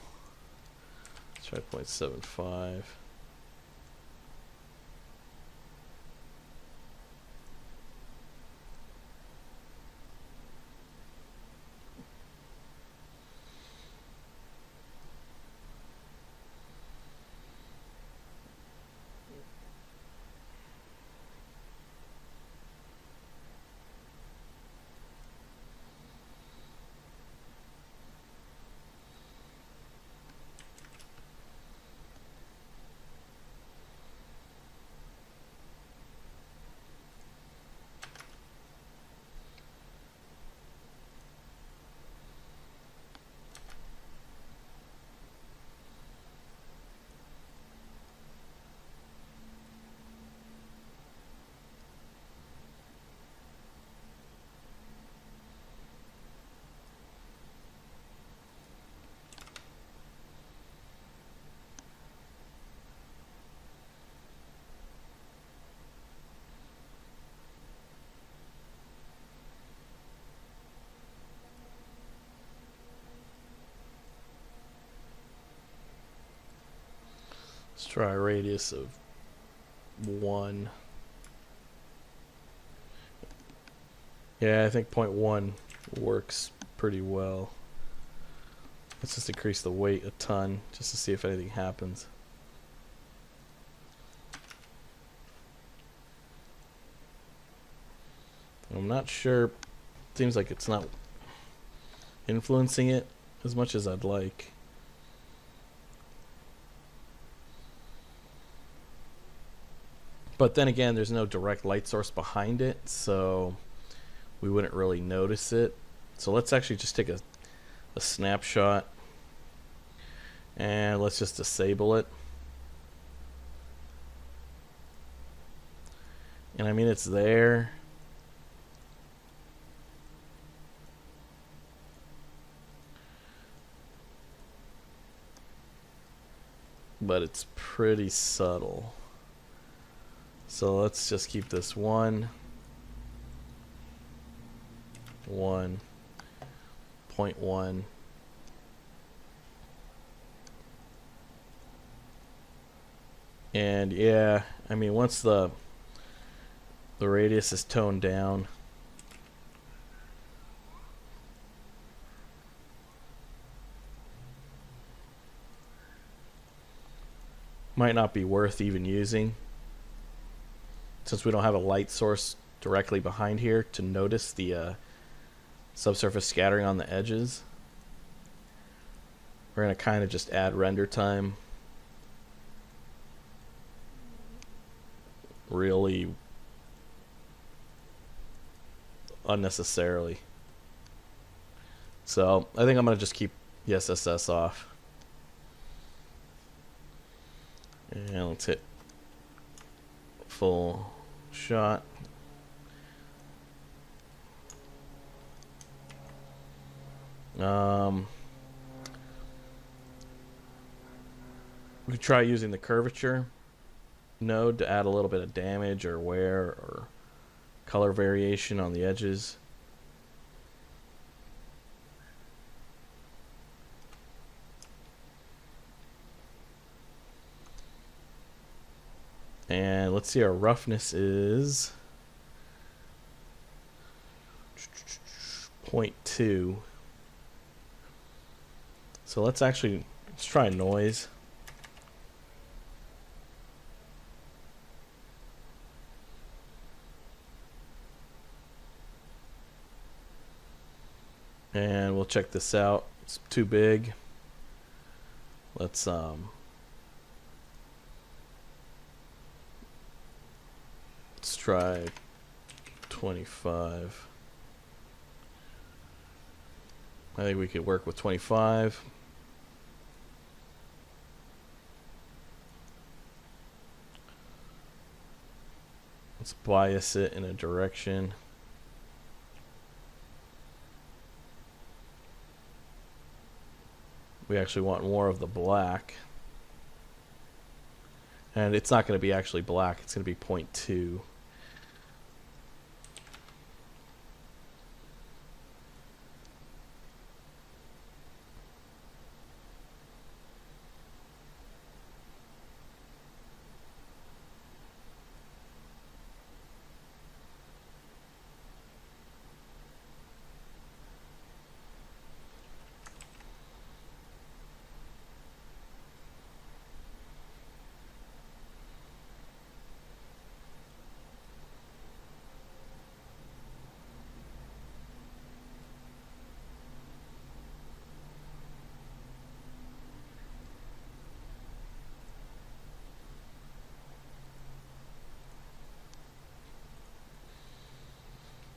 Let's try 0.75. Let's try a radius of 1. Yeah, I think 0.1 works pretty well. Let's just increase the weight a ton just to see if anything happens. I'm not sure. Seems like it's not influencing it as much as I'd like. But then again, there's no direct light source behind it, so we wouldn't really notice it. So let's actually just take a snapshot and let's just disable it. And I mean, it's there. But it's pretty subtle. So let's just keep this 1, 1.1. And yeah, I mean, once the radius is toned down, might not be worth even using, since we don't have a light source directly behind here to notice the subsurface scattering on the edges. We're going to kind of just add render time really unnecessarily. So I think I'm going to just keep the SSS off. And let's hit full shot. Um, we could try using the curvature node to add a little bit of damage or wear or color variation on the edges. And let's see, our roughness is 0.2. So let's try noise. And we'll check this out. It's too big. Let's try 25. I think we could work with 25. Let's bias it in a direction. We actually want more of the black. And it's not going to be actually black, it's going to be 0.2.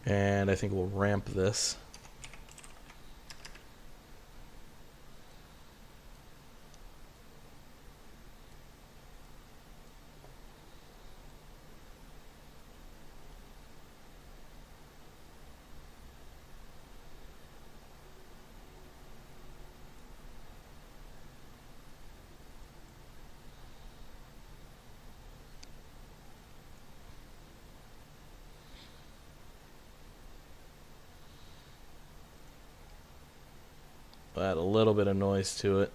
And I think we'll ramp this. Add a little bit of noise to it.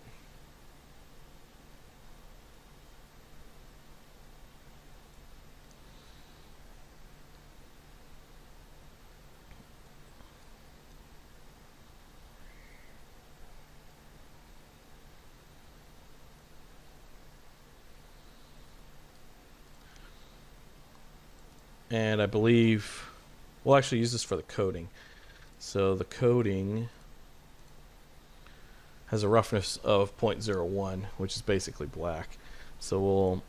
And I believe we'll actually use this for the coating. So the coating has a roughness of 0.01, which is basically black. So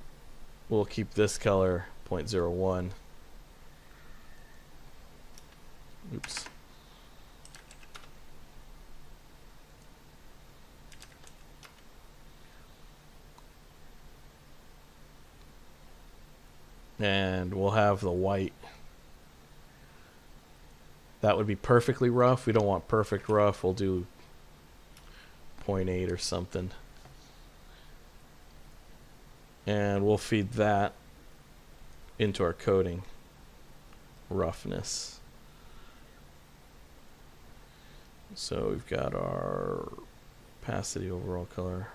we'll keep this color 0.01. Oops. And we'll have the white. That would be perfectly rough. We don't want perfect rough. We'll do 0.8 or something. And we'll feed that into our coating roughness. So we've got our opacity, overall color.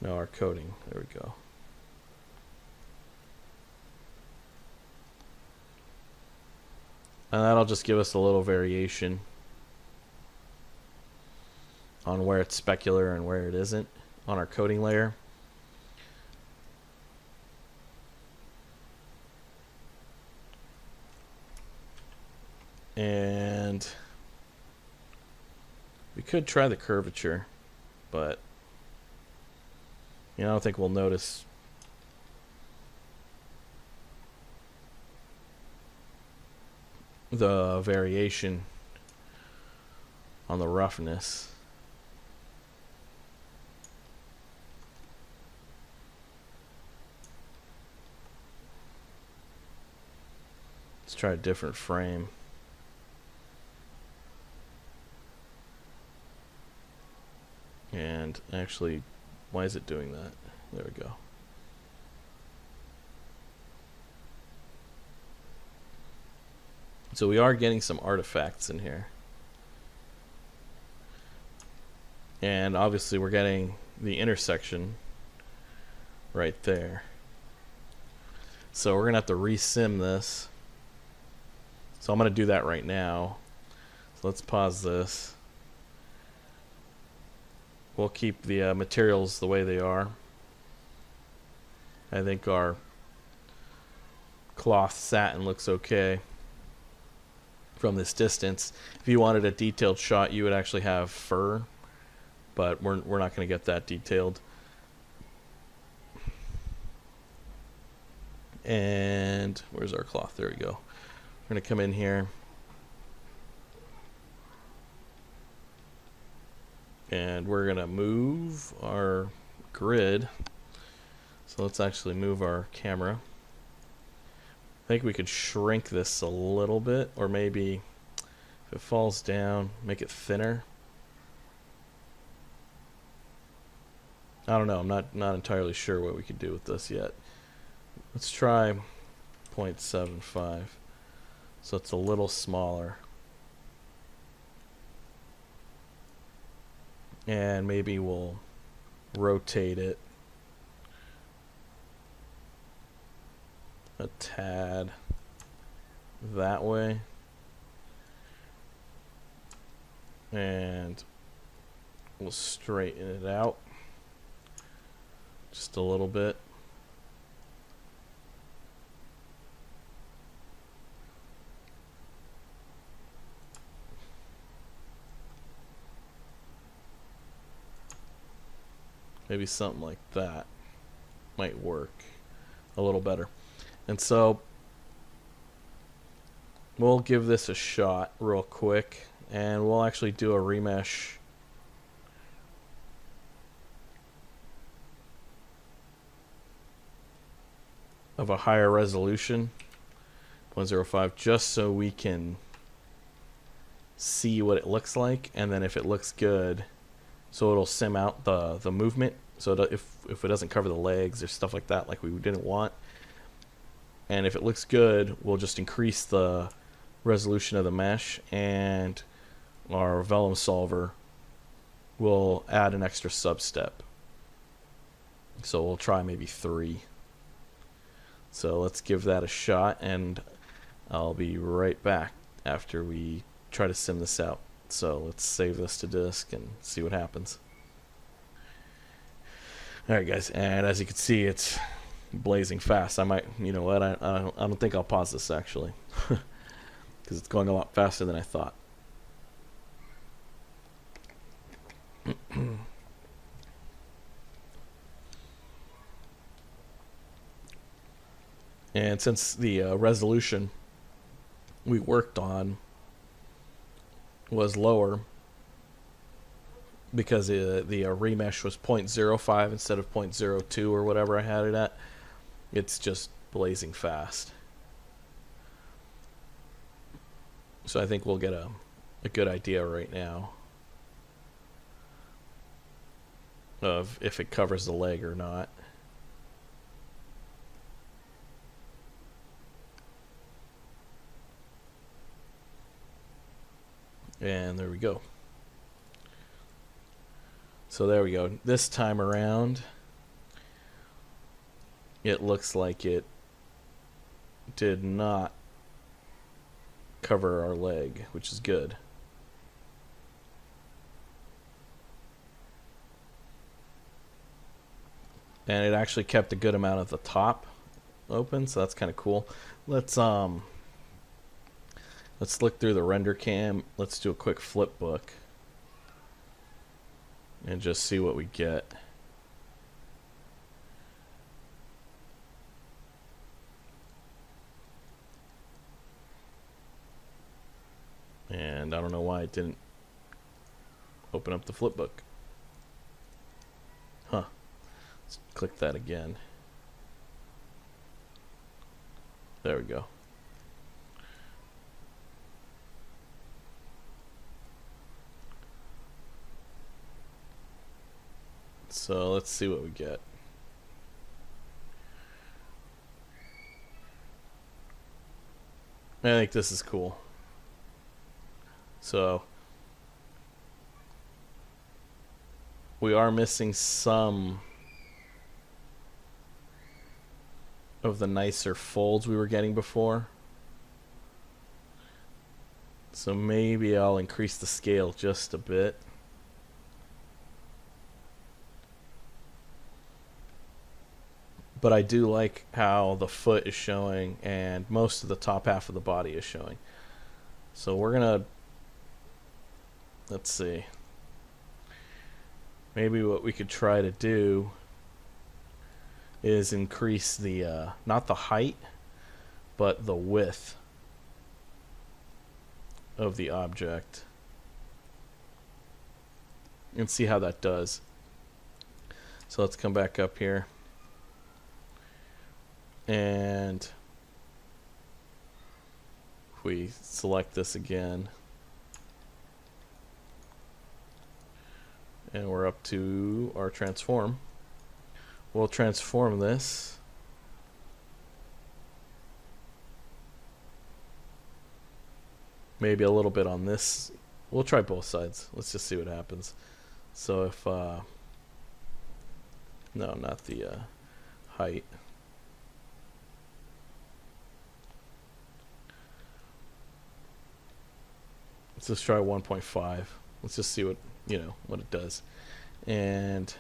No, our coating. There we go. And that'll just give us a little variation on where it's specular and where it isn't on our coating layer. And we could try the curvature, but I don't think we'll notice the variation on the roughness. Let's try a different frame. And actually, why is it doing that? There we go. So we are getting some artifacts in here. And obviously we're getting the intersection right there. So we're going to have to resim this. So I'm going to do that right now. So let's pause this. We'll keep the materials the way they are. I think our cloth satin looks okay from this distance. If you wanted a detailed shot, you would actually have fur, but we're not going to get that detailed. And where's our cloth? There we go. We're going to come in here. And we're going to move our grid. So let's actually move our camera. I think we could shrink this a little bit, or maybe if it falls down, make it thinner. I don't know. I'm not entirely sure what we could do with this yet. Let's try 0.75. So it's a little smaller. And maybe we'll rotate it a tad that way. And we'll straighten it out just a little bit. Maybe something like that might work a little better. And so we'll give this a shot real quick, and we'll actually do a remesh of a higher resolution, 0.05, just so we can see what it looks like. And then if it looks good, so it'll sim out the movement, so that if it doesn't cover the legs or stuff like that, like we didn't want. And if it looks good, we'll just increase the resolution of the mesh, and our vellum solver will add an extra sub-step. So we'll try maybe 3. So let's give that a shot, and I'll be right back after we try to sim this out. So let's save this to disk and see what happens. Alright guys, and as you can see, it's blazing fast. I might, you know what, I don't think I'll pause this actually, because it's going a lot faster than I thought. And since the resolution we worked on was lower, because the remesh was 0.05 instead of 0.02 or whatever I had it at, it's just blazing fast. So I think we'll get a good idea right now of if it covers the leg or not. And there we go. So there we go. This time around, it looks like it did not cover our leg, which is good. And it actually kept a good amount of the top open, so that's kind of cool. Let's look through the render cam. Let's do a quick flip book and just see what we get. And I don't know why it didn't open up the flip book. Huh. Let's click that again. There we go. So let's see what we get. I think this is cool. So we are missing some of the nicer folds we were getting before. So maybe I'll increase the scale just a bit. But I do like how the foot is showing and most of the top half of the body is showing. So we're gonna, let's see, maybe what we could try to do is increase the not the height but the width of the object and see how that does. So let's come back up here. And if we select this again, and we're up to our transform, we'll transform this. Maybe a little bit on this. We'll try both sides. Let's just see what happens. So if, no, not the height. Let's just try 1.5. Let's just see what, what it does. And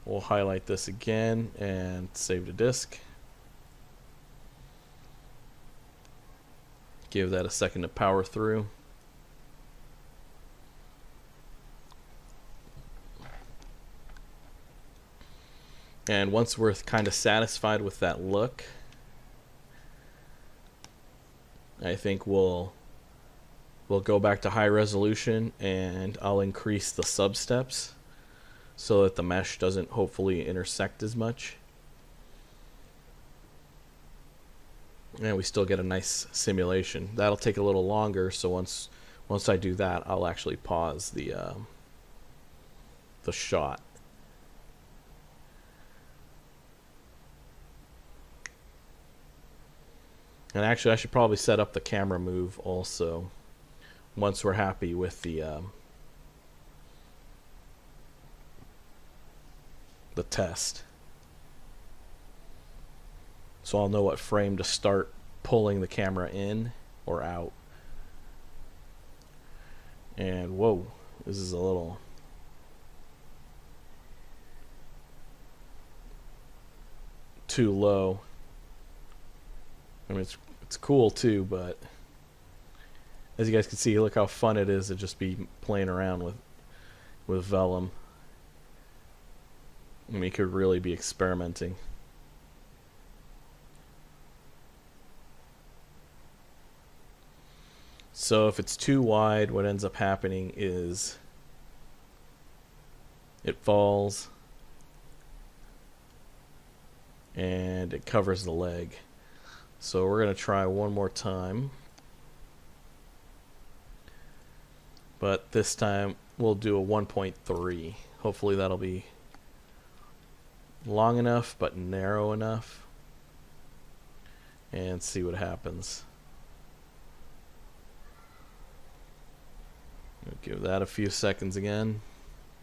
we'll highlight this again and save to disk. Give that a second to power through. And once we're kind of satisfied with that look, I think we'll go back to high resolution, and I'll increase the substeps so that the mesh doesn't hopefully intersect as much. And we still get a nice simulation. That'll take a little longer, so once I do that, I'll actually pause the shot. And actually, I should probably set up the camera move also once we're happy with the test. So I'll know what frame to start pulling the camera in or out. And whoa, this is a little too low. I mean, it's cool too, but as you guys can see, look how fun it is to just be playing around with vellum. I mean, you could really be experimenting. So if it's too wide, what ends up happening is it falls and it covers the leg. So we're going to try one more time. But this time we'll do a 1.3. Hopefully that'll be long enough but narrow enough. And see what happens. We'll give that a few seconds again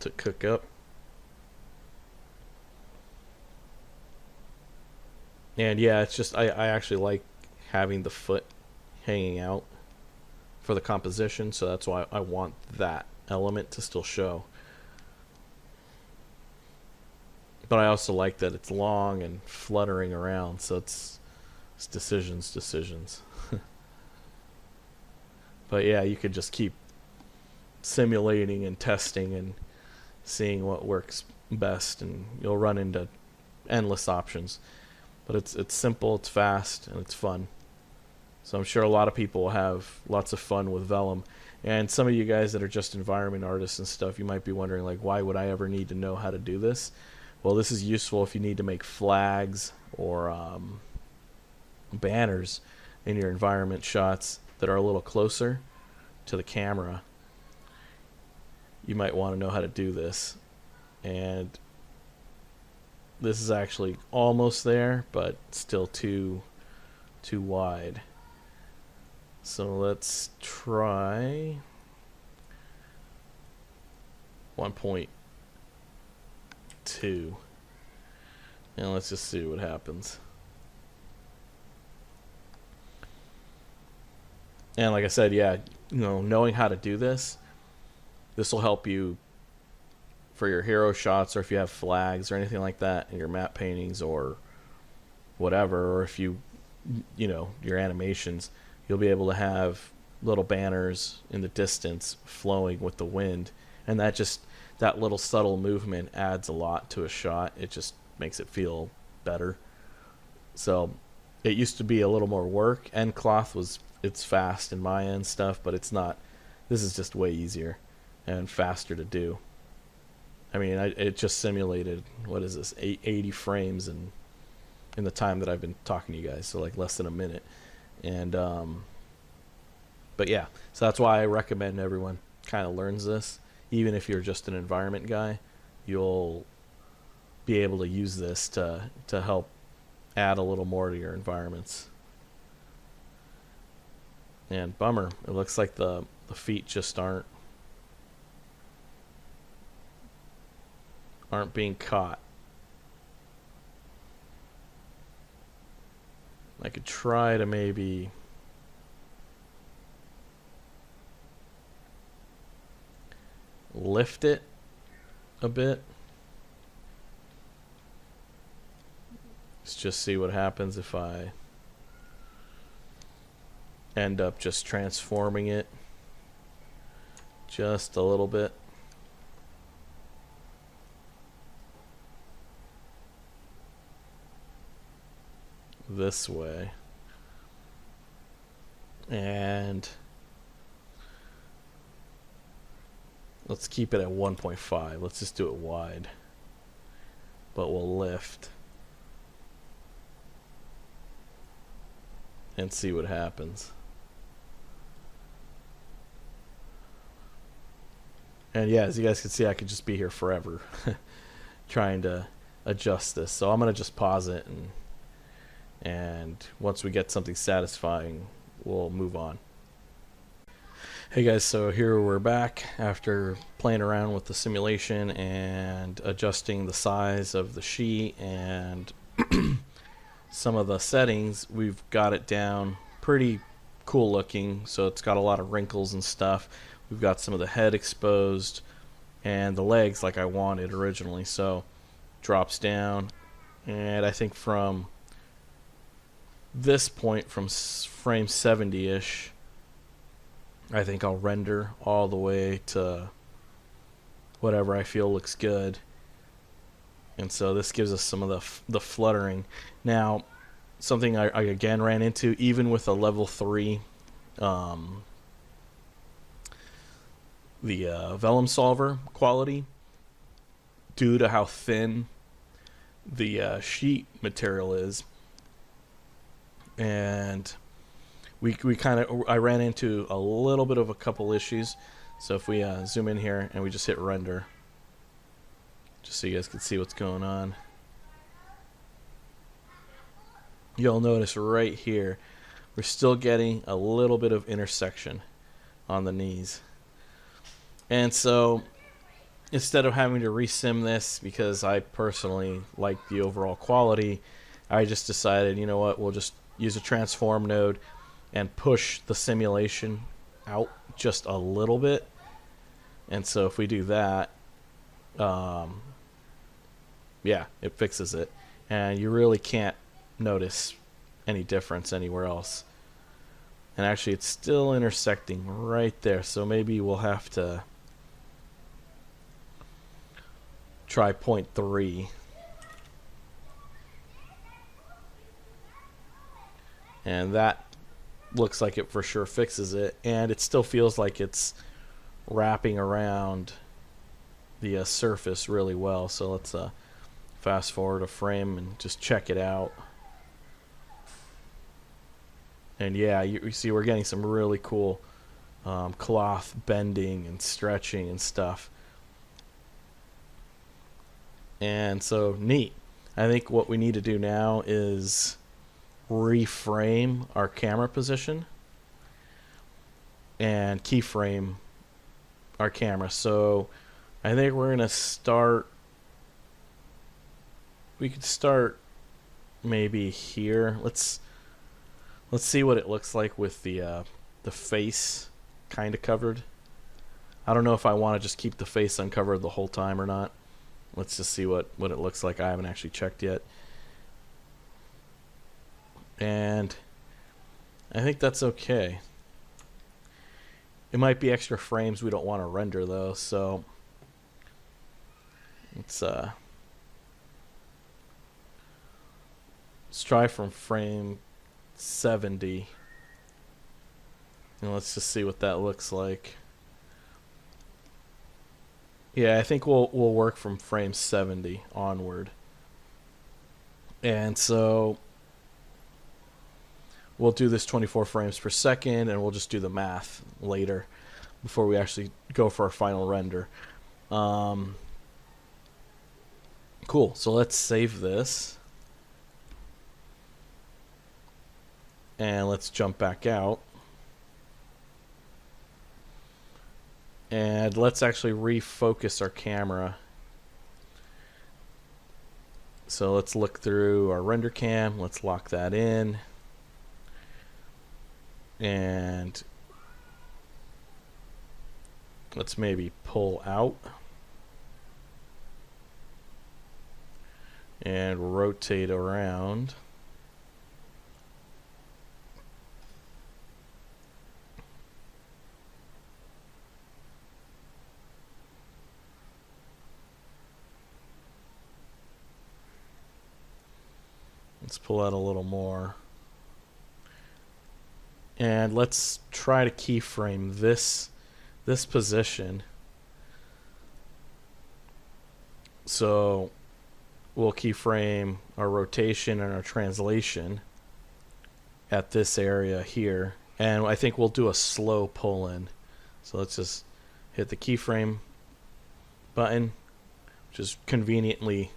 to cook up. And yeah, it's just I actually like having the foot hanging out for the composition, so that's why I want that element to still show. But I also like that it's long and fluttering around, so it's decisions. But yeah, you could just keep simulating and testing and seeing what works best, and you'll run into endless options. But it's simple, it's fast, and it's fun. So I'm sure a lot of people will have lots of fun with vellum. And some of you guys that are just environment artists and stuff, you might be wondering, like, why would I ever need to know how to do this? Well, this is useful if you need to make flags or banners in your environment shots that are a little closer to the camera. You might want to know how to do this. and this is actually almost there, but still too wide. So let's try 1.2, and let's just see what happens. And like I said, yeah, knowing how to do this will help you for your hero shots, or if you have flags or anything like that in your map paintings or whatever, or if your animations, you'll be able to have little banners in the distance flowing with the wind, and that little subtle movement adds a lot to a shot. It just makes it feel better. So it used to be a little more work, and cloth it's fast in my end stuff, but it's not. This is just way easier and faster to do. I mean, it just simulated, what is this, 80 frames in the time that I've been talking to you guys, so like less than a minute. And but yeah, so that's why I recommend everyone kind of learns this. Even if you're just an environment guy, you'll be able to use this to help add a little more to your environments. And bummer, it looks like the feet just aren't being caught. I could try to maybe lift it a bit. Let's just see what happens if I end up just transforming it just a little bit. This way. And let's keep it at 1.5. Let's just do it wide. But we'll lift and see what happens. And yeah, as you guys can see, I could just be here forever trying to adjust this. So I'm going to just pause it, and once we get something satisfying, we'll move on. Hey guys, so here we're back after playing around with the simulation and adjusting the size of the sheet and some of the settings. We've got it down pretty cool looking, so it's got a lot of wrinkles and stuff. We've got some of the head exposed and the legs like I wanted originally, so drops down, and I think from this point, from frame 70-ish, I think I'll render all the way to whatever I feel looks good. And so this gives us some of the fluttering. Now, something I again ran into, even with a level 3 the vellum solver quality, due to how thin the sheet material is, and I ran into a little bit of a couple issues. So if we zoom in here and we just hit render, just so you guys can see what's going on, you'll notice right here we're still getting a little bit of intersection on the knees. And so instead of having to resim this, because I personally like the overall quality, I just decided, you know what, we'll just use a transform node and push the simulation out just a little bit. And so if we do that, yeah, it fixes it, and you really can't notice any difference anywhere else. And actually it's still intersecting right there, so maybe we'll have to try 0.3. And that looks like it for sure fixes it, and it still feels like it's wrapping around the surface really well. So let's fast forward a frame and just check it out. And yeah, you see we're getting some really cool cloth bending and stretching and stuff. And so neat. I think what we need to do now is reframe our camera position and keyframe our camera. So I think we're gonna start. We could start maybe here. Let's see what it looks like with the face kind of covered. I don't know if I want to just keep the face uncovered the whole time or not. Let's just see what it looks like. I haven't actually checked yet. And I think that's okay. It might be extra frames we don't want to render though, so let's try from frame 70. And let's just see what that looks like. Yeah, I think we'll work from frame 70 onward. And so we'll do this 24 frames per second, and we'll just do the math later before we actually go for our final render. Cool, so let's save this. And let's jump back out. And let's actually refocus our camera. So let's look through our render cam. Let's lock that in. And let's maybe pull out. And rotate around. Let's pull out a little more. And let's try to keyframe this position. So we'll keyframe our rotation and our translation at this area here. And I think we'll do a slow pull in. So let's just hit the keyframe button, which is conveniently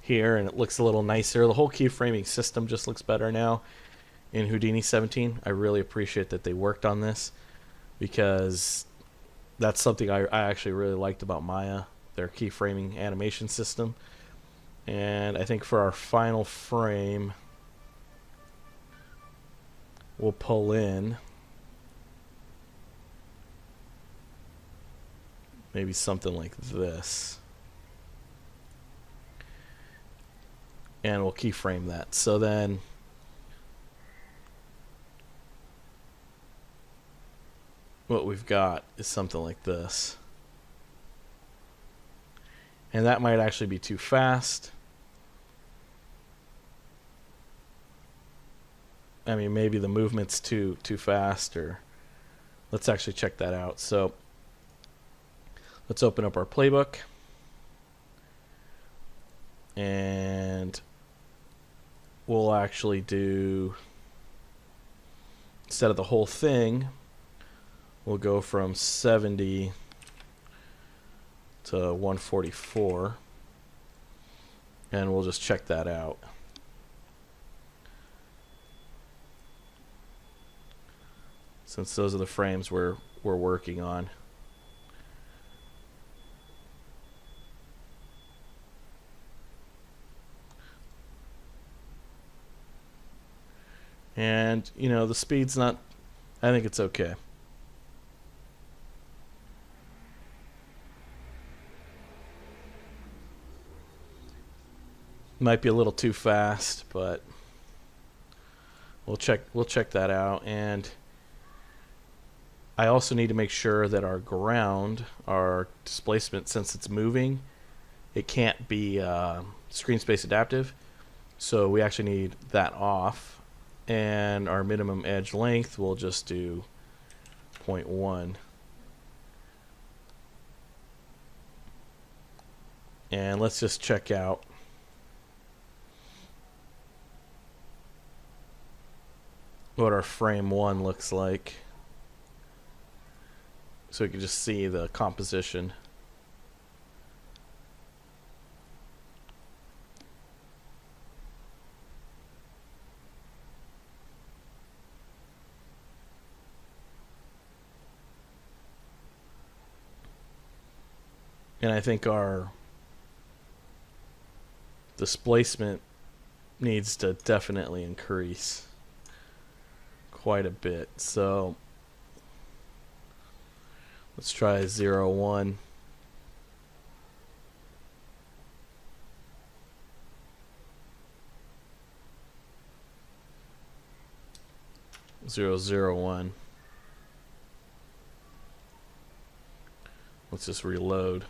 here, and it looks a little nicer. The whole keyframing system just looks better now in Houdini 17. I really appreciate that they worked on this, because that's something I actually really liked about Maya, their keyframing animation system. And I think for our final frame, we'll pull in maybe something like this. And we'll keyframe that. So then what we've got is something like this. And that might actually be too fast. I mean, maybe the movement's too fast, or let's actually check that out. So let's open up our playbook. And we'll actually do, instead of the whole thing, we'll go from 70 to 144, and we'll just check that out. Since those are the frames we're working on. And, you know, the speed's not, I think it's okay. Might be a little too fast, but we'll check that out. And I also need to make sure that our ground, our displacement, since it's moving, it can't be screen space adaptive. So we actually need that off. And our minimum edge length, we'll just do 0.1. And let's just check out what our frame 1 looks like, so we can just see the composition. And I think our displacement needs to definitely increase quite a bit. So let's try 0, 1. 0, 0, 1. Let's just reload.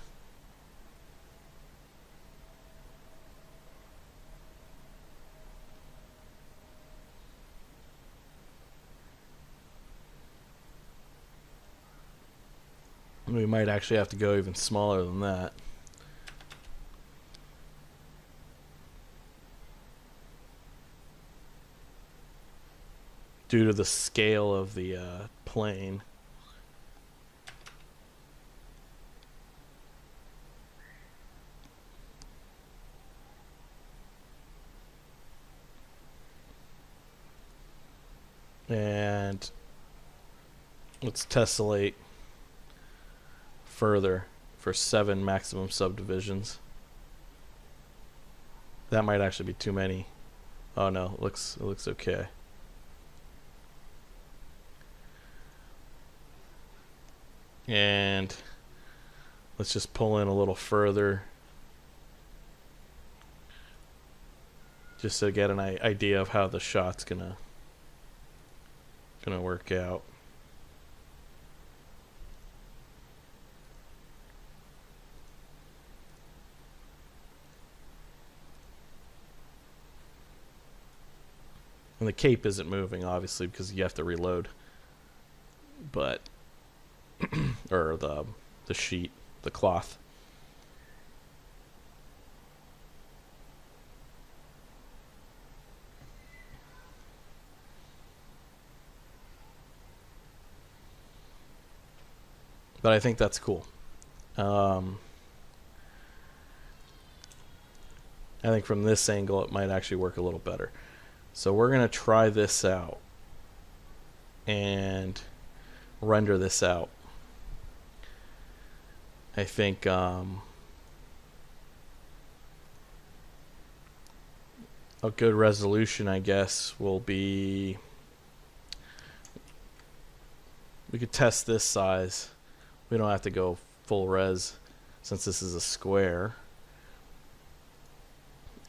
We might actually have to go even smaller than that. Due to the scale of the plane. And let's tessellate further for 7 maximum subdivisions. That might actually be too many. Oh no, it looks okay. And let's just pull in a little further just to get an idea of how the shot's gonna work out. And the cape isn't moving, obviously, because you have to reload. But or the sheet, the cloth. But I think that's cool. I think from this angle it might actually work a little better. So we're going to try this out and render this out. I think a good resolution, I guess, will be, we could test this size. We don't have to go full res since this is a square.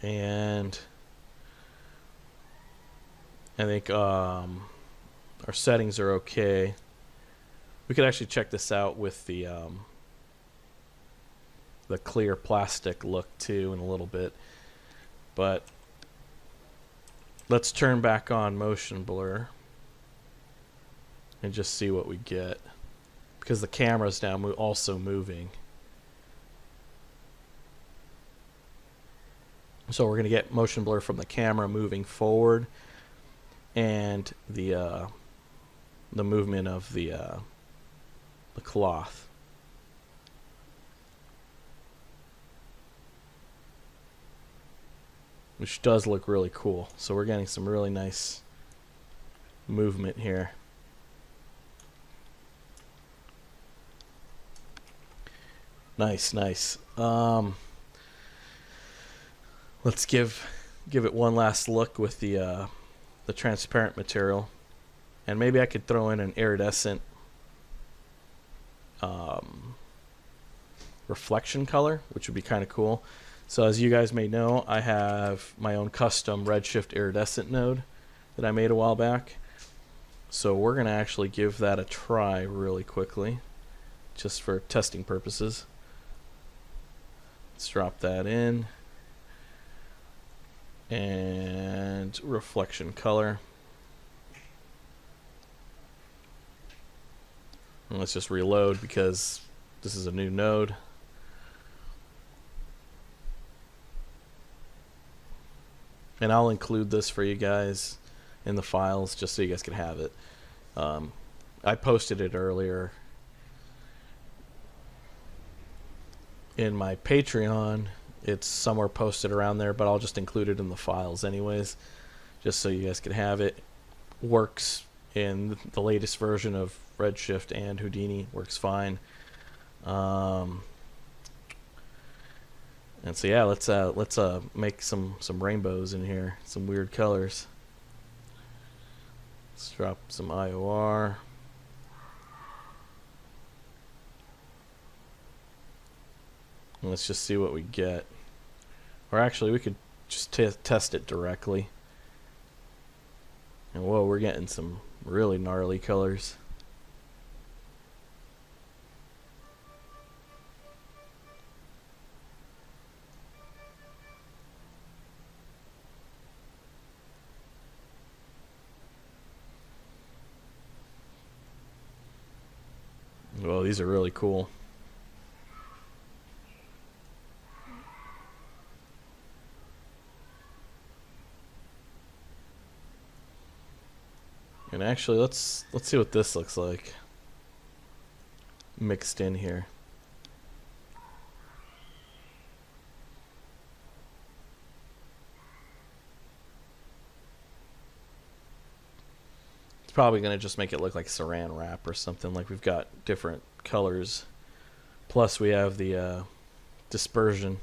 And I think our settings are okay. We could actually check this out with the clear plastic look too in a little bit. But let's turn back on motion blur and just see what we get, because the camera's now also moving. So we're going to get motion blur from the camera moving forward and the movement of the cloth. Which does look really cool. So we're getting some really nice movement here. Nice, nice. Let's give it one last look with the transparent material, and maybe I could throw in an iridescent reflection color, which would be kind of cool. So as you guys may know, I have my own custom redshift iridescent node that I made a while back. So we're going to actually give that a try really quickly, just for testing purposes. Let's drop that in. And reflection color. And let's just reload because this is a new node. And I'll include this for you guys in the files just so you guys can have it. I posted it earlier in my Patreon. It's somewhere posted around there, but I'll just include it in the files anyways, just so you guys can have it. Works in the latest version of Redshift and Houdini, works fine. And so yeah, let's make some rainbows in here, some weird colors. Let's drop some IOR. And let's just see what we get. Or actually, we could just test it directly. And whoa, we're getting some really gnarly colors. Well, these are really cool. And actually, let's see what this looks like mixed in here. It's probably going to just make it look like saran wrap or something. Like we've got different colors. Plus we have the dispersion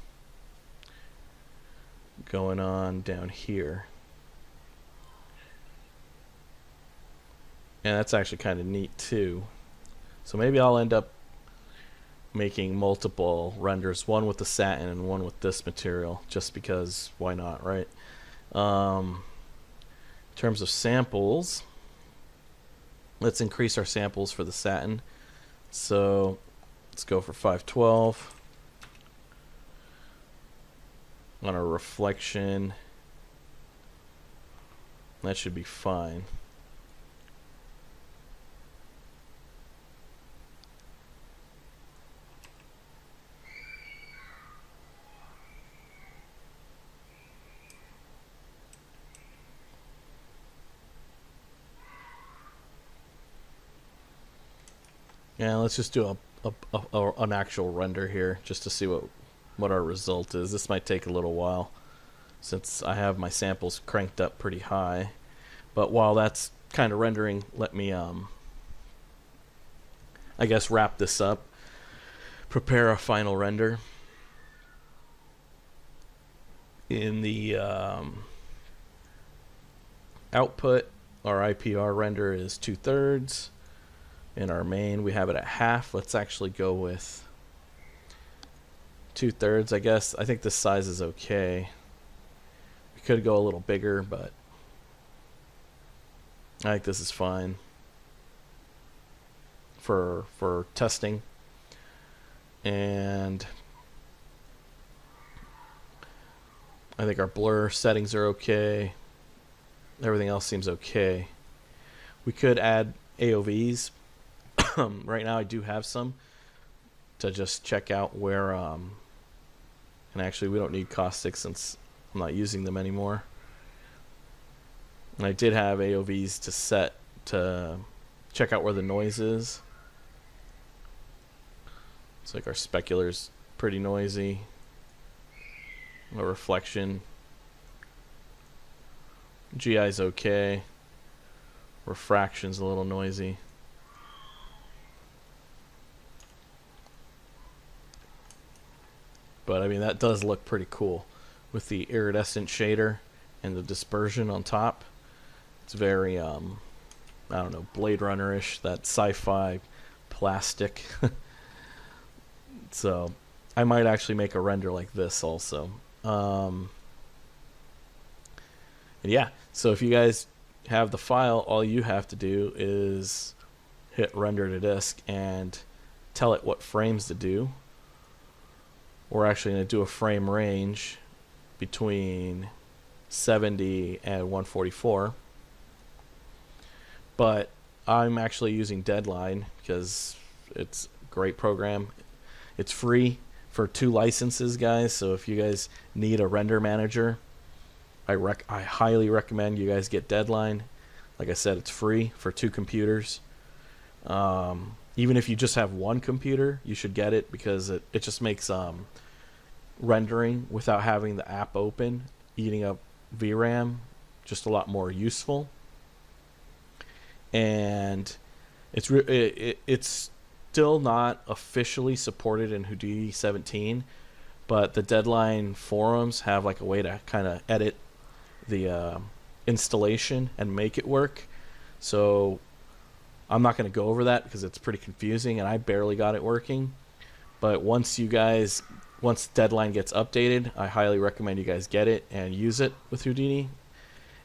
going on down here. And that's actually kind of neat too. So maybe I'll end up making multiple renders, one with the satin and one with this material, just because why not, right? In terms of samples, let's increase our samples for the satin. So let's go for 512 on a reflection. That should be fine. Yeah, let's just do an actual render here just to see what our result is. This might take a little while since I have my samples cranked up pretty high. But while that's kind of rendering, let me I guess wrap this up, prepare a final render. In the output, our IPR render is 2/3. In our main, we have it at half. Let's actually go with 2/3, I guess. I think this size is okay. We could go a little bigger, but I think this is fine for testing. And I think our blur settings are okay. Everything else seems okay. We could add AOVs. Right now I do have some to just check out where and actually we don't need caustics since I'm not using them anymore. And I did have AOVs to set to check out where the noise is. It's like our specular's pretty noisy. A reflection. GI's okay. Refraction's a little noisy. But I mean, that does look pretty cool with the iridescent shader and the dispersion on top. It's very I don't know, Blade Runner-ish, that sci-fi plastic. So I might actually make a render like this also. And yeah, so if you guys have the file, all you have to do is hit render to disk and tell it what frames to do. We're actually going to do a frame range between 70 and 144. But I'm actually using Deadline because it's a great program. It's free for 2 licenses, guys. So if you guys need a render manager, I highly recommend you guys get Deadline. Like I said, it's free for 2 computers. Even if you just have 1 computer, you should get it because it just makes rendering without having the app open, eating up VRAM, just a lot more useful. And it's still not officially supported in Houdini 17, but the Deadline forums have like a way to kind of edit the installation and make it work. So I'm not going to go over that because it's pretty confusing and I barely got it working. But once Deadline gets updated, I highly recommend you guys get it and use it with Houdini.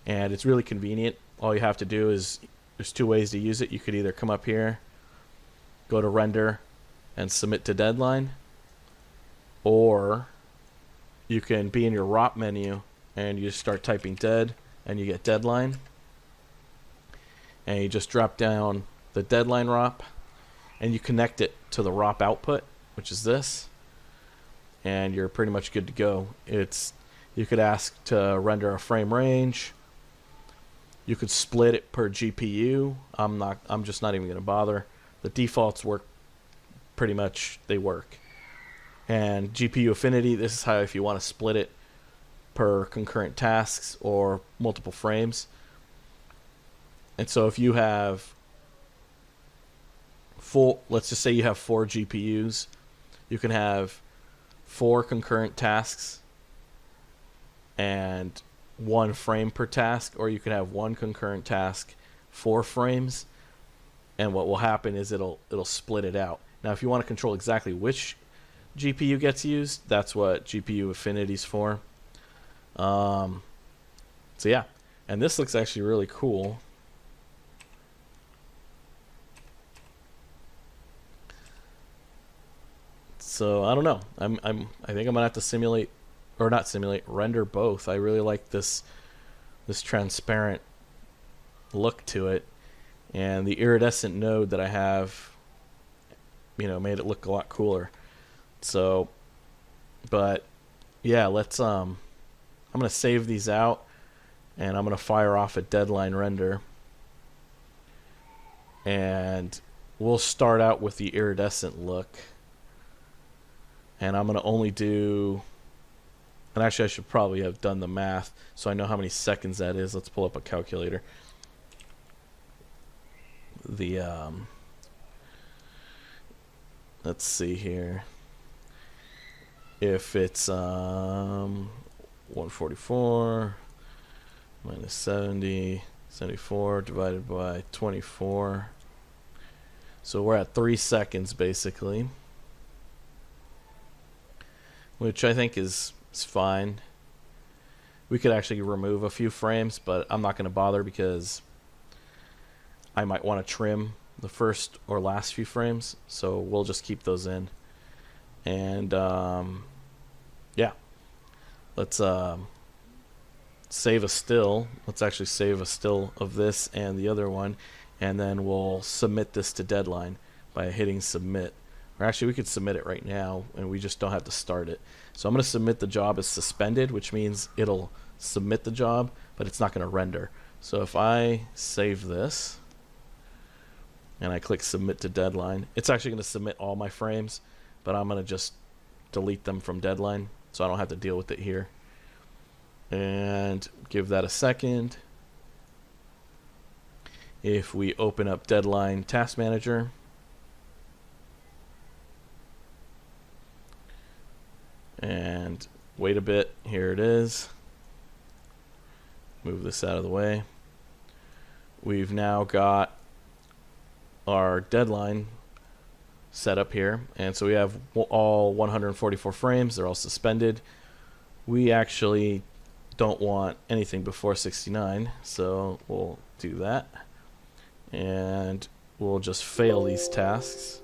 And it's really convenient. All you have to do is, there's two ways to use it. You could either come up here, go to render, and submit to Deadline, or you can be in your ROP menu and you start typing dead and you get Deadline, and you just drop down the Deadline ROP and you connect it to the ROP output, which is this, and you're pretty much good to go. You could ask to render a frame range. You could split it per GPU. I'm just not even going to bother. The defaults work pretty much, they work. And GPU affinity, this is how, if you want to split it per concurrent tasks or multiple frames. And so if you have let's just say you have 4 GPUs, you can have 4 concurrent tasks and 1 frame per task, or you can have 1 concurrent task, 4 frames, and what will happen is it'll split it out. Now if you want to control exactly which GPU gets used, that's what GPU affinity's for. So yeah, and this looks actually really cool. So I don't know. I think I'm gonna have to simulate, or not simulate, render both. I really like this transparent look to it, and the iridescent node that I have, made it look a lot cooler. So, but yeah, I'm gonna save these out, and I'm gonna fire off a Deadline render, and we'll start out with the iridescent look. And I'm going to only do, and actually I should probably have done the math so I know how many seconds that is. Let's pull up a calculator. Let's see here. If it's 144 minus 74 divided by 24. So we're at 3 seconds basically, which I think is fine. We could actually remove a few frames, but I'm not going to bother because I might want to trim the first or last few frames, so we'll just keep those in. And yeah, let's save a still. Let's actually save a still of this and the other one, and then we'll submit this to Deadline by hitting submit. Or actually, we could submit it right now, and we just don't have to start it. So I'm going to submit the job as suspended, which means it'll submit the job, but it's not going to render. So if I save this, and I click submit to Deadline, it's actually going to submit all my frames, but I'm going to just delete them from Deadline, so I don't have to deal with it here. And give that a second. If we open up Deadline Task Manager, and wait a bit, here it is. Move this out of the way. We've now got our Deadline set up here, and so we have all 144 frames. They're all suspended. We actually don't want anything before 69, so we'll do that, and we'll just fail these tasks.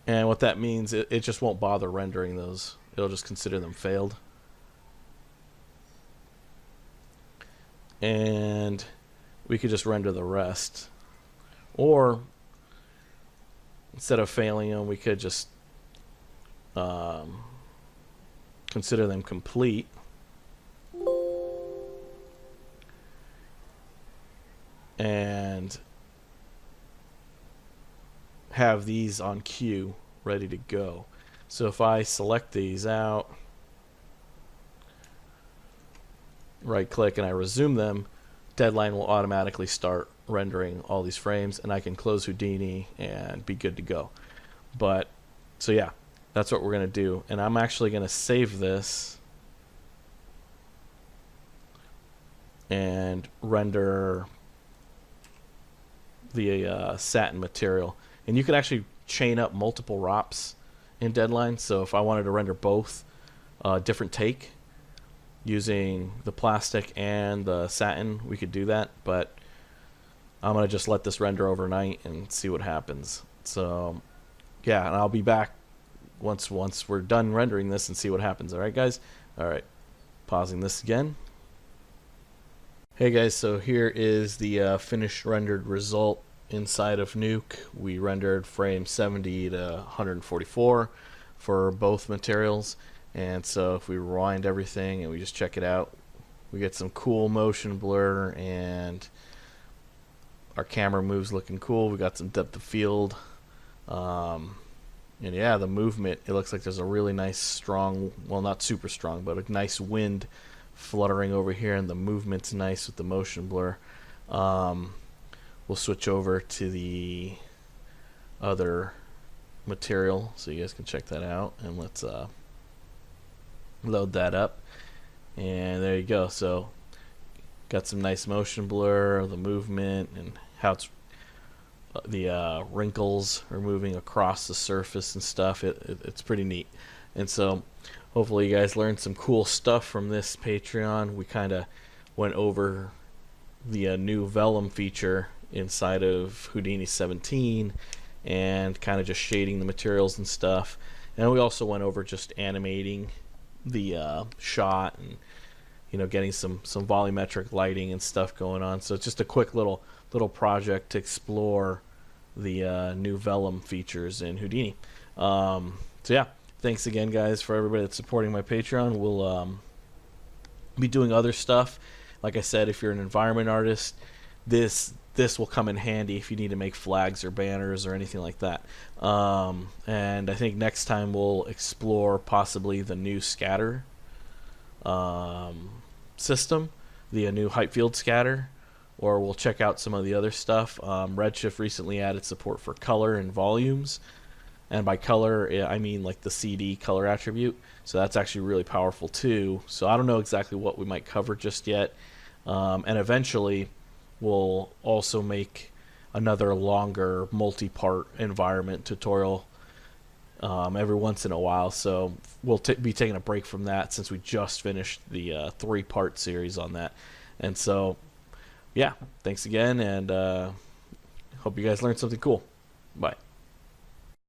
And what that means, it just won't bother rendering those. It'll just consider them failed. And we could just render the rest. Or, instead of failing them, we could just consider them complete. And have these on queue ready to go. So if I select these out, right click, and I resume them, Deadline will automatically start rendering all these frames, and I can close Houdini and be good to go. But so yeah, that's what we're going to do. And I'm actually going to save this and render the satin material. And you can actually chain up multiple ROPs in Deadline. So if I wanted to render both different take using the plastic and the satin, we could do that. But I'm going to just let this render overnight and see what happens. So yeah, and I'll be back once we're done rendering this and see what happens. All right, guys? All right, pausing this again. Hey guys, so here is the finished rendered result inside of Nuke. We rendered frame 70 to 144 for both materials. And so if we rewind everything and we just check it out, we get some cool motion blur and our camera moves looking cool. We got some depth of field. And yeah, the movement, it looks like there's a really nice strong, well, not super strong, but a nice wind fluttering over here, and the movement's nice with the motion blur. We'll switch over to the other material so you guys can check that out, and let's load that up. And there you go. So got some nice motion blur, the movement, and how it's the wrinkles are moving across the surface and stuff. It's pretty neat. And so hopefully you guys learned some cool stuff from this Patreon. We kind of went over the new vellum feature inside of Houdini 17 and kind of just shading the materials and stuff. And we also went over just animating the shot and, you know, getting some volumetric lighting and stuff going on. So it's just a quick little project to explore the new vellum features in Houdini. So yeah, thanks again, guys, for everybody that's supporting my Patreon. We'll be doing other stuff. Like I said, if you're an environment artist, this will come in handy if you need to make flags or banners or anything like that. And I think next time we'll explore possibly the new scatter system, the new height field scatter, or we'll check out some of the other stuff. Redshift recently added support for color and volumes, and by color I mean like the CD color attribute, so that's actually really powerful too. So I don't know exactly what we might cover just yet, and eventually we'll also make another longer multi-part environment tutorial every once in a while. So we'll be taking a break from that since we just finished the 3-part series on that. And so yeah, thanks again, and hope you guys learned something cool.